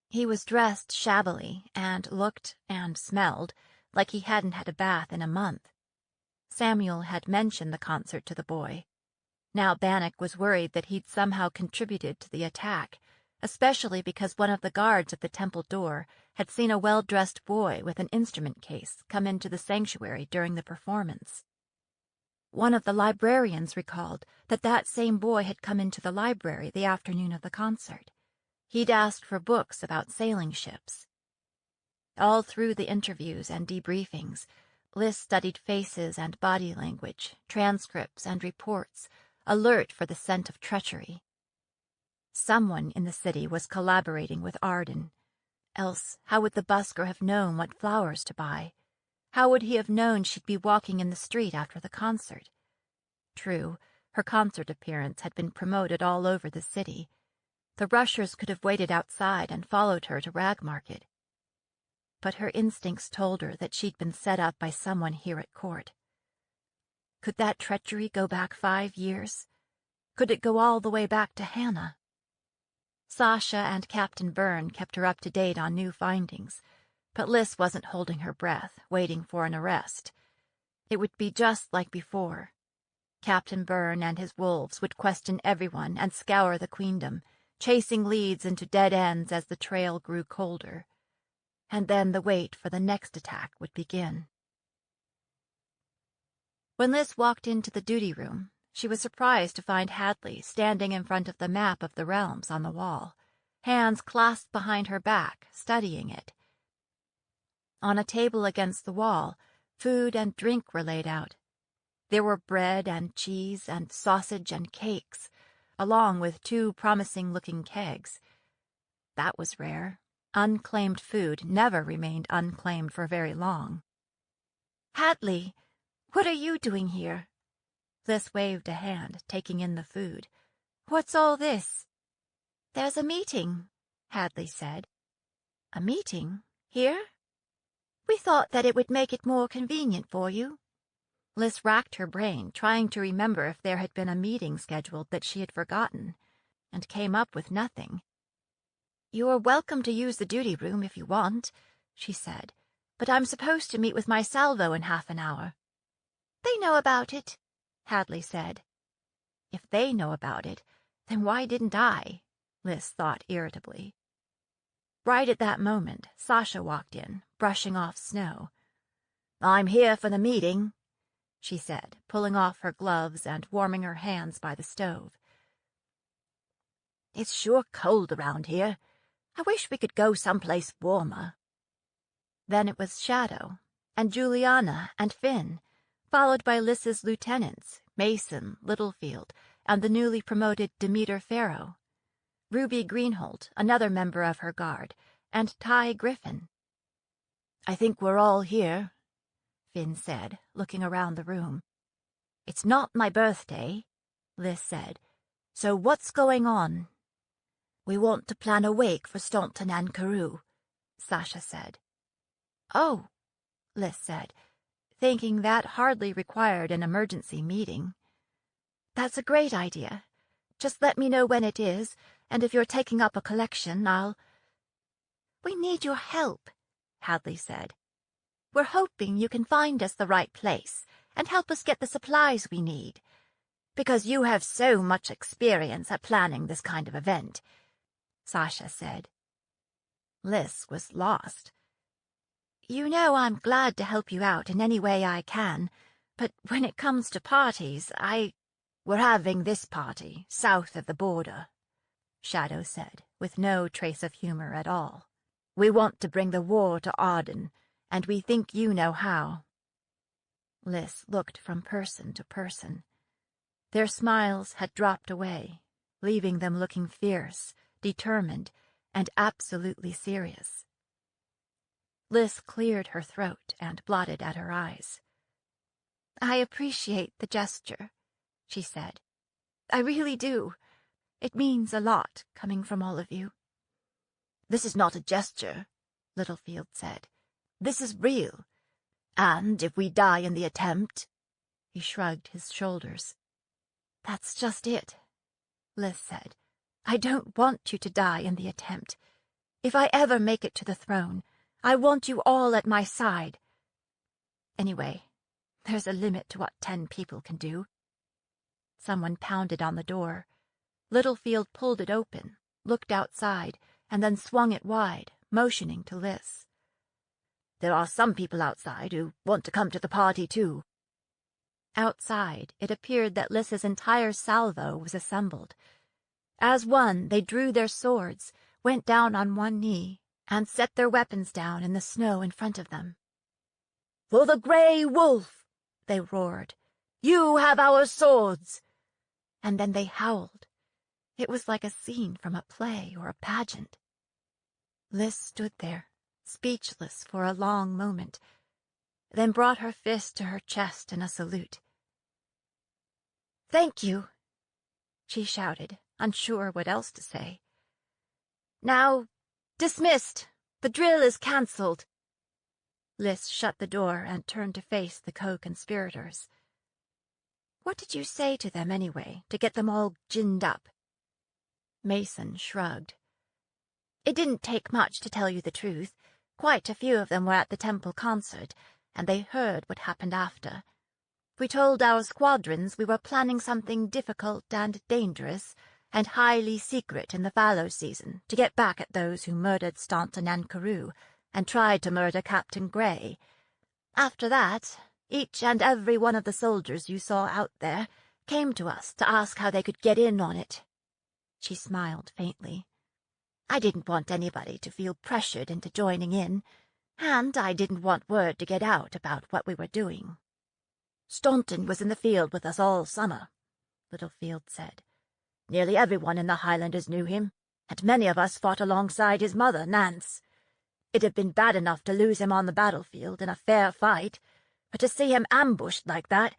He was dressed shabbily and looked and smelled like he hadn't had a bath in a month. Samuel had mentioned the concert to the boy. Now Bannock was worried that he'd somehow contributed to the attack, especially because one of the guards at the temple door had seen a well-dressed boy with an instrument case come into the sanctuary during the performance. One of the librarians recalled that that same boy had come into the library the afternoon of the concert. He'd asked for books about sailing ships. All through the interviews and debriefings, Liz studied faces and body language, transcripts and reports, alert for the scent of treachery. Someone in the city was collaborating with Arden. Else, how would the busker have known what flowers to buy? How would he have known she'd be walking in the street after the concert? True, her concert appearance had been promoted all over the city. The rushers could have waited outside and followed her to Rag Market. But her instincts told her that she'd been set up by someone here at court. Could that treachery go back 5 years? Could it go all the way back to Hannah? Sasha and Captain Byrne kept her up to date on new findings, but Liz wasn't holding her breath, waiting for an arrest. It would be just like before. Captain Byrne and his wolves would question everyone and scour the queendom, chasing leads into dead ends as the trail grew colder. And then the wait for the next attack would begin. When Liz walked into the duty room, she was surprised to find Hadley standing in front of the map of the realms on the wall, hands clasped behind her back, studying it. On a table against the wall, food and drink were laid out. There were bread and cheese and sausage and cakes, along with 2 promising-looking kegs. That was rare. Unclaimed food never remained unclaimed for very long. "Hadley, what are you doing here?" Liz waved a hand, taking in the food. "What's all this?" "There's a meeting," Hadley said. "A meeting? Here?" "We thought that it would make it more convenient for you." Liz racked her brain, trying to remember if there had been a meeting scheduled that she had forgotten, and came up with nothing. "You're welcome to use the duty room if you want," she said, "but I'm supposed to meet with my salvo in half an hour." "They know about it," Hadley said. If they know about it, then why didn't I? Liz thought irritably. Right at that moment, Sasha walked in, brushing off snow. "I'm here for the meeting," she said, pulling off her gloves and warming her hands by the stove. "It's sure cold around here. I wish we could go someplace warmer." Then it was Shadow, and Juliana and Finn, followed by Liz's lieutenants, Mason, Littlefield, and the newly promoted Demeter Farrow, Ruby Greenholt, another member of her guard, and Ty Griffin. "I think we're all here," Finn said, looking around the room. "It's not my birthday," Liz said, "so what's going on?" "We want to plan a wake for Staunton and Carew," Sasha said. "Oh," Liz said, thinking that hardly required an emergency meeting. "That's a great idea. Just let me know when it is, and if you're taking up a collection, I'll—" "We need your help," Hadley said. "We're hoping you can find us the right place, and help us get the supplies we need. Because you have so much experience at planning this kind of event," Sasha said. Liz was lost. "You know I'm glad to help you out in any way I can, but when it comes to parties, We're having this party, south of the border," Shadow said, with no trace of humor at all. "We want to bring the war to Arden, and we think you know how." Liz looked from person to person. Their smiles had dropped away, leaving them looking fierce, determined, and absolutely serious. Liz cleared her throat and blotted at her eyes. "I appreciate the gesture," she said. "I really do. It means a lot coming from all of you." "This is not a gesture," Littlefield said. "This is real. And if we die in the attempt—" He shrugged his shoulders. "That's just it," Liz said. "I don't want you to die in the attempt. If I ever make it to the throne, I want you all at my side. Anyway, there's a limit to what 10 people can do." Someone pounded on the door. Littlefield pulled it open, looked outside, and then swung it wide, motioning to Liz. "There are some people outside who want to come to the party, too." Outside, it appeared that Liz's entire salvo was assembled. As one, they drew their swords, went down on one knee, and set their weapons down in the snow in front of them. "For the Grey Wolf!" they roared. "You have our swords!" And then they howled. It was like a scene from a play or a pageant. Liz stood there, speechless for a long moment, then brought her fist to her chest in a salute. "Thank you," she shouted, unsure what else to say. "Now, dismissed. The drill is cancelled." Liz shut the door and turned to face the co-conspirators. "What did you say to them anyway, to get them all ginned up?" Mason shrugged. "It didn't take much to tell you the truth. Quite a few of them were at the temple concert, and they heard what happened after. We told our squadrons we were planning something difficult and dangerous and highly secret in the fallow season to get back at those who murdered Staunton and Carew and tried to murder Captain Grey. After that, each and every one of the soldiers you saw out there came to us to ask how they could get in on it." She smiled faintly. "I didn't want anybody to feel pressured into joining in, and I didn't want word to get out about what we were doing." "Staunton was in the field with us all summer," Littlefield said. "Nearly everyone in the Highlanders knew him, and many of us fought alongside his mother, Nance. It'd have been bad enough to lose him on the battlefield in a fair fight, but to see him ambushed like that,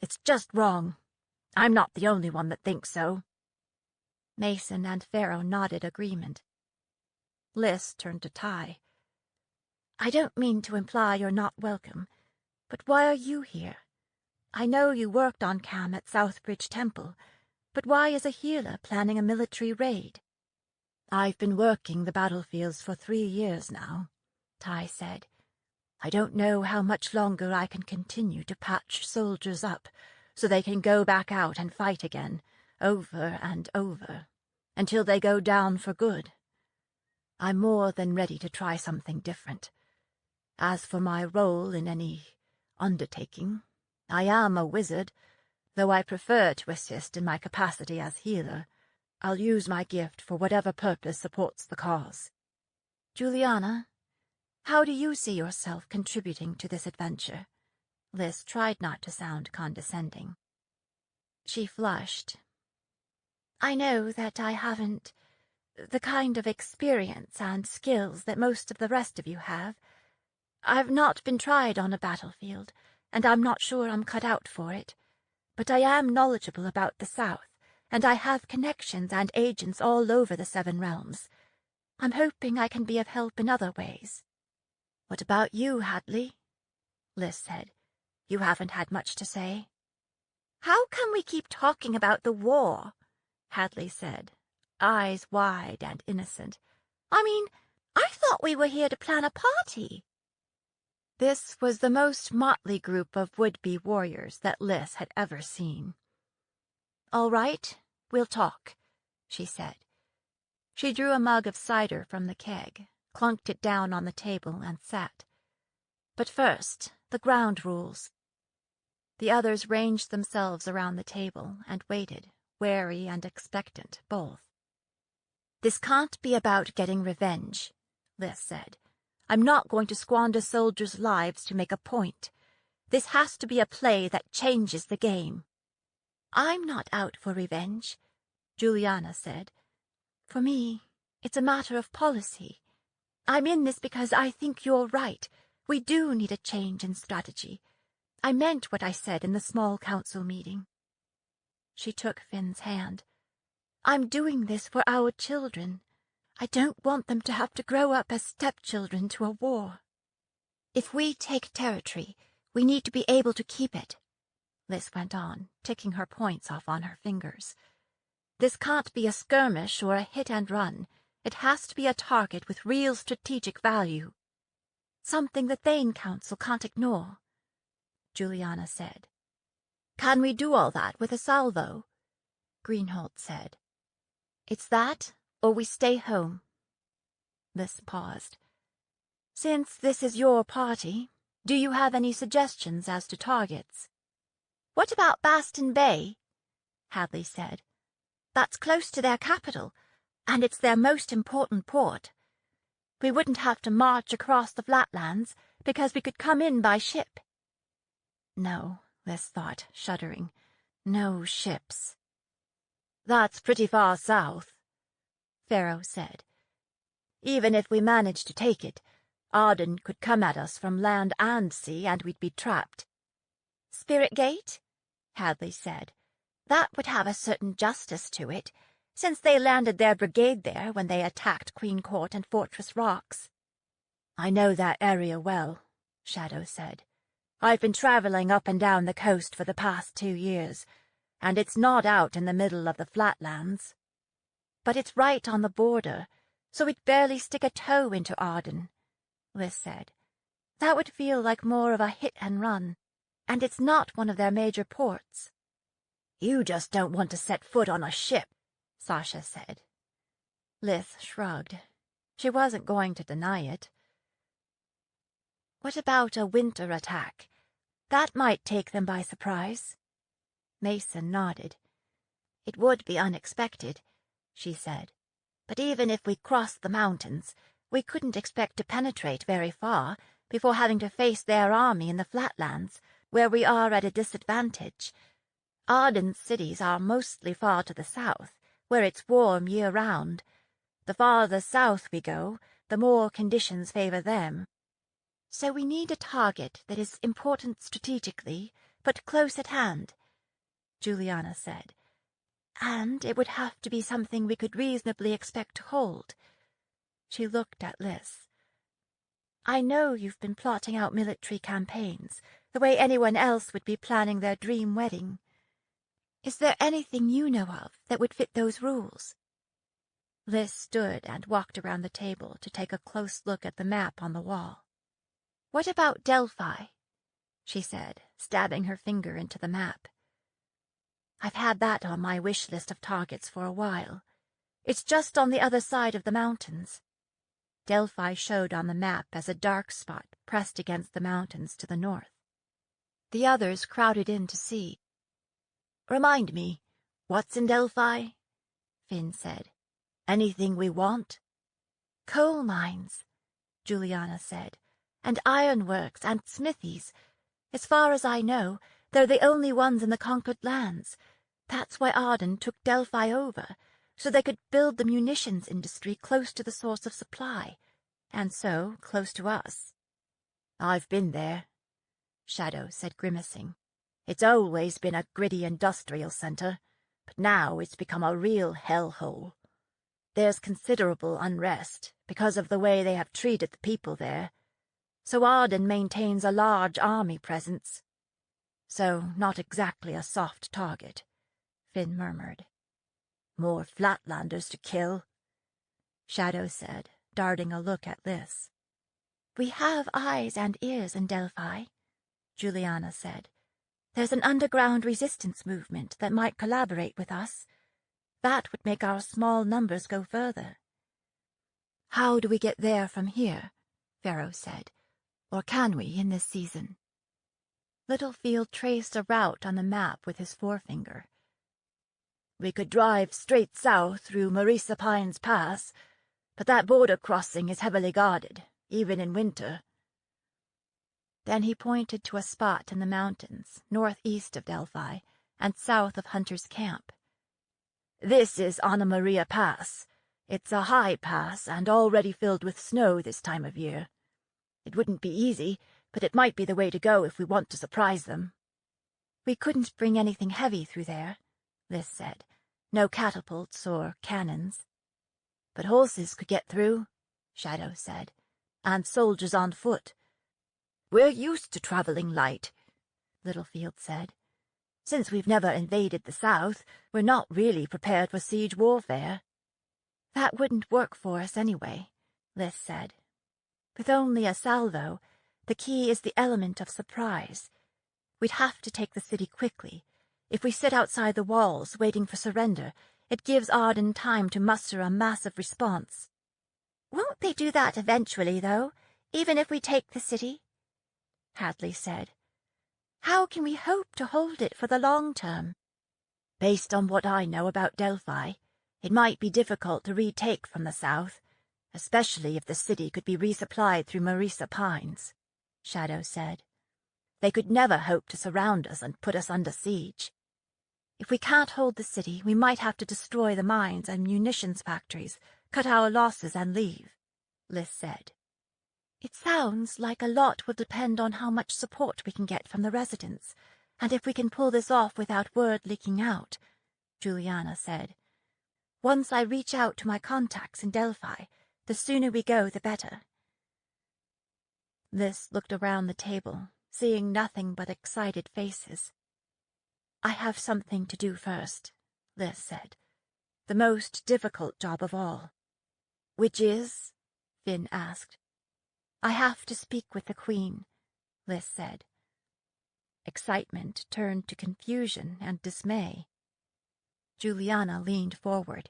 it's just wrong. I'm not the only one that thinks so." Mason and Farrow nodded agreement. Liz turned to Ty. "I don't mean to imply you're not welcome, but why are you here? I know you worked on Cam at Southbridge Temple, but why is a healer planning a military raid?" "I've been working the battlefields for 3 years now," Ty said. "I don't know how much longer I can continue to patch soldiers up so they can go back out and fight again, over and over, until they go down for good. I'm more than ready to try something different. As for my role in any undertaking, I am a wizard, though I prefer to assist in my capacity as healer. I'll use my gift for whatever purpose supports the cause." "Juliana, how do you see yourself contributing to this adventure?" Liz tried not to sound condescending. She flushed. "I know that I haven't the kind of experience and skills that most of the rest of you have. I've not been tried on a battlefield, and I'm not sure I'm cut out for it. But I am knowledgeable about the South, and I have connections and agents all over the 7 realms. I'm hoping I can be of help in other ways." "What about you, Hadley?" Liz said. "You haven't had much to say." "How can we keep talking about the war?" Hadley said, eyes wide and innocent. "I mean, I thought we were here to plan a party." This was the most motley group of would-be warriors that Lys had ever seen. "All right, we'll talk," she said. She drew a mug of cider from the keg, clunked it down on the table, and sat. "But first, the ground rules." The others ranged themselves around the table and waited, wary and expectant both. "This can't be about getting revenge," Lys said. "I'm not going to squander soldiers' lives to make a point. This has to be a play that changes the game." "I'm not out for revenge," Juliana said. "For me, it's a matter of policy. I'm in this because I think you're right. We do need a change in strategy. I meant what I said in the small council meeting." She took Finn's hand. "I'm doing this for our children. I don't want them to have to grow up as stepchildren to a war. If we take territory, we need to be able to keep it," Lys went on, ticking her points off on her fingers. "This can't be a skirmish or a hit and run. It has to be a target with real strategic value. Something the Thane Council can't ignore," Juliana said. "Can we do all that with a salvo?" Greenholt said. "It's that, or we stay home." Lys paused. "Since this is your party, do you have any suggestions as to targets?" "What about Baston Bay?" Hadley said. "That's close to their capital, and it's their most important port. We wouldn't have to march across the flatlands, because we could come in by ship." No, Lys thought, shuddering. No ships. "That's pretty far south," Pharaoh said. "Even if we managed to take it, Arden could come at us from land and sea, and we'd be trapped." "Spirit Gate?" Hadley said. "That would have a certain justice to it, since they landed their brigade there when they attacked Queen Court and Fortress Rocks." "I know that area well," Shadow said. "I've been traveling up and down the coast for the past 2 years, and it's not out in the middle of the flatlands." "But it's right on the border, so we'd barely stick a toe into Arden," Lys said. "That would feel like more of a hit and run, and it's not one of their major ports." "You just don't want to set foot on a ship," Sasha said. Lys shrugged. She wasn't going to deny it. "What about a winter attack? That might take them by surprise." Mason nodded. "It would be unexpected," she said. "But even if we crossed the mountains, we couldn't expect to penetrate very far before having to face their army in the flatlands, where we are at a disadvantage. Arden's cities are mostly far to the south, where it's warm year-round. The farther south we go, the more conditions favor them. So we need a target that is important strategically, but close at hand," Juliana said. "And it would have to be something we could reasonably expect to hold." She looked at Lys. "I know you've been plotting out military campaigns, the way anyone else would be planning their dream wedding. Is there anything you know of that would fit those rules?" Lys stood and walked around the table to take a close look at the map on the wall. "What about Delphi?" she said, stabbing her finger into the map. "I've had that on my wish list of targets for a while. It's just on the other side of the mountains." Delphi showed on the map as a dark spot pressed against the mountains to the north. The others crowded in to see. "Remind me, what's in Delphi?" Finn said. "Anything we want?" "Coal mines," Juliana said, "and ironworks and smithies. As far as I know, they're the only ones in the conquered lands. That's why Arden took Delphi over, so they could build the munitions industry close to the source of supply, and so close to us." "I've been there," Shadow said, grimacing. "It's always been a gritty industrial center, but now it's become a real hellhole. There's considerable unrest because of the way they have treated the people there, so Arden maintains a large army presence. So not exactly a soft target," Finn murmured. "More flatlanders to kill," Shadow said, darting a look at Lys. We have eyes and ears in Delphi, Juliana said. There's an underground resistance movement that might collaborate with us. That would make our small numbers go further. How do we get there from here? Pharaoh said. Or can we in this season? Littlefield traced a route on the map with his forefinger. We could drive straight south through Marisa Pines Pass, but that border crossing is heavily guarded, even in winter. Then he pointed to a spot in the mountains, northeast of Delphi, and south of Hunter's Camp. This is Anna Maria Pass. It's a high pass and already filled with snow this time of year. It wouldn't be easy, but it might be the way to go if we want to surprise them. We couldn't bring anything heavy through there, Liz said. No catapults or cannons. But horses could get through, Shadow said, and soldiers on foot. We're used to traveling light, Littlefield said. Since we've never invaded the South, we're not really prepared for siege warfare. That wouldn't work for us anyway, Liz said. With only a salvo, the key is the element of surprise. We'd have to take the city quickly. If we sit outside the walls waiting for surrender, it gives Arden time to muster a massive response. Won't they do that eventually, though, even if we take the city? Hadley said. How can we hope to hold it for the long term? Based on what I know about Delphi, it might be difficult to retake from the south, especially if the city could be resupplied through Marisa Pines, Shadow said. They could never hope to surround us and put us under siege. If we can't hold the city, we might have to destroy the mines and munitions factories, cut our losses and leave, Liz said. It sounds like a lot will depend on how much support we can get from the residents, and if we can pull this off without word leaking out, Juliana said. Once I reach out to my contacts in Delphi, the sooner we go, the better. Liz looked around the table, seeing nothing but excited faces. I have something to do first, Liz said. The most difficult job of all. Which is? Finn asked. I have to speak with the Queen, Liz said. Excitement turned to confusion and dismay. Juliana leaned forward.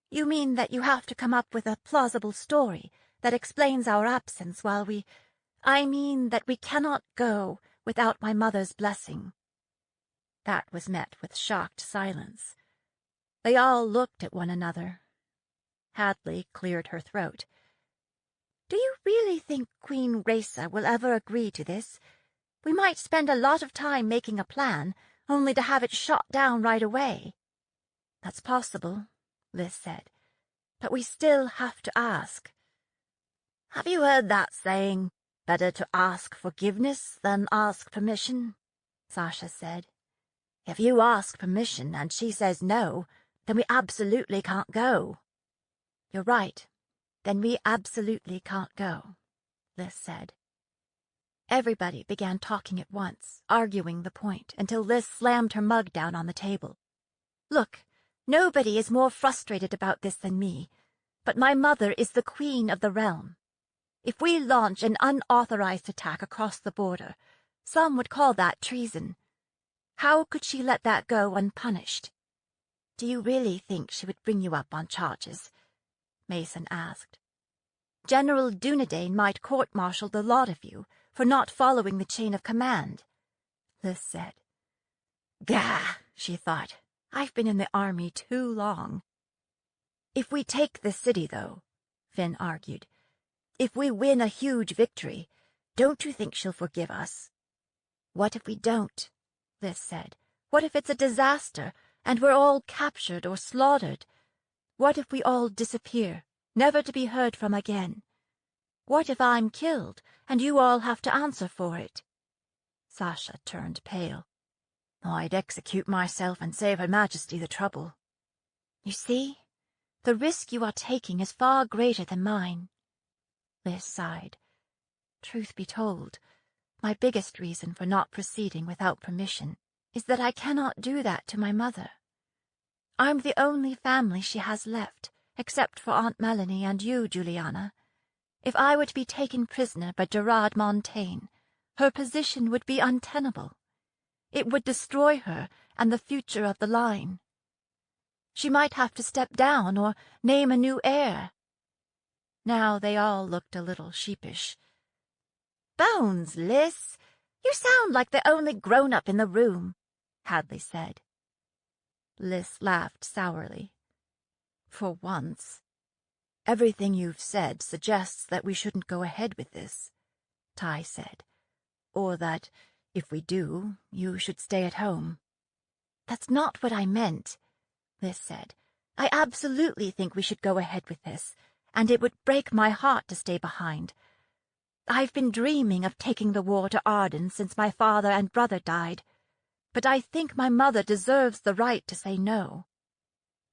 You mean that you have to come up with a plausible story that explains our absence while we... I mean that we cannot go without my mother's blessing. That was met with shocked silence. They all looked at one another. Hadley cleared her throat. Do you really think Queen Raisa will ever agree to this? We might spend a lot of time making a plan, only to have it shot down right away. That's possible, Liz said, but we still have to ask. Have you heard that saying, better to ask forgiveness than ask permission? Sasha said. If you ask permission and she says no, then we absolutely can't go. You're right. Then we absolutely can't go, Liz said. Everybody began talking at once, arguing the point, until Liz slammed her mug down on the table. Look, nobody is more frustrated about this than me, but my mother is the queen of the realm. If we launch an unauthorized attack across the border, some would call that treason. How could she let that go unpunished? Do you really think she would bring you up on charges? Mason asked. General Dunedain might court-martial the lot of you for not following the chain of command, Liz said. Gah, she thought. I've been in the army too long. If we take the city, though, Finn argued, if we win a huge victory, don't you think she'll forgive us? What if we don't? Liz said. What if it's a disaster, and we're all captured or slaughtered? What if we all disappear, never to be heard from again? What if I'm killed, and you all have to answer for it? Sasha turned pale. I'd execute myself and save Her Majesty the trouble. You see, the risk you are taking is far greater than mine. Liz sighed. Truth be told, my biggest reason for not proceeding without permission is that I cannot do that to my mother. I'm the only family she has left, except for Aunt Melanie and you, Juliana. If I were to be taken prisoner by Gerard Montaigne, her position would be untenable. It would destroy her and the future of the line. She might have to step down or name a new heir. Now they all looked a little sheepish. "Bones, Liz, you sound like the only grown-up in the room," Hadley said. Liz laughed sourly. "For once. Everything you've said suggests that we shouldn't go ahead with this," Ty said. "Or that, if we do, you should stay at home." "That's not what I meant," Liz said. "I absolutely think we should go ahead with this, and it would break my heart to stay behind. I've been dreaming of taking the war to Arden since my father and brother died, but I think my mother deserves the right to say no."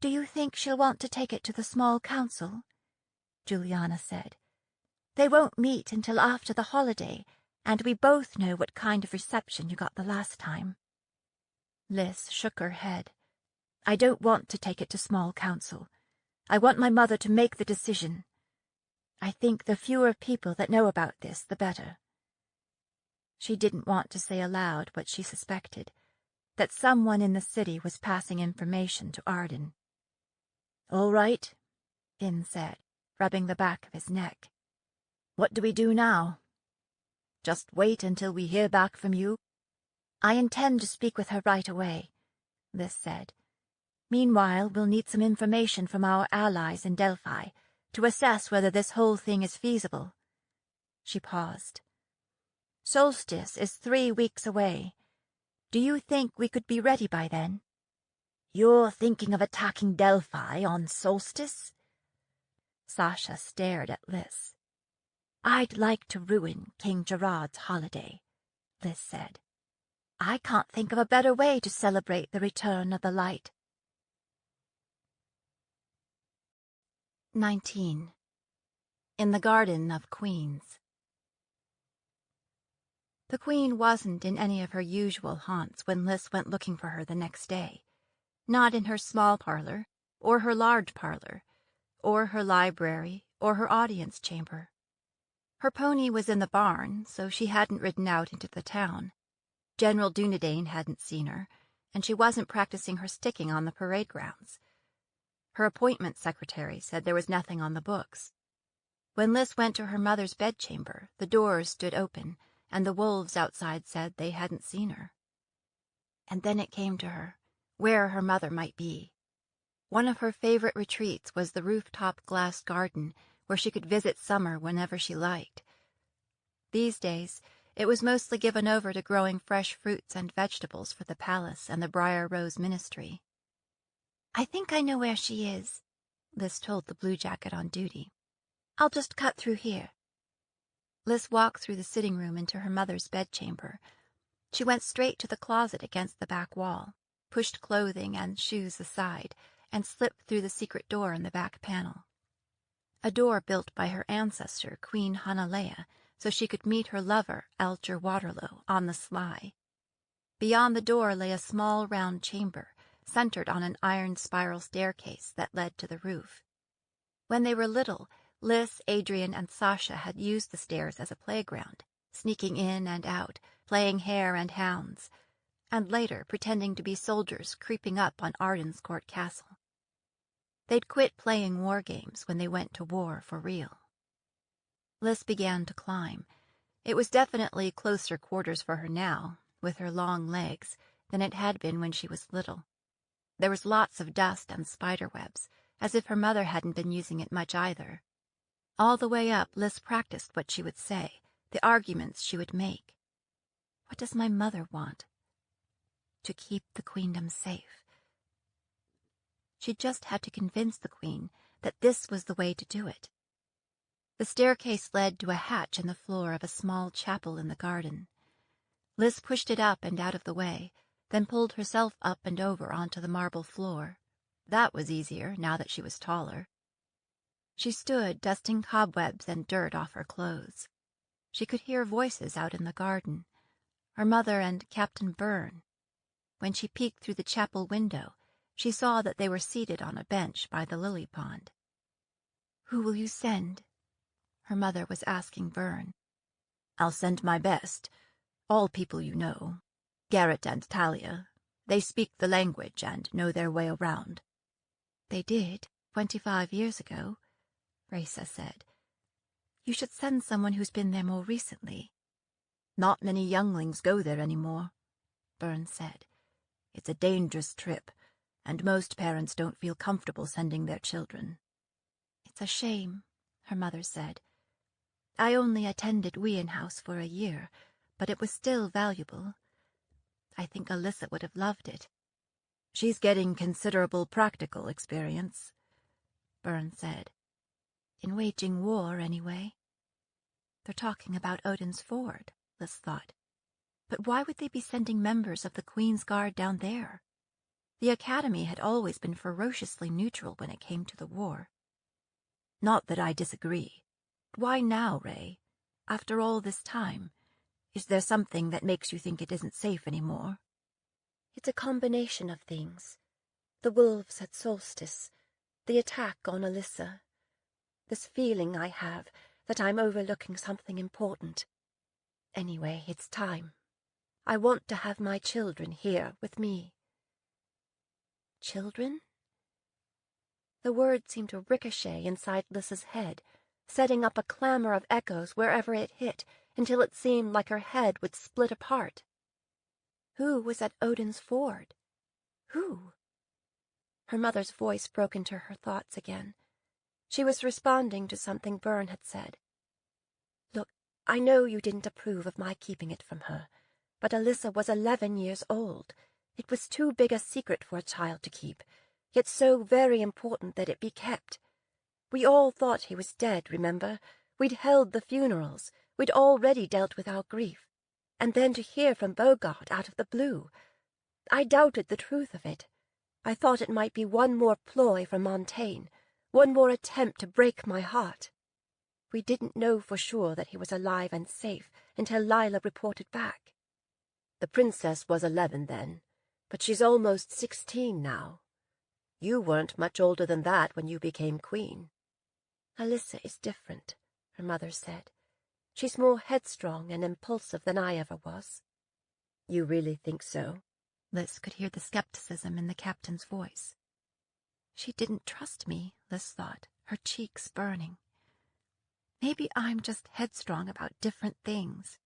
"Do you think she'll want to take it to the small council?" Juliana said. "They won't meet until after the holiday, and we both know what kind of reception you got the last time." Liz shook her head. "I don't want to take it to small council. I want my mother to make the decision. I think the fewer people that know about this, the better." She didn't want to say aloud what she suspected, that someone in the city was passing information to Arden. "All right," Finn said, rubbing the back of his neck. "What do we do now? Just wait until we hear back from you?" "I intend to speak with her right away," Liz said. "Meanwhile, we'll need some information from our allies in Delphi to assess whether this whole thing is feasible." She paused. "Solstice is 3 weeks away. Do you think we could be ready by then?" "You're thinking of attacking Delphi on Solstice?" Sasha stared at Liz. "I'd like to ruin King Gerard's holiday," Liz said. "I can't think of a better way to celebrate the return of the light." 19. In the Garden of Queens. The Queen wasn't in any of her usual haunts when Liz went looking for her the next day. Not in her small parlor, or her large parlor, or her library, or her audience chamber. Her pony was in the barn, so she hadn't ridden out into the town. General Dunedain hadn't seen her, and she wasn't practicing her sticking on the parade grounds. Her appointment secretary said there was nothing on the books. When Liz went to her mother's bedchamber, the doors stood open, and the wolves outside said they hadn't seen her. And then it came to her, where her mother might be. One of her favorite retreats was the rooftop glass garden, where she could visit summer whenever she liked. These days, it was mostly given over to growing fresh fruits and vegetables for the palace and the Briar Rose Ministry. "I think I know where she is," Liz told the bluejacket on duty. "I'll just cut through here." Liz walked through the sitting room into her mother's bedchamber. She went straight to the closet against the back wall, pushed clothing and shoes aside, and slipped through the secret door in the back panel. A door built by her ancestor, Queen Hanalea, so she could meet her lover, Alger Waterlow, on the sly. Beyond the door lay a small round chamber, centered on an iron spiral staircase that led to the roof. When they were little, Liz, Adrian, and Sasha had used the stairs as a playground, sneaking in and out, playing hare and hounds, and later pretending to be soldiers creeping up on Ardenskourt Castle. They'd quit playing war games when they went to war for real. Liz began to climb. It was definitely closer quarters for her now, with her long legs, than it had been when she was little. There was lots of dust and spiderwebs, as if her mother hadn't been using it much either. All the way up, Liz practiced what she would say, the arguments she would make. What does my mother want? To keep the queendom safe. She just had to convince the queen that this was the way to do it. The staircase led to a hatch in the floor of a small chapel in the garden. Liz pushed it up and out of the way, then pulled herself up and over onto the marble floor. That was easier, now that she was taller. She stood, dusting cobwebs and dirt off her clothes. She could hear voices out in the garden, her mother and Captain Byrne. When she peeked through the chapel window, she saw that they were seated on a bench by the lily pond. "Who will you send?" Her mother was asking Vern. I'll send my best. All people you know. Garrett and Talia. They speak the language and know their way around. They did, 25 years ago, Raisa said. You should send someone who's been there more recently. Not many younglings go there anymore, Vern said. It's a dangerous trip, and most parents don't feel comfortable sending their children. It's a shame, her mother said. I only attended Wien House for a year, but it was still valuable. I think Alyssa would have loved it. She's getting considerable practical experience, Vern said. In waging war, anyway. They're talking about Odin's Ford, Liz thought. But why would they be sending members of the Queen's Guard down there? The Academy had always been ferociously neutral when it came to the war. Not that I disagree. Why now, Ray? After all this time, is there something that makes you think it isn't safe anymore? It's a combination of things. The wolves at Solstice, the attack on Alyssa, this feeling I have that I'm overlooking something important. Anyway, it's time. I want to have my children here with me. Children? The word seemed to ricochet inside Lyssa's head, setting up a clamor of echoes wherever it hit, until it seemed like her head would split apart. Who was at Odin's Ford? Who? Her mother's voice broke into her thoughts again. She was responding to something Vern had said. Look, I know you didn't approve of my keeping it from her, but Alyssa was 11 years old. It was too big a secret for a child to keep, yet so very important that it be kept. We all thought he was dead, remember? We'd held the funerals. We'd already dealt with our grief. And then to hear from Bogart out of the blue. I doubted the truth of it. I thought it might be one more ploy from Montaigne, one more attempt to break my heart. We didn't know for sure that he was alive and safe until Lila reported back. The princess was 11 then, but she's almost 16 now. You weren't much older than that when you became queen. Alyssa is different, her mother said. She's more headstrong and impulsive than I ever was. You really think so? Liz could hear the skepticism in the captain's voice. She didn't trust me, Liz thought, her cheeks burning. Maybe I'm just headstrong about different things.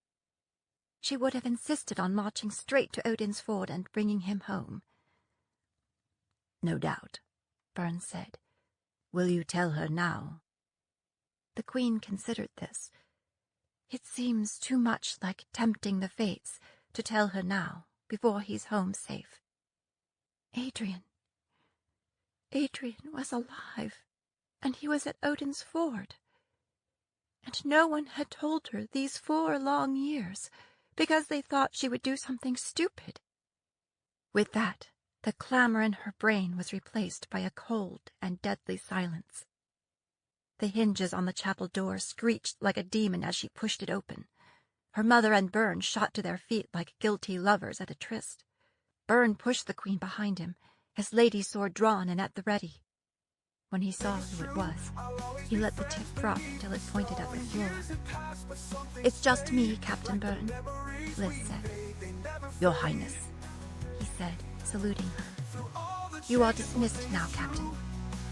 She would have insisted on marching straight to Odin's Ford and bringing him home. No doubt, Vern said. Will you tell her now? The Queen considered this. It seems too much like tempting the fates to tell her now, before he's home safe. Adrian was alive, and he was at Odin's Ford. And no one had told her these 4 long years, because they thought she would do something stupid. With that, the clamor in her brain was replaced by a cold and deadly silence. The hinges on the chapel door screeched like a demon as she pushed it open. Her mother and Byrne shot to their feet like guilty lovers at a tryst. Byrne pushed the Queen behind him, his lady's sword drawn and at the ready. When he saw who it was, he let the tip drop till it pointed at the floor. It's just me, Captain Byrne, Liz said. Your Highness, he said, saluting her. You are dismissed now, Captain,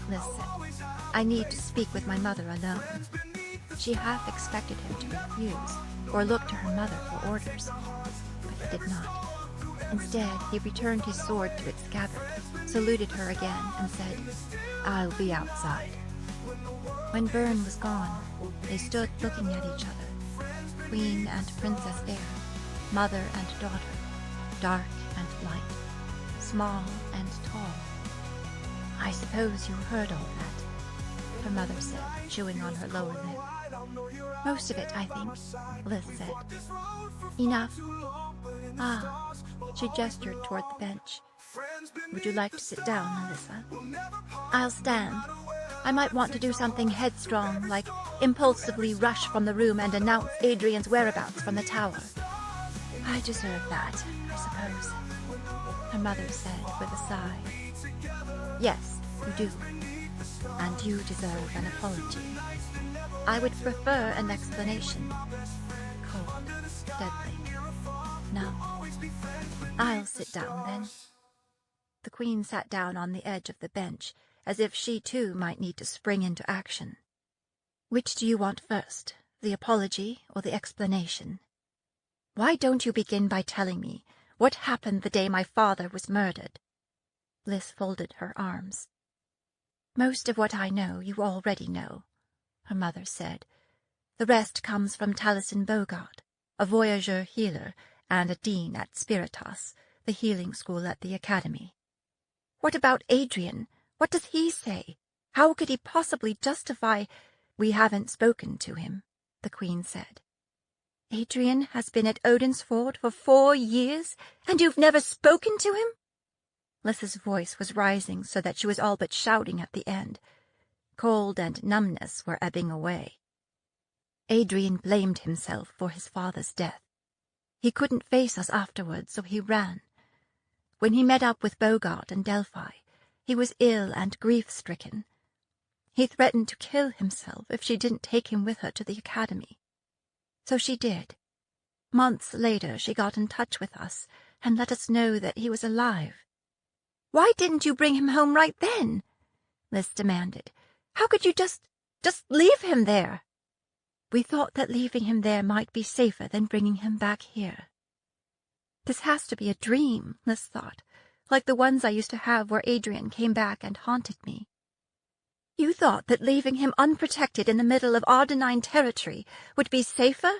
Liz said. I need to speak with my mother alone. She half expected him to refuse, or look to her mother for orders, but he did not. Instead, he returned his sword to its scabbard, saluted her again, and said, I'll be outside. When Byrne was gone, they stood looking at each other, Queen and Princess Air, mother and daughter, dark and light, small and tall. I suppose you heard all that, her mother said, chewing on her lower lip. Most of it, I think, Liz said. Enough. Ah, she gestured toward the bench. Would you like to sit down, Alyssa? I'll stand. I might want to do something headstrong, like impulsively rush from the room and announce Adrian's whereabouts from the tower. I deserve that, I suppose, her mother said with a sigh. Yes, you do. And and you deserve an apology. I would prefer an explanation. Cold, deadly. No. I'll sit down, then. The Queen sat down on the edge of the bench, as if she too might need to spring into action. Which do you want first, the apology or the explanation? Why don't you begin by telling me what happened the day my father was murdered? Liz folded her arms. Most of what I know you already know, her mother said. The rest comes from Taliesin Bogart, a voyageur healer and a dean at Spiritas, the healing school at the academy. What about Adrian? What does he say? How could he possibly justify— We haven't spoken to him, the Queen said. Adrian has been at Odinsford for 4 years, and you've never spoken to him? Liz's voice was rising so that she was all but shouting at the end. Cold and numbness were ebbing away. Adrian blamed himself for his father's death. He couldn't face us afterwards, so he ran. When he met up with Bogart and Delphi, he was ill and grief-stricken. He threatened to kill himself if she didn't take him with her to the academy. So she did. Months later she got in touch with us and let us know that he was alive. Why didn't you bring him home right then? Liz demanded. How could you just leave him there? We thought that leaving him there might be safer than bringing him back here. This has to be a dream, Liz thought, like the ones I used to have where Adrian came back and haunted me. You thought that leaving him unprotected in the middle of Ardenine territory would be safer?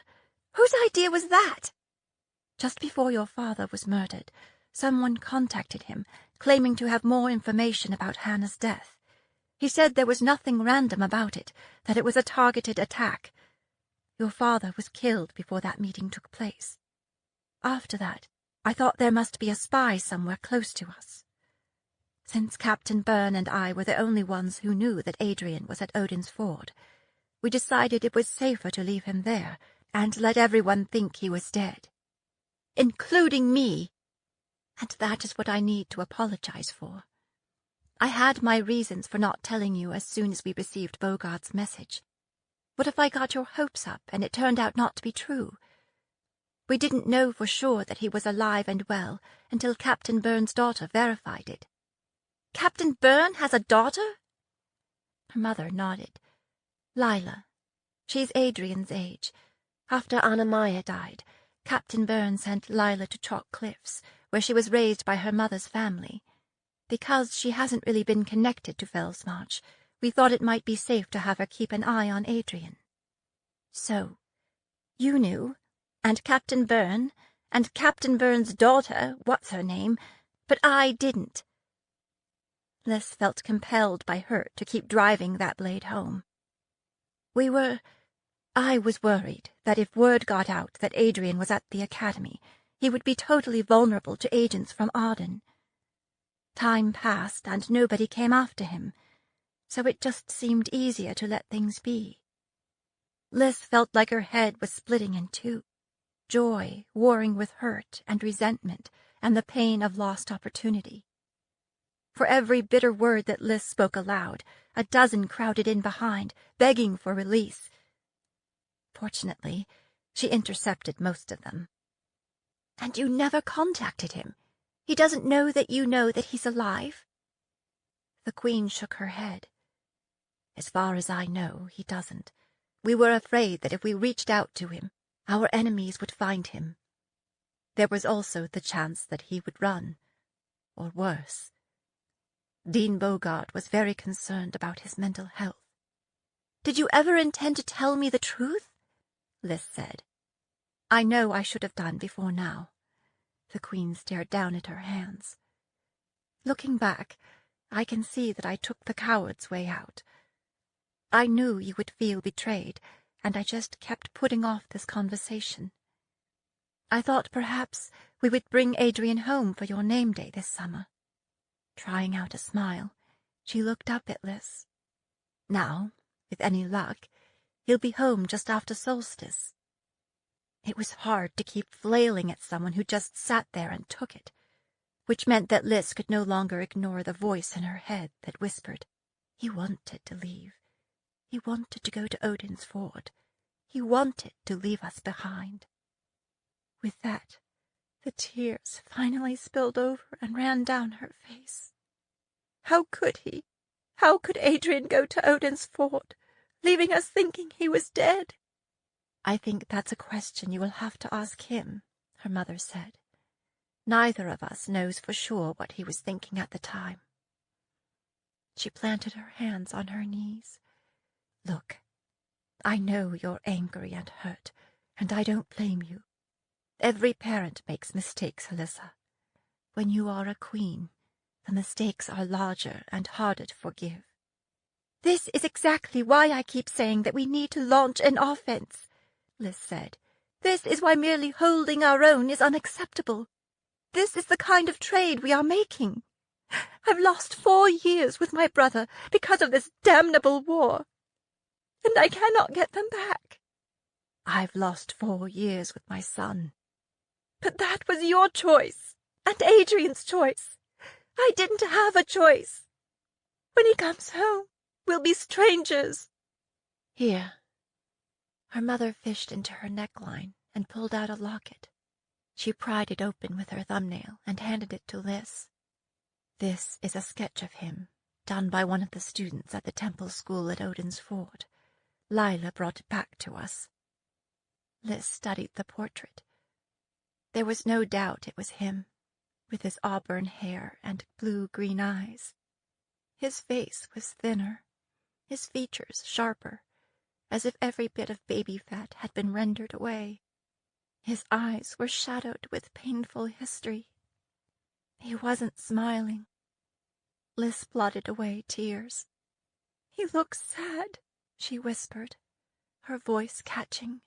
Whose idea was that? Just before your father was murdered, someone contacted him, claiming to have more information about Hannah's death. He said there was nothing random about it, that it was a targeted attack. Your father was killed before that meeting took place. After that, I thought there must be a spy somewhere close to us. Since Captain Byrne and I were the only ones who knew that Adrian was at Odinsford, we decided it was safer to leave him there and let everyone think he was dead. Including me. And that is what I need to apologize for. I had my reasons for not telling you as soon as we received Bogart's message. What if I got your hopes up and it turned out not to be true? We didn't know for sure that he was alive and well until Captain Byrne's daughter verified it. Captain Byrne has a daughter? Her mother nodded. Lila. She's Adrian's age. After Anna-Maya died, Captain Byrne sent Lila to Chalk Cliffs, where she was raised by her mother's family. Because she hasn't really been connected to Fellsmarch, we thought it might be safe to have her keep an eye on Adrian. So, you knew, and Captain Byrne, and Captain Byrne's daughter, what's her name, but I didn't. Liz felt compelled by hurt to keep driving that blade home. I was worried that if word got out that Adrian was at the academy, he would be totally vulnerable to agents from Arden. Time passed and nobody came after him, so it just seemed easier to let things be. Liz felt like her head was splitting in two, joy warring with hurt and resentment and the pain of lost opportunity. For every bitter word that Liz spoke aloud, a dozen crowded in behind, begging for release. Fortunately, she intercepted most of them. And you never contacted him? He doesn't know that you know that he's alive? The Queen shook her head. As far as I know, he doesn't. We were afraid that if we reached out to him, our enemies would find him. There was also the chance that he would run, or worse. Dean Bogart was very concerned about his mental health. Did you ever intend to tell me the truth? Liz said. I know I should have done before now. The Queen stared down at her hands. Looking back, I can see that I took the coward's way out. I knew you would feel betrayed, and I just kept putting off this conversation. I thought perhaps we would bring Adrian home for your name day this summer. Trying out a smile, she looked up at Liz. Now, with any luck, he'll be home just after solstice. It was hard to keep flailing at someone who just sat there and took it, which meant that Liz could no longer ignore the voice in her head that whispered, He wanted to leave. He wanted to go to Odin's Ford. He wanted to leave us behind. With that, the tears finally spilled over and ran down her face. How could he? How could Adrian go to Odin's Ford, leaving us thinking he was dead? I think that's a question you will have to ask him, her mother said. Neither of us knows for sure what he was thinking at the time. She planted her hands on her knees. Look, I know you're angry and hurt, and I don't blame you. Every parent makes mistakes, Alyssa. When you are a queen, the mistakes are larger and harder to forgive. This is exactly why I keep saying that we need to launch an offense, Liz said. This is why merely holding our own is unacceptable. This is the kind of trade we are making. I've lost 4 years with my brother because of this damnable war, and I cannot get them back. I've lost 4 years with my son. But that was your choice, and Adrian's choice. I didn't have a choice. When he comes home, we'll be strangers. Here. Her mother fished into her neckline and pulled out a locket. She pried it open with her thumbnail and handed it to Liz. This is a sketch of him, done by one of the students at the temple school at Odin's Ford. Lila brought it back to us. Liz studied the portrait. There was no doubt it was him, with his auburn hair and blue-green eyes. His face was thinner, his features sharper, as if every bit of baby fat had been rendered away. His eyes were shadowed with painful history. He wasn't smiling. Liz blotted away tears. He looks sad, she whispered, her voice catching.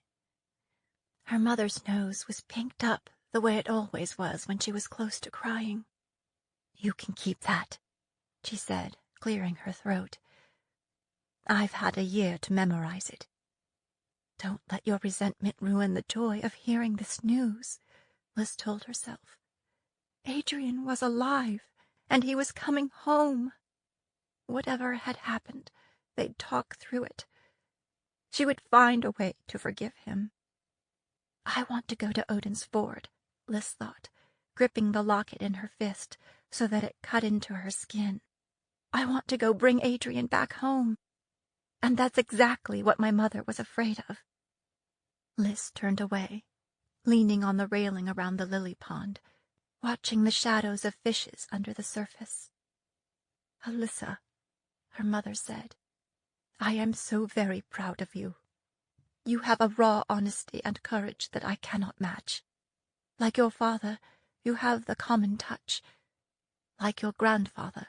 Her mother's nose was pinked up the way it always was when she was close to crying. You can keep that, she said, clearing her throat. I've had a year to memorize it. Don't let your resentment ruin the joy of hearing this news, Liz told herself. Adrian was alive, and he was coming home. Whatever had happened, they'd talk through it. She would find a way to forgive him. I want to go to Odin's Ford, Liz thought, gripping the locket in her fist so that it cut into her skin. I want to go bring Adrian back home. And that's exactly what my mother was afraid of. Liz turned away, leaning on the railing around the lily pond, watching the shadows of fishes under the surface. Alyssa, her mother said, I am so very proud of you. You have a raw honesty and courage that I cannot match. Like your father, you have the common touch. Like your grandfather,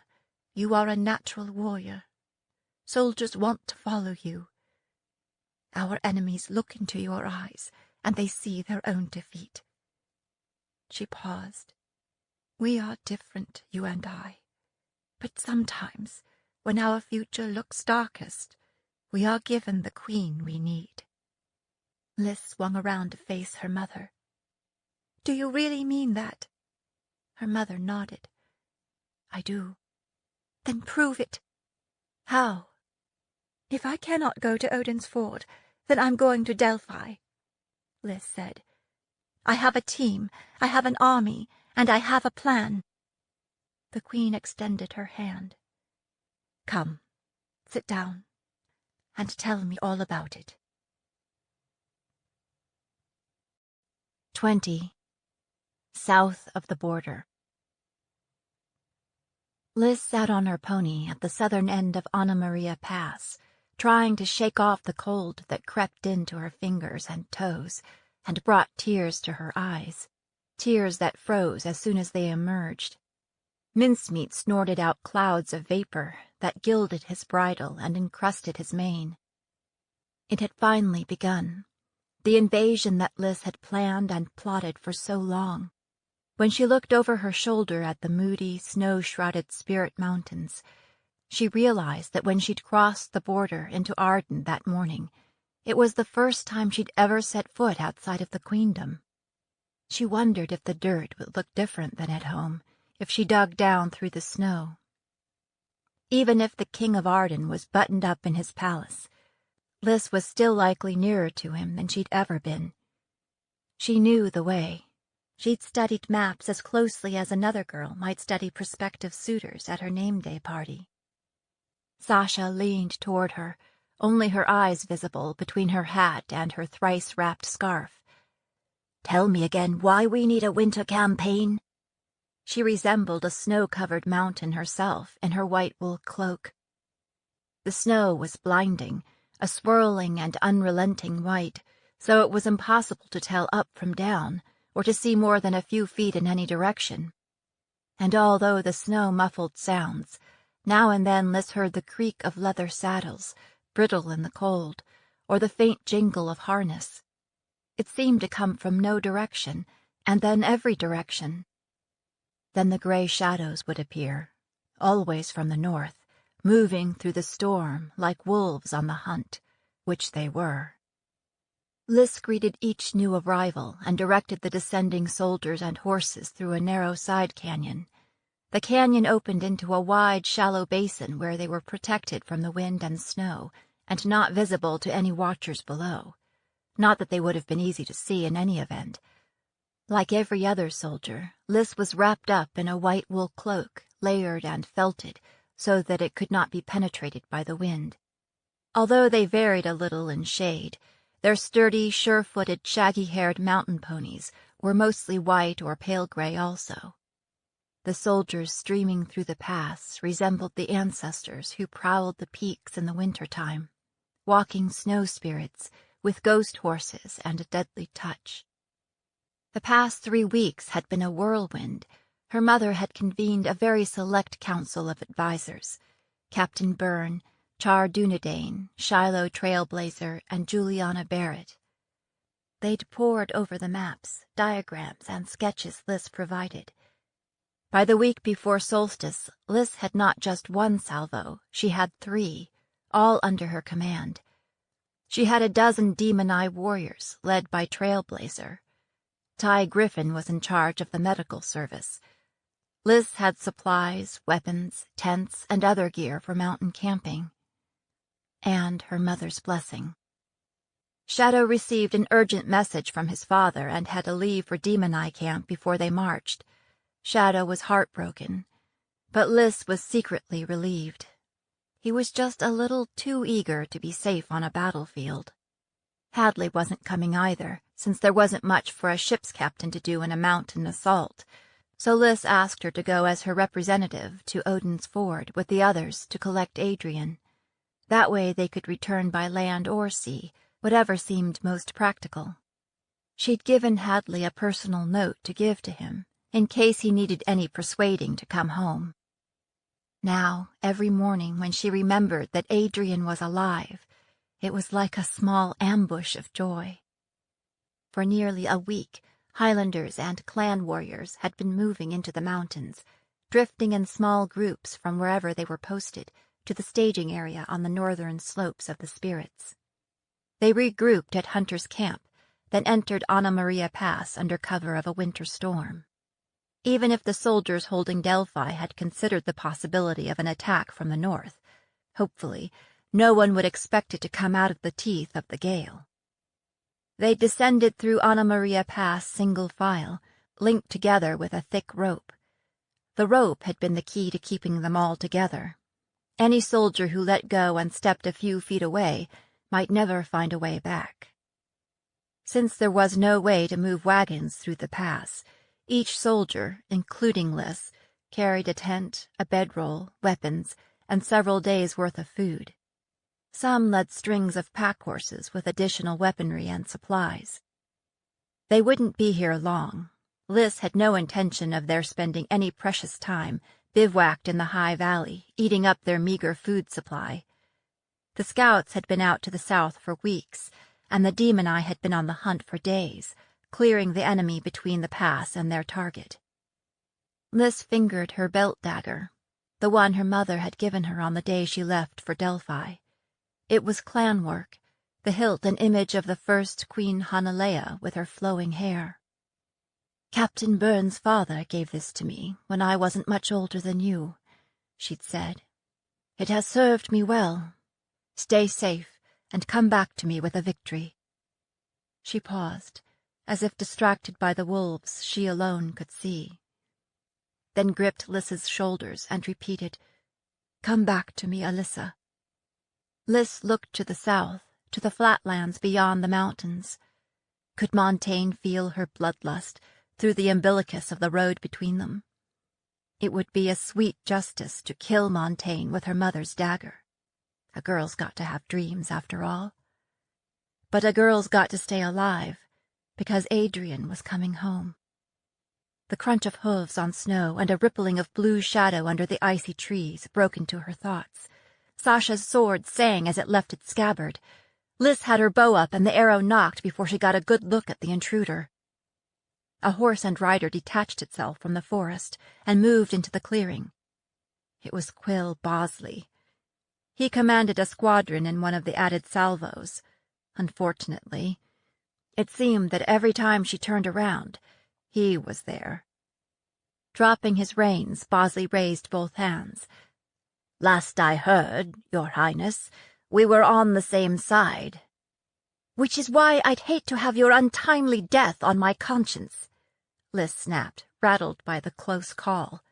you are a natural warrior. Soldiers want to follow you. Our enemies look into your eyes, and they see their own defeat. She paused. We are different, you and I. But sometimes, when our future looks darkest, we are given the queen we need. Liz swung around to face her mother. Do you really mean that? Her mother nodded. I do. Then prove it. How? If I cannot go to Odin's Ford, then I'm going to Delphi, Liz said. I have a team, I have an army, and I have a plan. The queen extended her hand. Come, sit down, and tell me all about it. 20. South of the border. Liz sat on her pony at the southern end of Anna Maria Pass, trying to shake off the cold that crept into her fingers and toes and brought tears to her eyes, tears that froze as soon as they emerged. Mincemeat snorted out clouds of vapor that gilded his bridle and encrusted his mane. It had finally begun, the invasion that Liz had planned and plotted for so long. When she looked over her shoulder at the moody, snow-shrouded Spirit Mountains, she realized that when she'd crossed the border into Arden that morning, it was the first time she'd ever set foot outside of the queendom. She wondered if the dirt would look different than at home, if she dug down through the snow. Even if the King of Arden was buttoned up in his palace, Lys was still likely nearer to him than she'd ever been. She knew the way. She'd studied maps as closely as another girl might study prospective suitors at her name-day party. Sasha leaned toward her, only her eyes visible between her hat and her thrice-wrapped scarf. "Tell me again why we need a winter campaign." She resembled a snow-covered mountain herself in her white wool cloak. The snow was blinding, a swirling and unrelenting white, so it was impossible to tell up from down, or to see more than a few feet in any direction. And although the snow muffled sounds, now and then Lys heard the creak of leather saddles, brittle in the cold, or the faint jingle of harness. It seemed to come from no direction, and then every direction. Then the gray shadows would appear, always from the north, moving through the storm like wolves on the hunt, which they were. Lys greeted each new arrival and directed the descending soldiers and horses through a narrow side canyon. The canyon opened into a wide, shallow basin where they were protected from the wind and snow, and not visible to any watchers below. Not that they would have been easy to see in any event. Like every other soldier, Lys was wrapped up in a white wool cloak, layered and felted, so that it could not be penetrated by the wind. Although they varied a little in shade, their sturdy, sure-footed, shaggy-haired mountain ponies were mostly white or pale gray also. The soldiers streaming through the pass resembled the ancestors who prowled the peaks in the winter-time, walking snow spirits with ghost horses and a deadly touch. The past 3 weeks had been a whirlwind. Her mother had convened a very select council of advisers: Captain Byrne, Char Dunedane, Shiloh Trailblazer, and Juliana Barrett. They'd pored over the maps, diagrams, and sketches Lys provided. By the week before solstice, Lys had not just one salvo, she had 3, all under her command. She had a dozen Demon Eye warriors, led by Trailblazer. Ty Griffin was in charge of the medical service. Lys had supplies, weapons, tents, and other gear for mountain camping. And her mother's blessing. Shadow received an urgent message from his father and had to leave for Demon Eye Camp before they marched. Shadow was heartbroken, but Lys was secretly relieved. He was just a little too eager to be safe on a battlefield. Hadley wasn't coming either, since there wasn't much for a ship's captain to do in a mountain assault, so Lys asked her to go as her representative to Odin's Ford with the others to collect Adrian. That way they could return by land or sea, whatever seemed most practical. She'd given Hadley a personal note to give to him, in case he needed any persuading to come home. Now, every morning when she remembered that Adrian was alive, it was like a small ambush of joy. For nearly a week, Highlanders and clan warriors had been moving into the mountains, drifting in small groups from wherever they were posted, to the staging area on the northern slopes of the Spirits. They regrouped at Hunter's Camp, then entered Anna Maria Pass under cover of a winter storm. Even if the soldiers holding Delphi had considered the possibility of an attack from the north, hopefully, no one would expect it to come out of the teeth of the gale. They descended through Anna Maria Pass single file, linked together with a thick rope. The rope had been the key to keeping them all together. Any soldier who let go and stepped a few feet away might never find a way back. Since there was no way to move wagons through the pass, each soldier, including Lys, carried a tent, a bedroll, weapons, and several days' worth of food. Some led strings of pack horses with additional weaponry and supplies. They wouldn't be here long. Lys had no intention of their spending any precious time bivouacked in the high valley, eating up their meager food supply. The scouts had been out to the south for weeks, and the Demon Eye had been on the hunt for days, clearing the enemy between the pass and their target. Lys fingered her belt dagger, the one her mother had given her on the day she left for Delphi. It was clan work, the hilt an image of the first Queen Hanalea with her flowing hair. "Captain Byrne's father gave this to me when I wasn't much older than you," she'd said. It has served me well. Stay safe, and come back to me with a victory." She paused, as if distracted by the wolves she alone could see. Then gripped Lys's shoulders and repeated, "Come back to me, Alyssa." Lys looked to the south, to the flatlands beyond the mountains. Could Montaigne feel her bloodlust through the umbilicus of the road between them? It would be a sweet justice to kill Montaigne with her mother's dagger. A girl's got to have dreams, after all. But a girl's got to stay alive, because Adrian was coming home. The crunch of hooves on snow and a rippling of blue shadow under the icy trees broke into her thoughts. Sasha's sword sang as it left its scabbard. Lys had her bow up and the arrow knocked before she got a good look at the intruder. A horse and rider detached itself from the forest and moved into the clearing. It was Quill Bosley. He commanded a squadron in one of the added salvos. Unfortunately, it seemed that every time she turned around, he was there. Dropping his reins, Bosley raised both hands. "Last I heard, Your Highness, we were on the same side." "Which is why I'd hate to have your untimely death on my conscience," Lys snapped, rattled by the close call.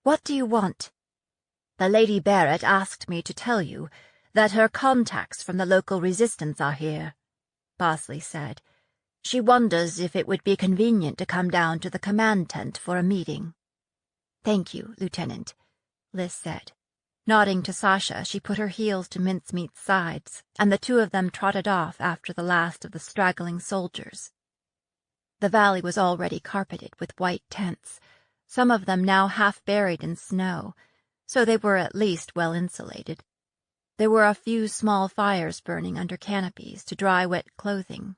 "What do you want?" "The Lady Barrett asked me to tell you that her contacts from the local resistance are here," Bosley said. "She wonders if it would be convenient to come down to the command tent for a meeting." "Thank you, Lieutenant," Lys said. Nodding to Sasha, she put her heels to Mincemeat's sides, and the two of them trotted off after the last of the straggling soldiers. The valley was already carpeted with white tents, some of them now half buried in snow, so they were at least well insulated. There were a few small fires burning under canopies to dry wet clothing,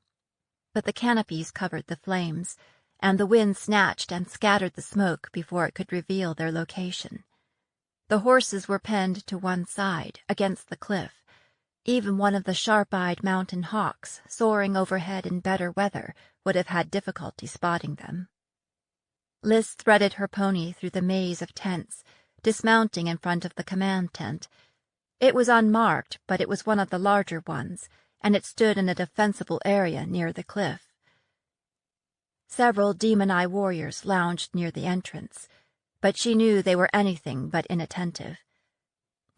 but the canopies covered the flames, and the wind snatched and scattered the smoke before it could reveal their location. The horses were penned to one side, against the cliff. Even one of the sharp-eyed mountain hawks, soaring overhead in better weather, would have had difficulty spotting them. Lys threaded her pony through the maze of tents, dismounting in front of the command tent. It was unmarked, but it was one of the larger ones, and it stood in a defensible area near the cliff. Several demon-eye warriors lounged near the entrance, but she knew they were anything but inattentive.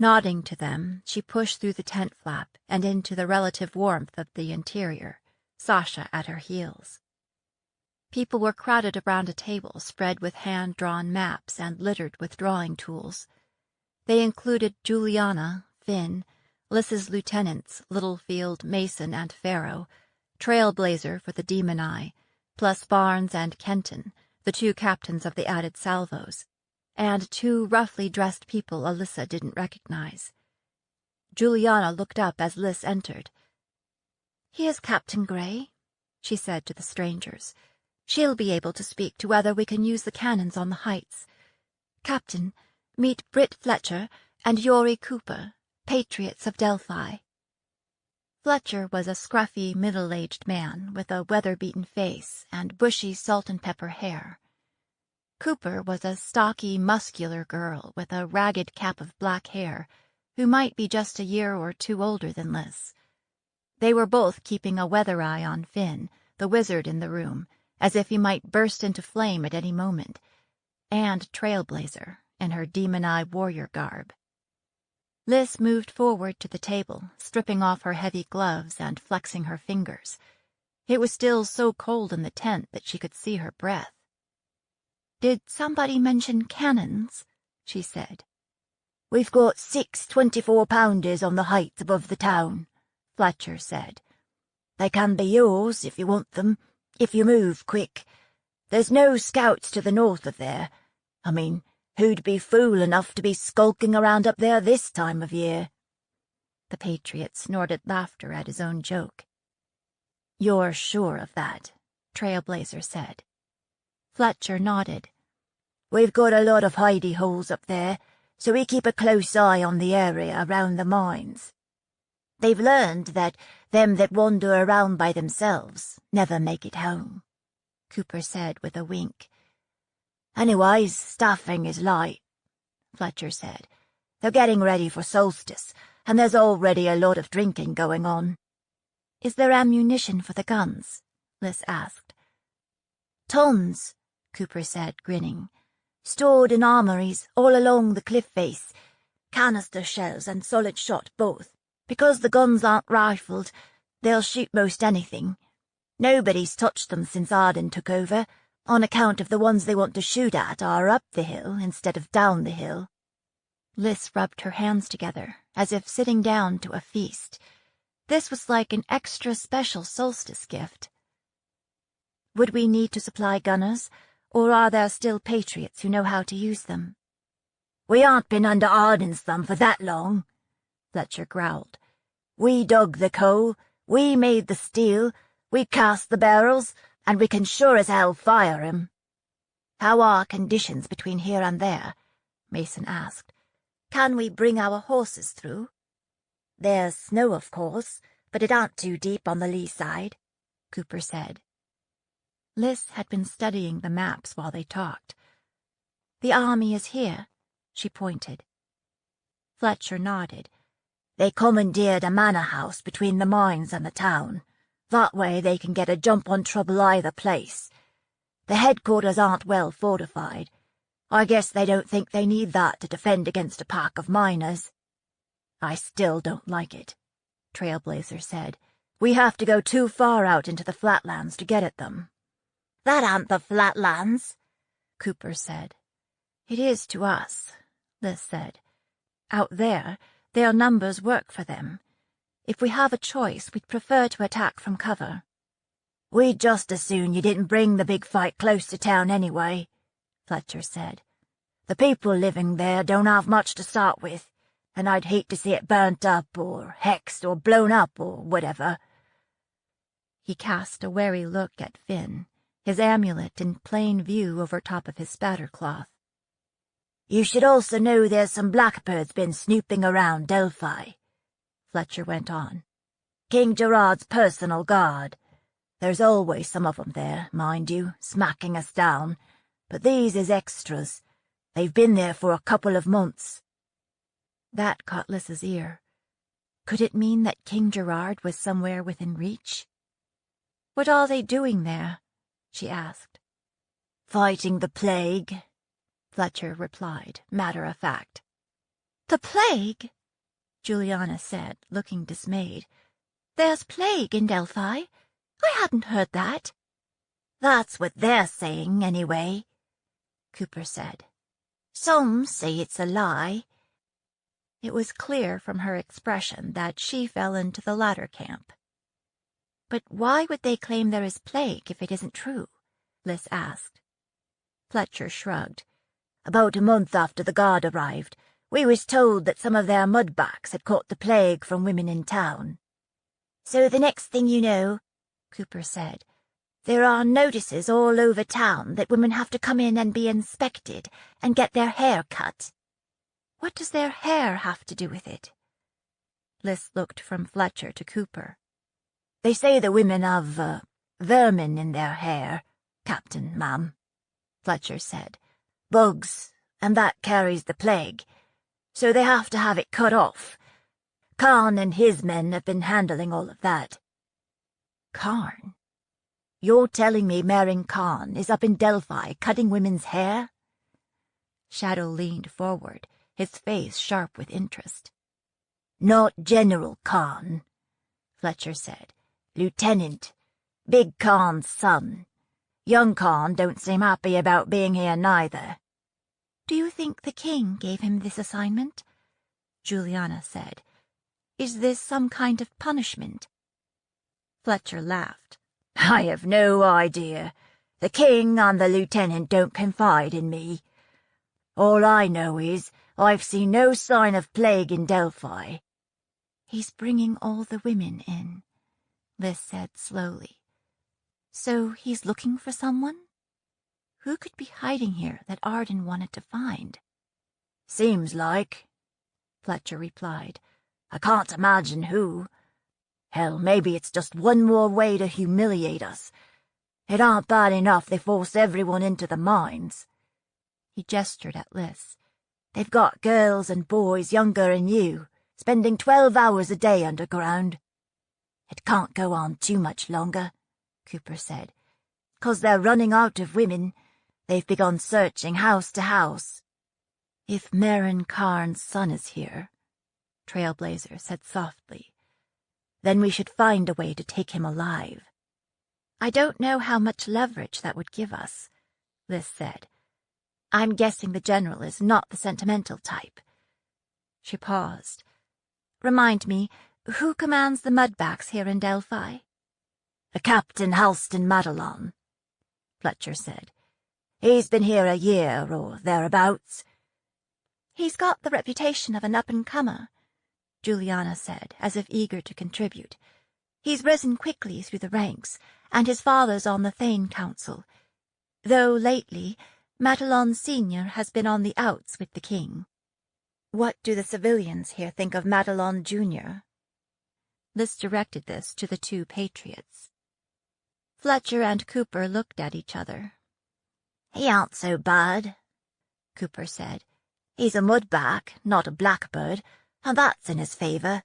Nodding to them, she pushed through the tent flap and into the relative warmth of the interior, Sasha at her heels. People were crowded around a table spread with hand-drawn maps and littered with drawing tools. They included Juliana, Finn, Lys's lieutenants, Littlefield, Mason, and Farrow, Trailblazer for the Demon Eye, plus Barnes and Kenton, the two captains of the added salvos, and two roughly dressed people Alyssa didn't recognize. Juliana looked up as Lys entered. "Here's Captain Gray," she said to the strangers. "She'll be able to speak to whether we can use the cannons on the heights. Captain, meet Britt Fletcher and Yori Cooper, patriots of Delphi." Fletcher was a scruffy, middle-aged man with a weather-beaten face and bushy salt-and-pepper hair. Cooper was a stocky, muscular girl with a ragged cap of black hair, who might be just a year or two older than Lys. They were both keeping a weather eye on Finn, the wizard in the room, as if he might burst into flame at any moment, and Trailblazer, in her demon-eye warrior garb. Lys moved forward to the table, stripping off her heavy gloves and flexing her fingers. It was still so cold in the tent that she could see her breath. "Did somebody mention cannons?" she said. "We've got 6 24-pounders on the heights above the town," Fletcher said. "They can be yours if you want them, if you move quick. There's no scouts to the north of there. I mean, who'd be fool enough to be skulking around up there this time of year?" The patriot snorted laughter at his own joke. "You're sure of that?" Trailblazer said. Fletcher nodded. "We've got a lot of hidey-holes up there, so we keep a close eye on the area around the mines. They've learned that them that wander around by themselves never make it home," Cooper said with a wink. "Anyways, staffing is light," Fletcher said. They're getting ready for solstice, and there's already a lot of drinking going on." "Is there ammunition for the guns?" Liz asked. "Tons," Cooper said, grinning. "Stored in armories all along the cliff face. Canister shells and solid shot both. Because the guns aren't rifled, they'll shoot most anything. Nobody's touched them since Arden took over, on account of the ones they want to shoot at are up the hill instead of down the hill." Liz rubbed her hands together, as if sitting down to a feast. This was like an extra special solstice gift. "Would we need to supply gunners, or are there still patriots who know how to use them?" "We aren't been under Arden's thumb for that long," Fletcher growled. "We dug the coal, we made the steel, we cast the barrels, and we can sure as hell fire 'em." "How are conditions between here and there?" Mason asked. "Can we bring our horses through?" "There's snow, of course, but it aren't too deep on the lee side," Cooper said. Liz had been studying the maps while they talked. "The army is here," she pointed. Fletcher nodded. "They commandeered a manor house between the mines and the town. That way they can get a jump on trouble either place. The headquarters aren't well fortified. I guess they don't think they need that to defend against a pack of miners." "I still don't like it," Trailblazer said. "We have to go too far out into the flatlands to get at them." "That aren't the flatlands," Cooper said. "It is to us," Liz said. "Out there, their numbers work for them. If we have a choice, we'd prefer to attack from cover." "We'd just as soon you didn't bring the big fight close to town anyway," Fletcher said. "The people living there don't have much to start with, and I'd hate to see it burnt up or hexed or blown up or whatever." He cast a wary look at Finn, his amulet in plain view over top of his spattercloth. "You should also know there's some blackbirds been snooping around Delphi," Fletcher went on. "King Gerard's personal guard. There's always some of 'em there, mind you, smacking us down, but these is extras. They've been there for a couple of months." That caught Liz's ear. Could it mean that King Gerard was somewhere within reach? "What are they doing there?" she asked. "Fighting the plague," Fletcher replied, matter of fact. "The plague?" Juliana said, looking dismayed. "There's plague in Delphi? I hadn't heard that." "That's what they're saying, anyway," Cooper said. "Some say it's a lie." It was clear from her expression that she fell into the latter camp. "But why would they claim there is plague if it isn't true?" Liz asked. Fletcher shrugged. "About a month after the guard arrived, we was told that some of their mudbacks had caught the plague from women in town. So the next thing you know," Cooper said, "there are notices all over town that women have to come in and be inspected and get their hair cut." "What does their hair have to do with it?" Liz looked from Fletcher to Cooper. "They say the women have, vermin in their hair, Captain, ma'am," Fletcher said. "Bugs, and that carries the plague. So they have to have it cut off. Khan and his men have been handling all of that." "Khan? You're telling me Marin Khan is up in Delphi cutting women's hair?" Shadow leaned forward, his face sharp with interest. "Not General Khan," Fletcher said. "Lieutenant. Big Khan's son. Young Khan don't seem happy about being here neither." "Do you think the king gave him this assignment?" Juliana said. "Is this some kind of punishment?" Fletcher laughed. "I have no idea. The king and the lieutenant don't confide in me. All I know is I've seen no sign of plague in Delphi." "He's bringing all the women in," Liz said slowly. "So he's looking for someone? Who could be hiding here that Arden wanted to find?" "Seems like," Fletcher replied. "I can't imagine who. Hell, maybe it's just one more way to humiliate us. It aren't bad enough they force everyone into the mines." He gestured at Liz. They've got girls and boys younger than you, spending 12 hours a day underground. It can't go on too much longer, Cooper said. 'Cause they're running out of women, they've begun searching house to house. If Marin Karn's son is here, Trailblazer said softly, then we should find a way to take him alive. I don't know how much leverage that would give us, Liz said. I'm guessing the general is not the sentimental type. She paused. Remind me, who commands the mudbacks here in Delphi? A Captain Halston Madelon, Fletcher said. He's been here a year or thereabouts. He's got the reputation of an up-and-comer, Juliana said, as if eager to contribute. He's risen quickly through the ranks, and his father's on the Thane Council, though lately Madelon Senior has been on the outs with the king. What do the civilians here think of Madelon Junior? Liz directed this to the two patriots. Fletcher and Cooper looked at each other. He aren't so bad, Cooper said. He's a mudback, not a blackbird, and that's in his favour.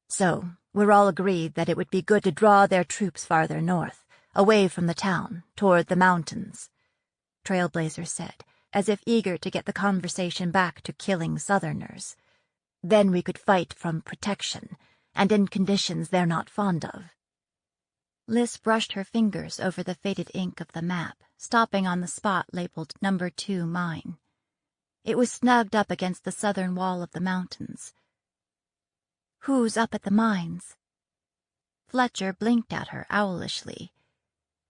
So, we're all agreed that it would be good to draw their troops farther north, away from the town, toward the mountains, Trailblazer said, as if eager to get the conversation back to killing Southerners. Then we could fight from protection, and in conditions they're not fond of. Liz brushed her fingers over the faded ink of the map, stopping on the spot labeled No. 2 Mine. It was snugged up against the southern wall of the mountains. Who's up at the mines? Fletcher blinked at her owlishly.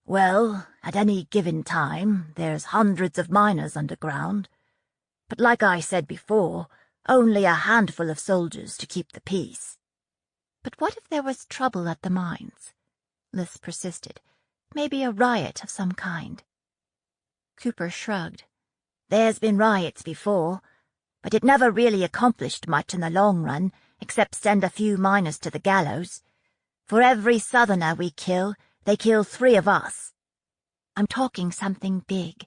Well, at any given time, there's hundreds of miners underground. But like I said before, only a handful of soldiers to keep the peace. But what if there was trouble at the mines? Liz persisted. Maybe a riot of some kind. Cooper shrugged. There's been riots before, but it never really accomplished much in the long run, except send a few miners to the gallows. For every Southerner we kill, they kill 3 of us. I'm talking something big.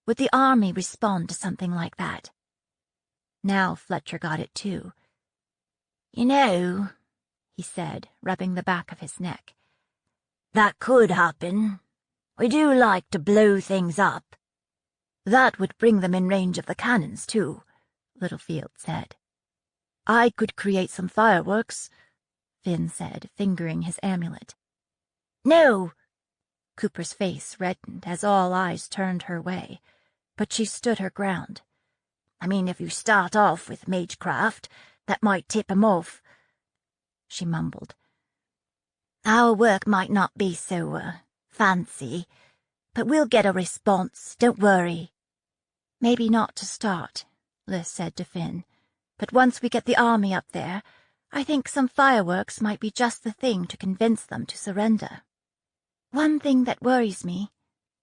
Would the army respond to something like that? Now Fletcher got it too. You know, he said, rubbing the back of his neck, that could happen. We do like to blow things up. That would bring them in range of the cannons, too, Littlefield said. I could create some fireworks, Finn said, fingering his amulet. No! Cooper's face reddened as all eyes turned her way, but she stood her ground. I mean, if you start off with magecraft, that might tip 'em off. She mumbled. Our work might not be so, fancy, but we'll get a response, don't worry. Maybe not to start, Liz said to Finn, but once we get the army up there, I think some fireworks might be just the thing to convince them to surrender. One thing that worries me,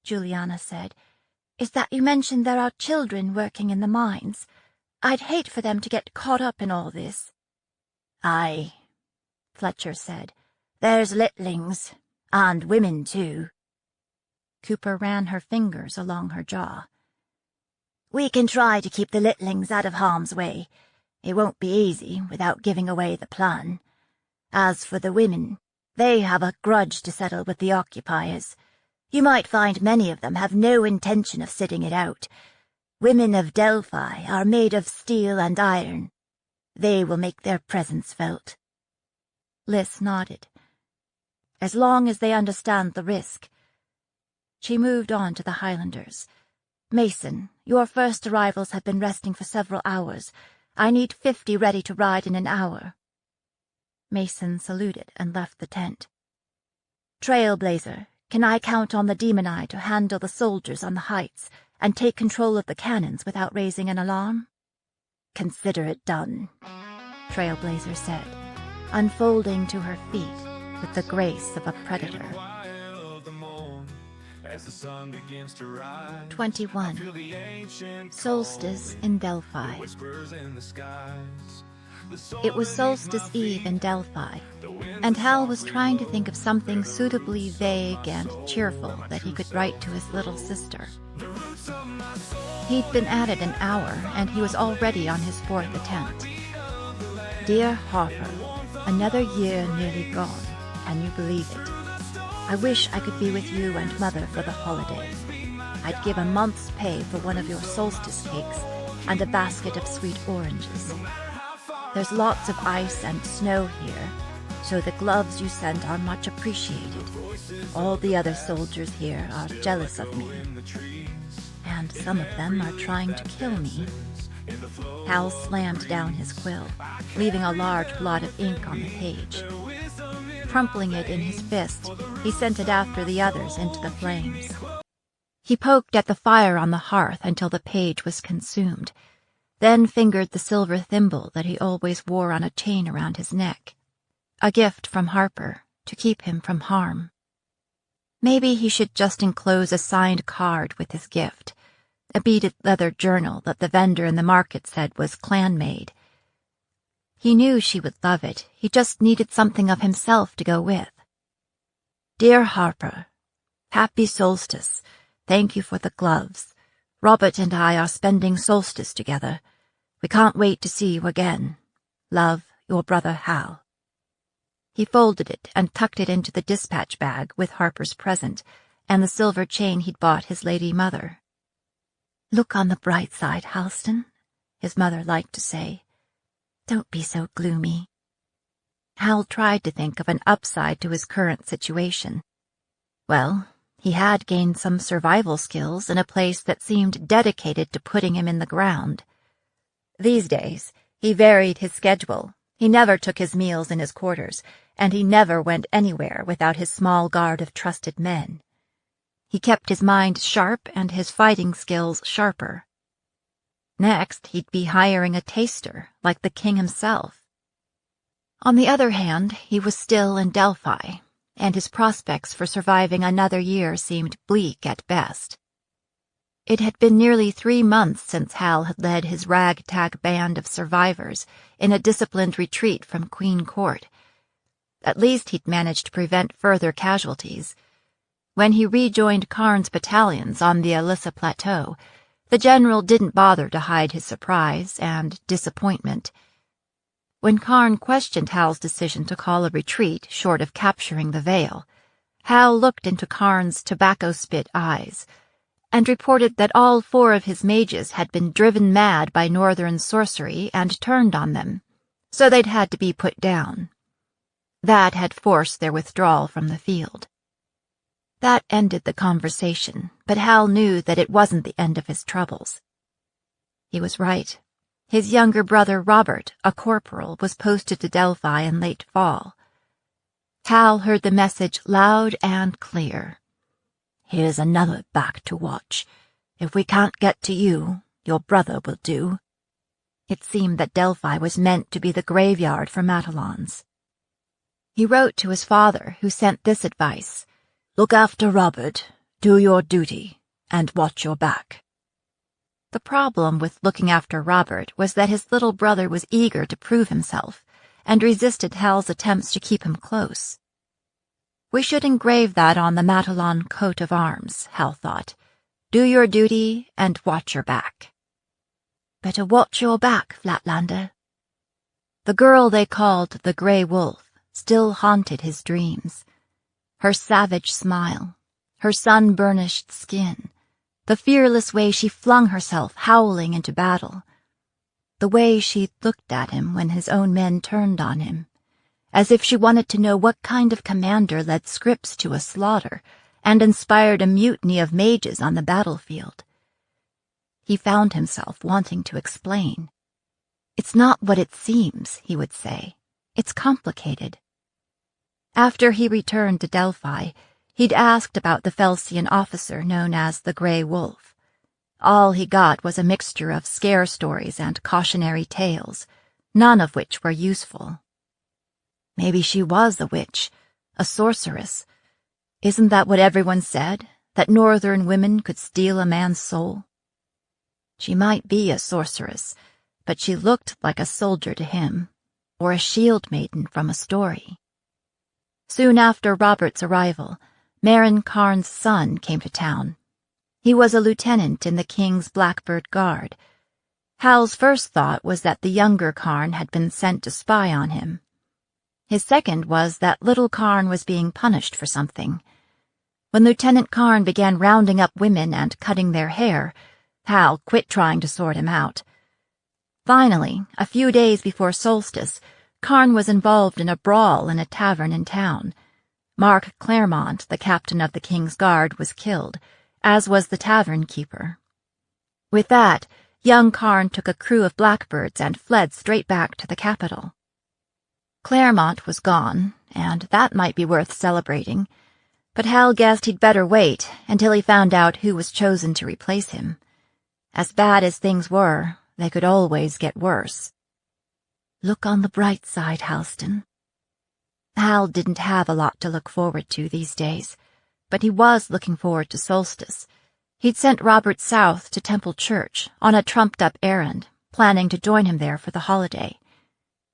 Juliana said, is that you mentioned there are children working in the mines. I'd hate for them to get caught up in all this. Aye, Fletcher said. There's littlings, and women too. Cooper ran her fingers along her jaw. We can try to keep the littlings out of harm's way. It won't be easy without giving away the plan. As for the women, they have a grudge to settle with the occupiers. You might find many of them have no intention of sitting it out. Women of Delphi are made of steel and iron. They will make their presence felt. Liz nodded. As long as they understand the risk. She moved on to the Highlanders. Mason, your first arrivals have been resting for several hours. I need 50 ready to ride in an hour. Mason saluted and left the tent. Trailblazer, can I count on the demon eye to handle the soldiers on the heights and take control of the cannons without raising an alarm? Consider it done, Trailblazer said, unfolding to her feet with the grace of a predator. 21. Solstice in Delphi. It was Solstice Eve in Delphi, and Hal was trying to think of something suitably vague and cheerful that he could write to his little sister. He'd been at it an hour, and he was already on his 4th attempt. Dear Harper, another year nearly gone. Can you believe it? I wish I could be with you and Mother for the holidays. I'd give a month's pay for one of your solstice cakes and a basket of sweet oranges. There's lots of ice and snow here, so the gloves you sent are much appreciated. All the other soldiers here are jealous of me, and some of them are trying to kill me. Hal slammed down his quill, leaving a large blot of ink on the page. Crumpling it in his fist, he sent it after the others into the flames. He poked at the fire on the hearth until the page was consumed, then fingered the silver thimble that he always wore on a chain around his neck. A gift from Harper, to keep him from harm. Maybe he should just enclose a signed card with his gift, a beaded leather journal that the vendor in the market said was clan-made. He knew she would love it, he just needed something of himself to go with. Dear Harper, happy solstice. Thank you for the gloves. Robert and I are spending solstice together. We can't wait to see you again. Love, your brother Hal. He folded it and tucked it into the dispatch bag with Harper's present and the silver chain he'd bought his lady mother. Look on the bright side, Halston, his mother liked to say. Don't be so gloomy. Hal tried to think of an upside to his current situation. Well, he had gained some survival skills in a place that seemed dedicated to putting him in the ground. These days, he varied his schedule. He never took his meals in his quarters, and he never went anywhere without his small guard of trusted men. He kept his mind sharp and his fighting skills sharper. Next, he'd be hiring a taster, like the king himself. On the other hand, he was still in Delphi, and his prospects for surviving another year seemed bleak at best. It had been nearly 3 months since Hal had led his ragtag band of survivors in a disciplined retreat from Queen Court. At least he'd managed to prevent further casualties. When he rejoined Karn's battalions on the Alyssa Plateau, the general didn't bother to hide his surprise and disappointment. When Karn questioned Hal's decision to call a retreat short of capturing the Vale, Hal looked into Karn's tobacco-spit eyes and reported that all 4 of his mages had been driven mad by northern sorcery and turned on them, so they'd had to be put down. That had forced their withdrawal from the field. That ended the conversation, but Hal knew that it wasn't the end of his troubles. He was right. His younger brother Robert, a corporal, was posted to Delphi in late fall. Hal heard the message loud and clear. Here's another back to watch. If we can't get to you, your brother will do. It seemed that Delphi was meant to be the graveyard for Matalons. He wrote to his father, who sent this advice. Look after Robert, do your duty, and watch your back. The problem with looking after Robert was that his little brother was eager to prove himself, and resisted Hal's attempts to keep him close. We should engrave that on the Matalon coat of arms, Hal thought. Do your duty, and watch your back. Better watch your back, Flatlander. The girl they called the Grey Wolf still haunted his dreams. Her savage smile, her sun-burnished skin, the fearless way she flung herself howling into battle, the way she looked at him when his own men turned on him, as if she wanted to know what kind of commander led Scripps to a slaughter and inspired a mutiny of mages on the battlefield. He found himself wanting to explain. It's not what it seems, he would say. It's complicated. After he returned to Delphi, he'd asked about the Felsian officer known as the Grey Wolf. All he got was a mixture of scare stories and cautionary tales, none of which were useful. Maybe she was a witch, a sorceress. Isn't that what everyone said, that northern women could steal a man's soul? She might be a sorceress, but she looked like a soldier to him, or a shield maiden from a story. Soon after Robert's arrival, Marin Karn's son came to town. He was a lieutenant in the King's Blackbird Guard. Hal's first thought was that the younger Karn had been sent to spy on him. His second was that little Karn was being punished for something. When Lieutenant Karn began rounding up women and cutting their hair, Hal quit trying to sort him out. Finally, a few days before solstice, Karn was involved in a brawl in a tavern in town. Mark Claremont, the captain of the King's Guard, was killed, as was the tavern keeper. With that, young Karn took a crew of blackbirds and fled straight back to the capital. Claremont was gone, and that might be worth celebrating, but Hal guessed he'd better wait until he found out who was chosen to replace him. As bad as things were, they could always get worse. Look on the bright side, Halston. Hal didn't have a lot to look forward to these days, but he was looking forward to solstice. He'd sent Robert south to Temple Church on a trumped-up errand, planning to join him there for the holiday.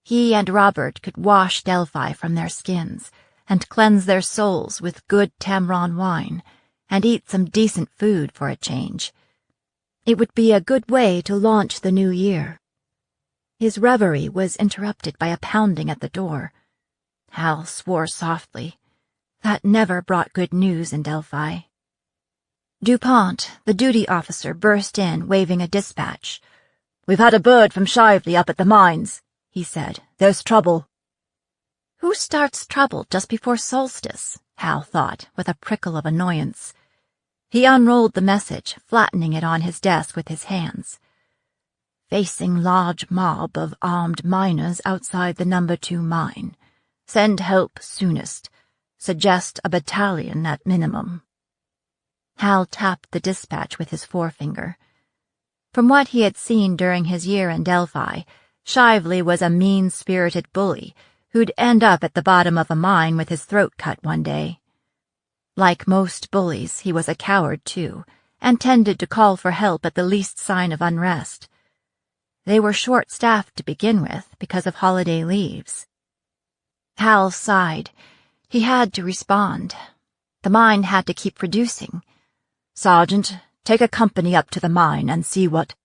He and Robert could wash Delphi from their skins and cleanse their souls with good Tamron wine and eat some decent food for a change. It would be a good way to launch the new year. His reverie was interrupted by a pounding at the door. Hal swore softly. That never brought good news in Delphi. DuPont, the duty officer, burst in, waving a dispatch. "We've had a bird from Shively up at the mines," he said. "There's trouble." Who starts trouble just before solstice? Hal thought, with a prickle of annoyance. He unrolled the message, flattening it on his desk with his hands. "Facing large mob of armed miners outside the No. 2 mine. Send help soonest. Suggest a battalion at minimum." Hal tapped the dispatch with his forefinger. From what he had seen during his year in Delphi, Shively was a mean-spirited bully who'd end up at the bottom of a mine with his throat cut one day. Like most bullies, he was a coward, too, and tended to call for help at the least sign of unrest. They were short-staffed to begin with because of holiday leaves. Hal sighed. He had to respond. The mine had to keep producing. "Sergeant, take a company up to the mine and see what—"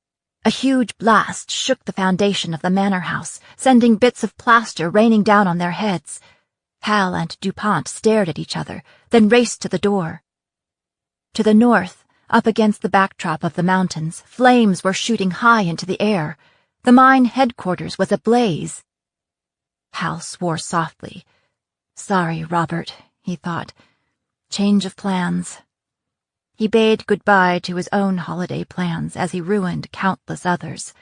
A huge blast shook the foundation of the manor house, sending bits of plaster raining down on their heads. Hal and DuPont stared at each other, then raced to the door. To the north, up against the backdrop of the mountains, flames were shooting high into the air. The mine headquarters was ablaze. Hal swore softly. "Sorry, Robert," he thought. "Change of plans." He bade goodbye to his own holiday plans as he ruined countless others.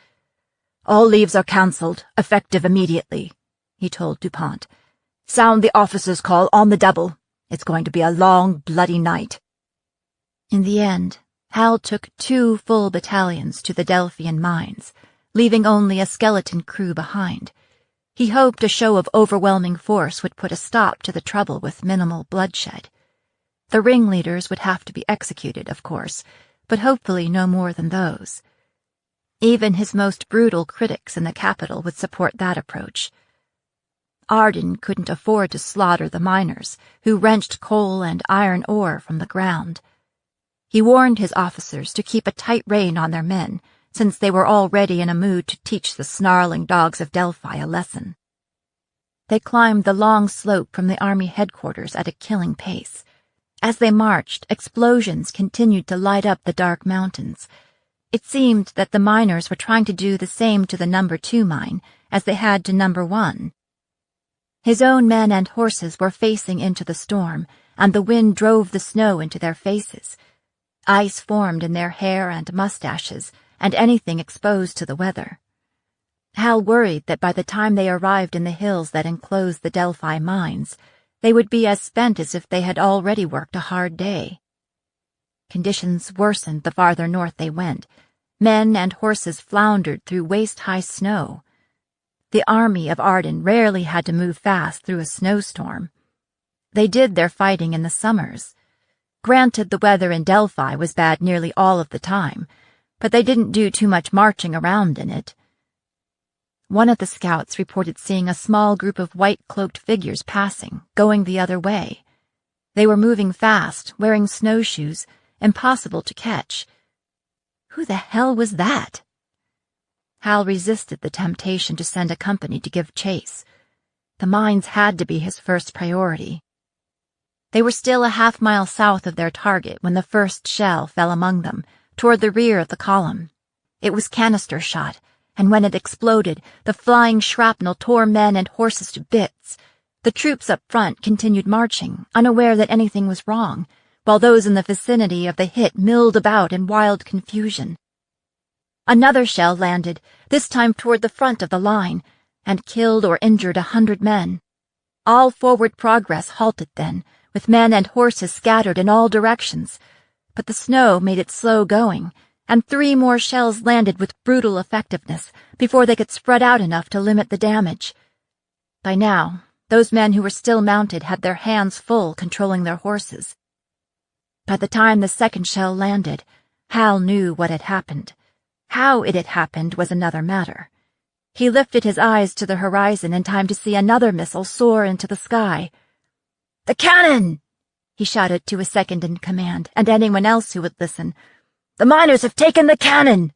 "All leaves are cancelled, effective immediately," he told DuPont. "Sound the officer's call on the double. It's going to be a long, bloody night." In the end, Hal took 2 full battalions to the Delphian mines, leaving only a skeleton crew behind. He hoped a show of overwhelming force would put a stop to the trouble with minimal bloodshed. The ringleaders would have to be executed, of course, but hopefully no more than those. Even his most brutal critics in the capital would support that approach. Arden couldn't afford to slaughter the miners, who wrenched coal and iron ore from the ground. He warned his officers to keep a tight rein on their men, since they were already in a mood to teach the snarling dogs of Delphi a lesson. They climbed the long slope from the army headquarters at a killing pace. As they marched, explosions continued to light up the dark mountains. It seemed that the miners were trying to do the same to the No. 2 mine as they had to No. 1. His own men and horses were facing into the storm, and the wind drove the snow into their faces. Ice formed in their hair and mustaches, and anything exposed to the weather. Hal worried that by the time they arrived in the hills that enclosed the Delphi mines, they would be as spent as if they had already worked a hard day. Conditions worsened the farther north they went. Men and horses floundered through waist-high snow. The army of Arden rarely had to move fast through a snowstorm. They did their fighting in the summers. Granted, the weather in Delphi was bad nearly all of the time, but they didn't do too much marching around in it. One of the scouts reported seeing a small group of white-cloaked figures passing, going the other way. They were moving fast, wearing snowshoes, impossible to catch. Who the hell was that? Hal resisted the temptation to send a company to give chase. The mines had to be his first priority. They were still a half-mile south of their target when the first shell fell among them, toward the rear of the column. It was canister shot, and when it exploded, the flying shrapnel tore men and horses to bits. The troops up front continued marching, unaware that anything was wrong, while those in the vicinity of the hit milled about in wild confusion. Another shell landed, this time toward the front of the line, and killed or injured 100 men. All forward progress halted then, with men and horses scattered in all directions, but the snow made it slow going, and 3 more shells landed with brutal effectiveness before they could spread out enough to limit the damage. By now, those men who were still mounted had their hands full controlling their horses. By the time the second shell landed, Hal knew what had happened. How it had happened was another matter. He lifted his eyes to the horizon in time to see another missile soar into the sky. "The cannon!" he shouted to his second-in-command and anyone else who would listen. "The miners have taken the cannon!"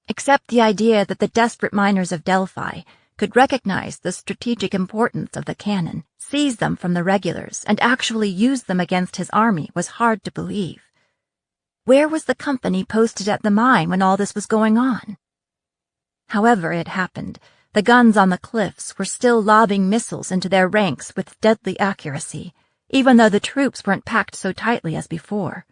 Except the idea that the desperate miners of Delphi could recognize the strategic importance of the cannon, seize them from the regulars, and actually use them against his army was hard to believe. Where was the company posted at the mine when all this was going on? However it happened, the guns on the cliffs were still lobbing missiles into their ranks with deadly accuracy, even though the troops weren't packed so tightly as before.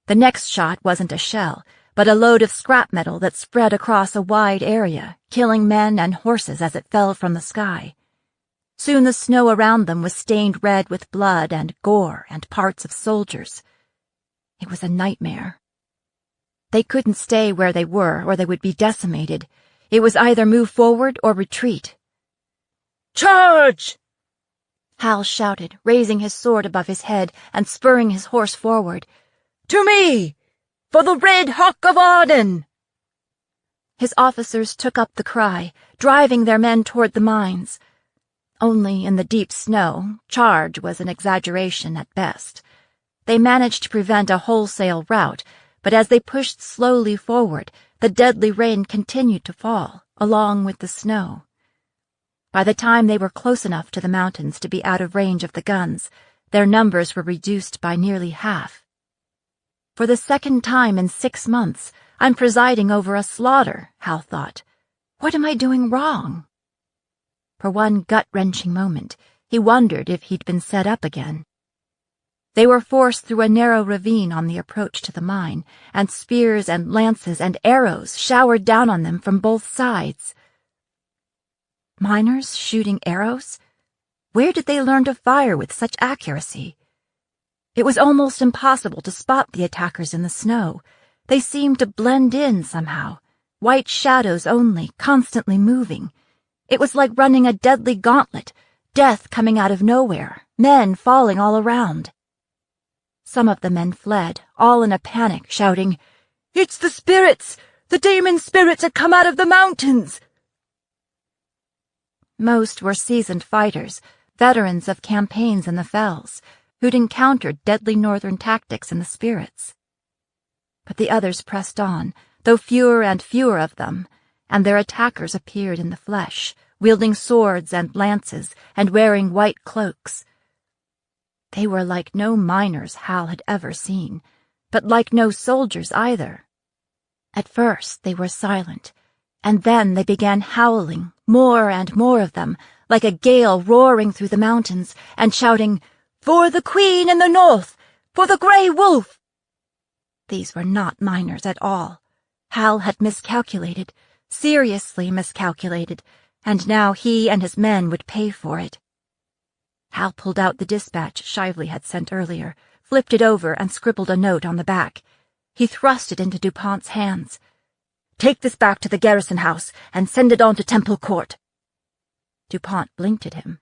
The next shot wasn't a shell, but a load of scrap metal that spread across a wide area, killing men and horses as it fell from the sky. Soon the snow around them was stained red with blood and gore and parts of soldiers. It was a nightmare. They couldn't stay where they were or they would be decimated. It was either move forward or retreat. "Charge!" Hal shouted, raising his sword above his head and spurring his horse forward. "To me! For the Red Hawk of Arden!" His officers took up the cry, driving their men toward the mines. Only in the deep snow, charge was an exaggeration at best. They managed to prevent a wholesale rout, but as they pushed slowly forward, the deadly rain continued to fall, along with the snow. By the time they were close enough to the mountains to be out of range of the guns, their numbers were reduced by nearly half. For the second time in 6 months, I'm presiding over a slaughter, Hal thought. What am I doing wrong? For one gut-wrenching moment, he wondered if he'd been set up again. They were forced through a narrow ravine on the approach to the mine, and spears and lances and arrows showered down on them from both sides. Miners shooting arrows? Where did they learn to fire with such accuracy? It was almost impossible to spot the attackers in the snow. They seemed to blend in somehow, white shadows only, constantly moving. It was like running a deadly gauntlet, death coming out of nowhere, men falling all around. Some of the men fled, all in a panic, shouting, "It's the spirits! The demon spirits had come out of the mountains!" Most were seasoned fighters, veterans of campaigns in the fells, who'd encountered deadly northern tactics in the spirits. But the others pressed on, though fewer and fewer of them, and their attackers appeared in the flesh, wielding swords and lances and wearing white cloaks. They were like no miners Hal had ever seen, but like no soldiers either. At first they were silent, and then they began howling, more and more of them, like a gale roaring through the mountains, and shouting, "For the Queen in the North! For the Grey Wolf!" These were not miners at all. Hal had miscalculated, seriously miscalculated, and now he and his men would pay for it. Hal pulled out the dispatch Shively had sent earlier, flipped it over, and scribbled a note on the back. He thrust it into DuPont's hands. "Take this back to the garrison house and send it on to Temple Court." DuPont blinked at him.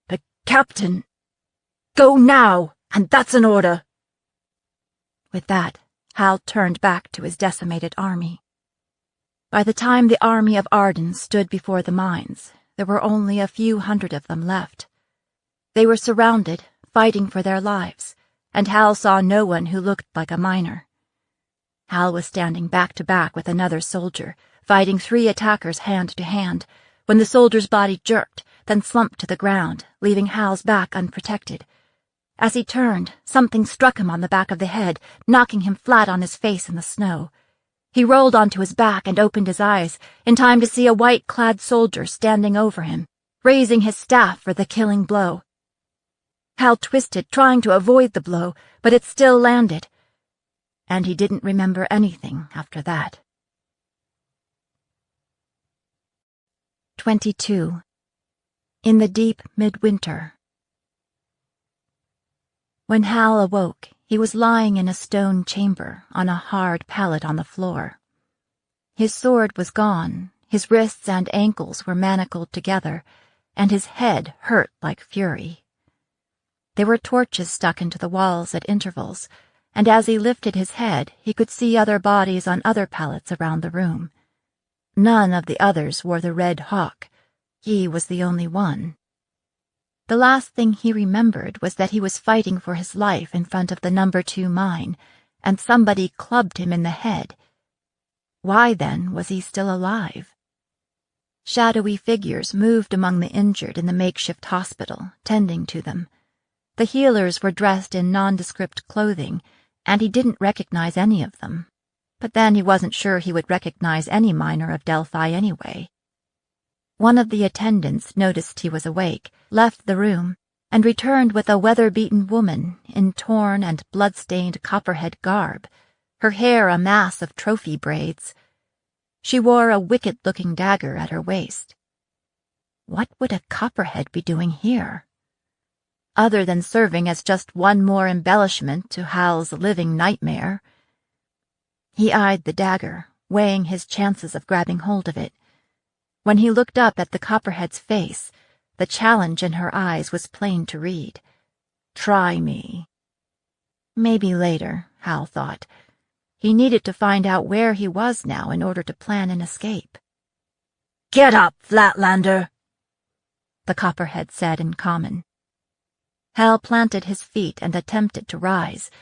"But, Captain—" "Go now, and that's an order." With that, Hal turned back to his decimated army. By the time the army of Arden stood before the mines, there were only a few hundred of them left. They were surrounded, fighting for their lives, and Hal saw no one who looked like a miner. Hal was standing back to back with another soldier, fighting 3 attackers hand to hand, when the soldier's body jerked, then slumped to the ground, leaving Hal's back unprotected. As he turned, something struck him on the back of the head, knocking him flat on his face in the snow. He rolled onto his back and opened his eyes, in time to see a white-clad soldier standing over him, raising his staff for the killing blow. Hal twisted, trying to avoid the blow, but it still landed. And he didn't remember anything after that. 22. In the deep midwinter. When Hal awoke, he was lying in a stone chamber on a hard pallet on the floor. His sword was gone, his wrists and ankles were manacled together, and his head hurt like fury. There were torches stuck into the walls at intervals, and as he lifted his head, he could see other bodies on other pallets around the room. None of the others wore the red hawk. He was the only one. The last thing he remembered was that he was fighting for his life in front of the No. 2 mine, and somebody clubbed him in the head. Why, then, was he still alive? Shadowy figures moved among the injured in the makeshift hospital, tending to them. The healers were dressed in nondescript clothing, and he didn't recognize any of them. But then he wasn't sure he would recognize any miner of Delphi anyway. One of the attendants noticed he was awake, left the room, and returned with a weather-beaten woman in torn and blood-stained copperhead garb, her hair a mass of trophy braids. She wore a wicked-looking dagger at her waist. What would a copperhead be doing here? Other than serving as just one more embellishment to Hal's living nightmare. He eyed the dagger, weighing his chances of grabbing hold of it. When he looked up at the copperhead's face, the challenge in her eyes was plain to read. Try me. Maybe later, Hal thought. He needed to find out where he was now in order to plan an escape. Get up, Flatlander, the copperhead said in common. Hal planted his feet and attempted to rise,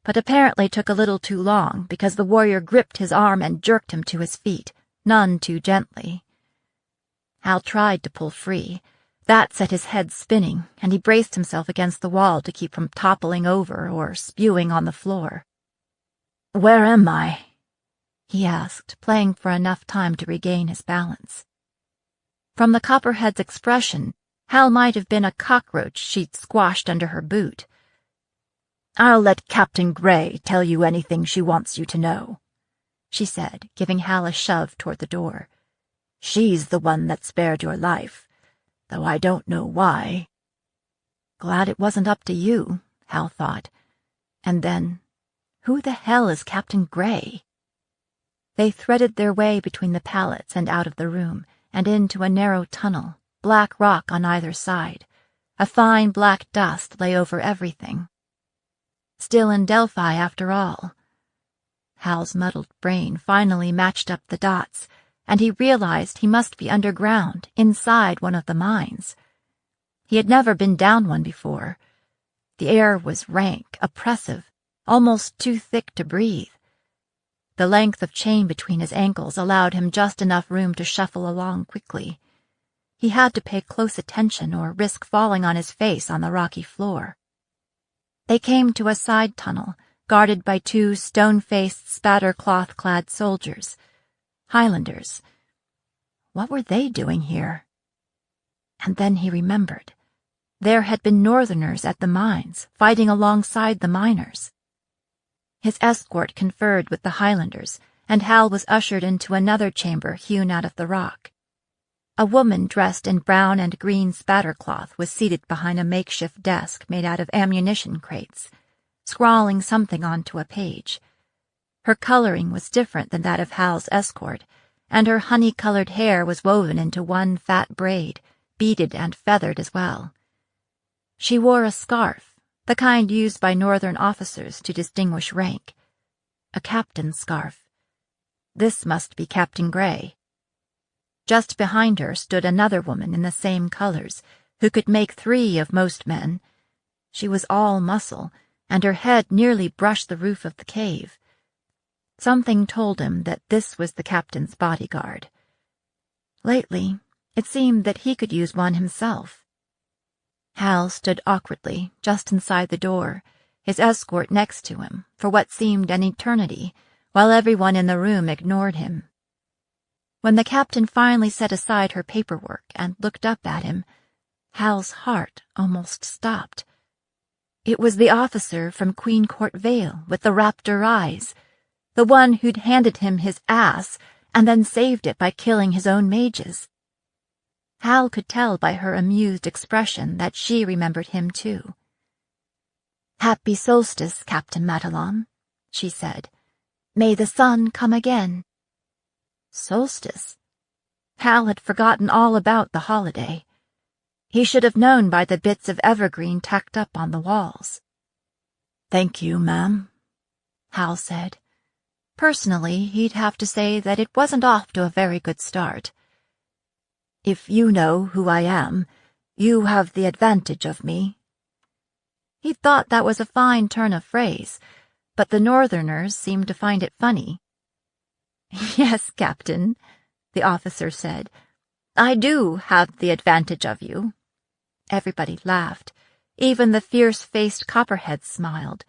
but apparently took a little too long because the warrior gripped his arm and jerked him to his feet, none too gently. Hal tried to pull free. That set his head spinning, and he braced himself against the wall to keep from toppling over or spewing on the floor. "Where am I?" he asked, playing for enough time to regain his balance. From the copperhead's expression, Hal might have been a cockroach she'd squashed under her boot. "I'll let Captain Gray tell you anything she wants you to know," she said, giving Hal a shove toward the door. "She's the one that spared your life, though I don't know why." Glad it wasn't up to you, Hal thought. And then, who the hell is Captain Gray? They threaded their way between the pallets and out of the room, and into a narrow tunnel, black rock on either side. A fine black dust lay over everything. Still in Delphi, after all. Hal's muddled brain finally matched up the dots, and he realized he must be underground, inside one of the mines. He had never been down one before. The air was rank, oppressive, almost too thick to breathe. The length of chain between his ankles allowed him just enough room to shuffle along quickly. He had to pay close attention or risk falling on his face on the rocky floor. They came to a side tunnel, guarded by two stone-faced, spatter-cloth-clad soldiers. Highlanders. What were they doing here? And then he remembered. There had been Northerners at the mines, fighting alongside the miners. His escort conferred with the Highlanders, and Hal was ushered into another chamber hewn out of the rock. A woman dressed in brown and green spattercloth was seated behind a makeshift desk made out of ammunition crates, scrawling something onto a page. Her coloring was different than that of Hal's escort, and her honey-colored hair was woven into one fat braid, beaded and feathered as well. She wore a scarf, the kind used by Northern officers to distinguish rank. A captain's scarf. This must be Captain Gray. Just behind her stood another woman in the same colors, who could make 3 of most men. She was all muscle, and her head nearly brushed the roof of the cave. Something told him that this was the captain's bodyguard. Lately, it seemed that he could use one himself. Hal stood awkwardly just inside the door, his escort next to him, for what seemed an eternity, while everyone in the room ignored him. When the captain finally set aside her paperwork and looked up at him, Hal's heart almost stopped. It was the officer from Queen Court Vale with the raptor eyes, the one who'd handed him his ass and then saved it by killing his own mages. Hal could tell by her amused expression that she remembered him too. "Happy solstice, Captain Matalon," she said. "May the sun come again." Solstice? Hal had forgotten all about the holiday. He should have known by the bits of evergreen tacked up on the walls. "Thank you, ma'am," Hal said. Personally, he'd have to say that it wasn't off to a very good start. "If you know who I am, you have the advantage of me." He thought that was a fine turn of phrase, but the Northerners seemed to find it funny. "Yes, Captain," the officer said. "I do have the advantage of you." Everybody laughed. Even the fierce-faced copperheads smiled.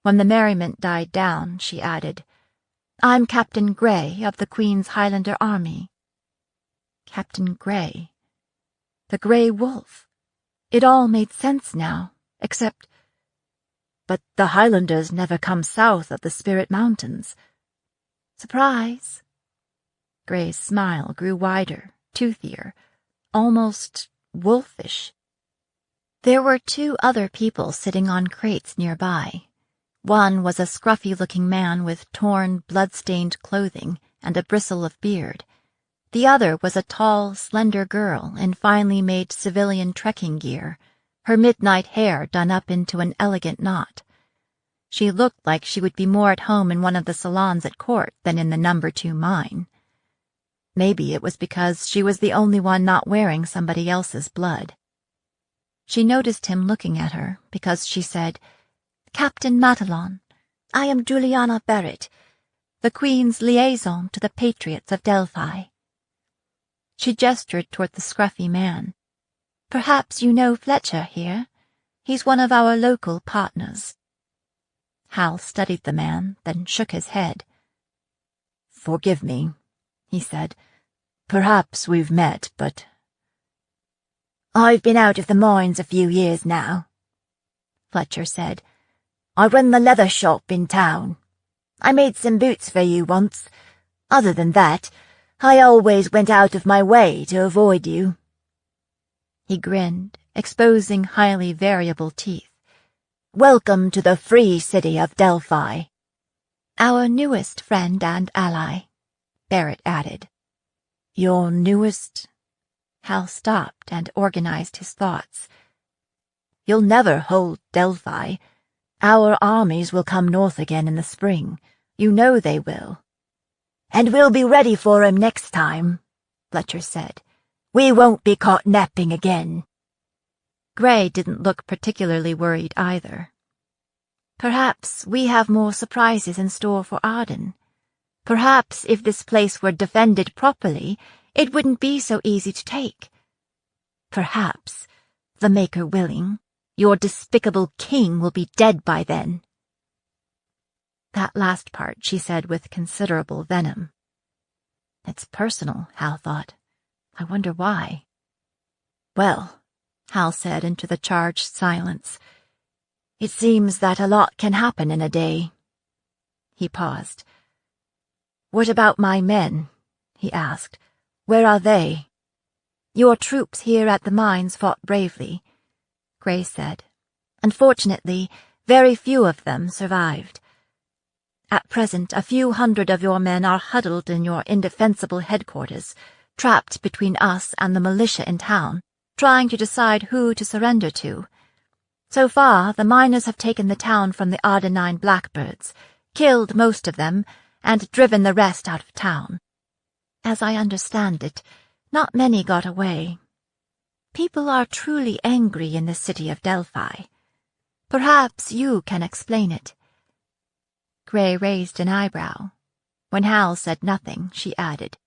When the merriment died down, she added, "I'm Captain Grey of the Queen's Highlander Army." Captain Grey. The Grey Wolf. It all made sense now, except— "But the Highlanders never come south of the Spirit Mountains." "Surprise." Grey's smile grew wider, toothier, almost wolfish. There were 2 other people sitting on crates nearby. One was a scruffy-looking man with torn, blood-stained clothing and a bristle of beard. The other was a tall, slender girl in finely made civilian trekking gear, her midnight hair done up into an elegant knot. She looked like she would be more at home in one of the salons at court than in the No. 2 mine. Maybe it was because she was the only one not wearing somebody else's blood. She noticed him looking at her because she said, "Captain Matalon, I am Juliana Barrett, the Queen's liaison to the Patriots of Delphi." She gestured toward the scruffy man. "Perhaps you know Fletcher here. He's one of our local partners." Hal studied the man, then shook his head. "Forgive me," he said. "Perhaps we've met, but—" "I've been out of the mines a few years now," Fletcher said. "I run the leather shop in town. I made some boots for you once. Other than that, I always went out of my way to avoid you." He grinned, exposing highly variable teeth. "Welcome to the free city of Delphi." "Our newest friend and ally," Barrett added. "Your newest—" Hal stopped and organized his thoughts. "You'll never hold Delphi. Our armies will come north again in the spring. You know they will." "And we'll be ready for 'em next time," Fletcher said. "We won't be caught napping again." Grey didn't look particularly worried either. "Perhaps we have more surprises in store for Arden. Perhaps if this place were defended properly, it wouldn't be so easy to take. Perhaps, the Maker willing, your despicable king will be dead by then." That last part she said with considerable venom. It's personal, Hal thought. I wonder why. "Well," Hal said into the charged silence, "it seems that a lot can happen in a day." He paused. "What about my men?" he asked. "Where are they?" "Your troops here at the mines fought bravely," Grey said. "Unfortunately, very few of them survived. At present, a few hundred of your men are huddled in your indefensible headquarters, trapped between us and the militia in town, trying to decide who to surrender to. So far, the miners have taken the town from the Ardenine Blackbirds, killed most of them, and driven the rest out of town. As I understand it, not many got away. People are truly angry in the city of Delphi. Perhaps you can explain it." Gray raised an eyebrow. When Hal said nothing, she added,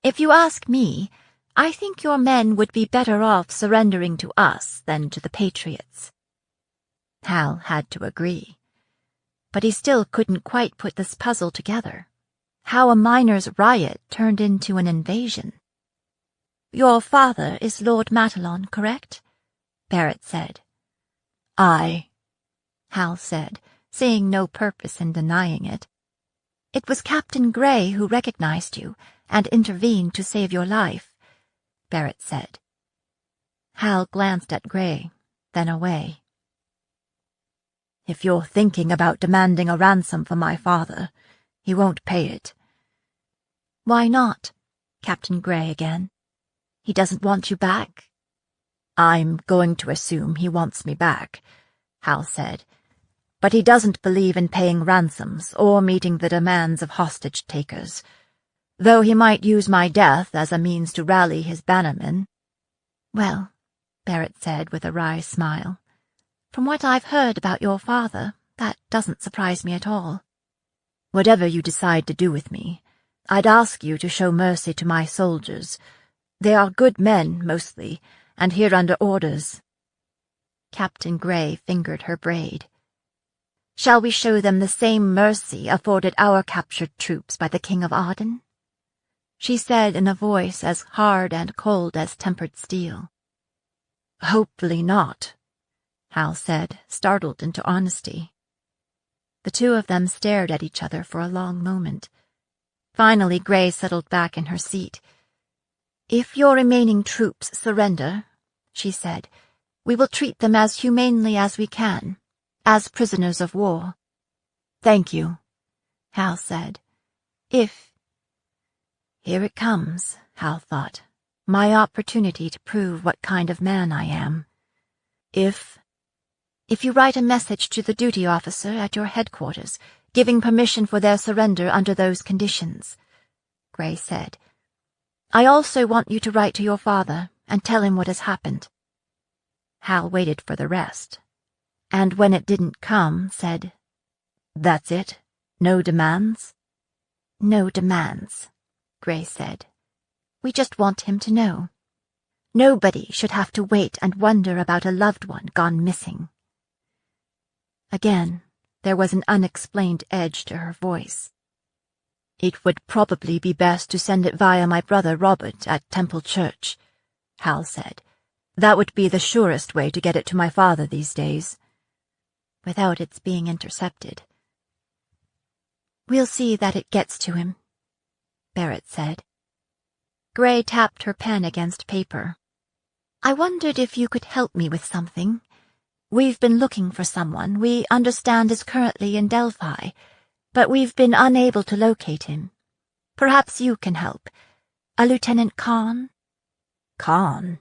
"If you ask me, I think your men would be better off surrendering to us than to the Patriots." Hal had to agree. But he still couldn't quite put this puzzle together. How a miners' riot turned into an invasion. "Your father is Lord Matalon, correct?" Barrett said. "Aye," Hal said, seeing no purpose in denying it. "It was Captain Gray who recognized you and intervened to save your life," Barrett said. Hal glanced at Gray, then away. "If you're thinking about demanding a ransom for my father, he won't pay it." "Why not?" Captain Gray again. "He doesn't want you back?" "I'm going to assume he wants me back," Hal said. "But he doesn't believe in paying ransoms or meeting the demands of hostage-takers, though he might use my death as a means to rally his bannermen." "Well," Barrett said with a wry smile, "from what I've heard about your father, that doesn't surprise me at all." "Whatever you decide to do with me, I'd ask you to show mercy to my soldiers. They are good men, mostly, and here under orders." Captain Gray fingered her braid. "Shall we show them the same mercy afforded our captured troops by the King of Aden?" she said in a voice as hard and cold as tempered steel. "Hopefully not," Hal said, startled into honesty. The two of them stared at each other for a long moment. Finally, Gray settled back in her seat. "If your remaining troops surrender," she said, "we will treat them as humanely as we can, as prisoners of war." "Thank you," Hal said. "If—" Here it comes, Hal thought, my opportunity to prove what kind of man I am. If you write a message to the duty officer at your headquarters, giving permission for their surrender under those conditions," Gray said. "I also want you to write to your father and tell him what has happened." Hal waited for the rest, and when it didn't come, said, "That's it? No demands?" "No demands," Gray said. "We just want him to know. Nobody should have to wait and wonder about a loved one gone missing." Again, there was an unexplained edge to her voice. "It would probably be best to send it via my brother Robert at Temple Church," Hal said. "That would be the surest way to get it to my father these days." "Without its being intercepted." "We'll see that it gets to him," Barrett said. Gray tapped her pen against paper. "I wondered if you could help me with something. We've been looking for someone we understand is currently in Delphi, but we've been unable to locate him. Perhaps you can help. A Lieutenant Kahn?" "Kahn?"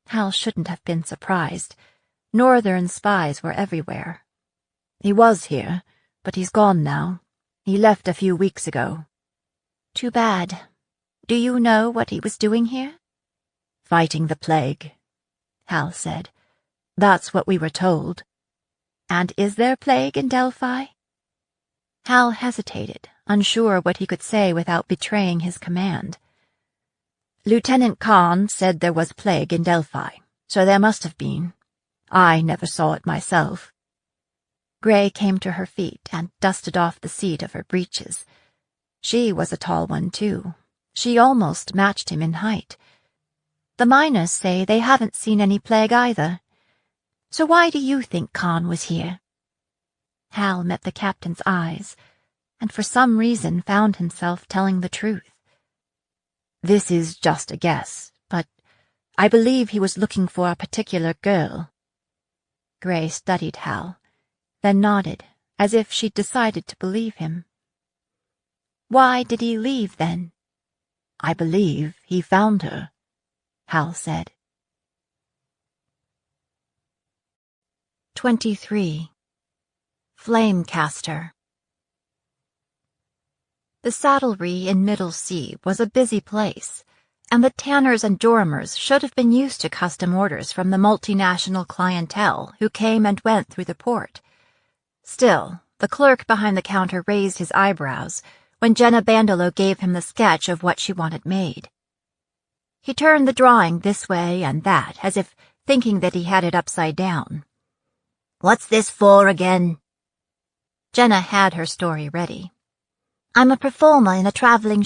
Hal shouldn't have been surprised. Northern spies were everywhere. "He was here, but he's gone now. He left a few weeks ago." "Too bad. Do you know what he was doing here?" "Fighting the plague," Hal said. "That's what we were told." "And is there plague in Delphi?" Hal hesitated, unsure what he could say without betraying his command. "Lieutenant Kahn said there was plague in Delphi, so there must have been. I never saw it myself." Gray came to her feet and dusted off the seat of her breeches. She was a tall one, too. She almost matched him in height. "The miners say they haven't seen any plague either. So why do you think Kahn was here?" Hal met the captain's eyes, and for some reason found himself telling the truth. "This is just a guess, but I believe he was looking for a particular girl." Gray studied Hal, then nodded, as if she'd decided to believe him. "Why did he leave, then?" "I believe he found her," Hal said. 23. Flamecaster. The saddlery in Middle Sea was a busy place, and the tanners and joramers should have been used to custom orders from the multinational clientele who came and went through the port. Still, the clerk behind the counter raised his eyebrows when Jenna Bandelow gave him the sketch of what she wanted made. He turned the drawing this way and that, as if thinking that he had it upside down. "What's this for again?" Jenna had her story ready. "I'm a performer in a traveling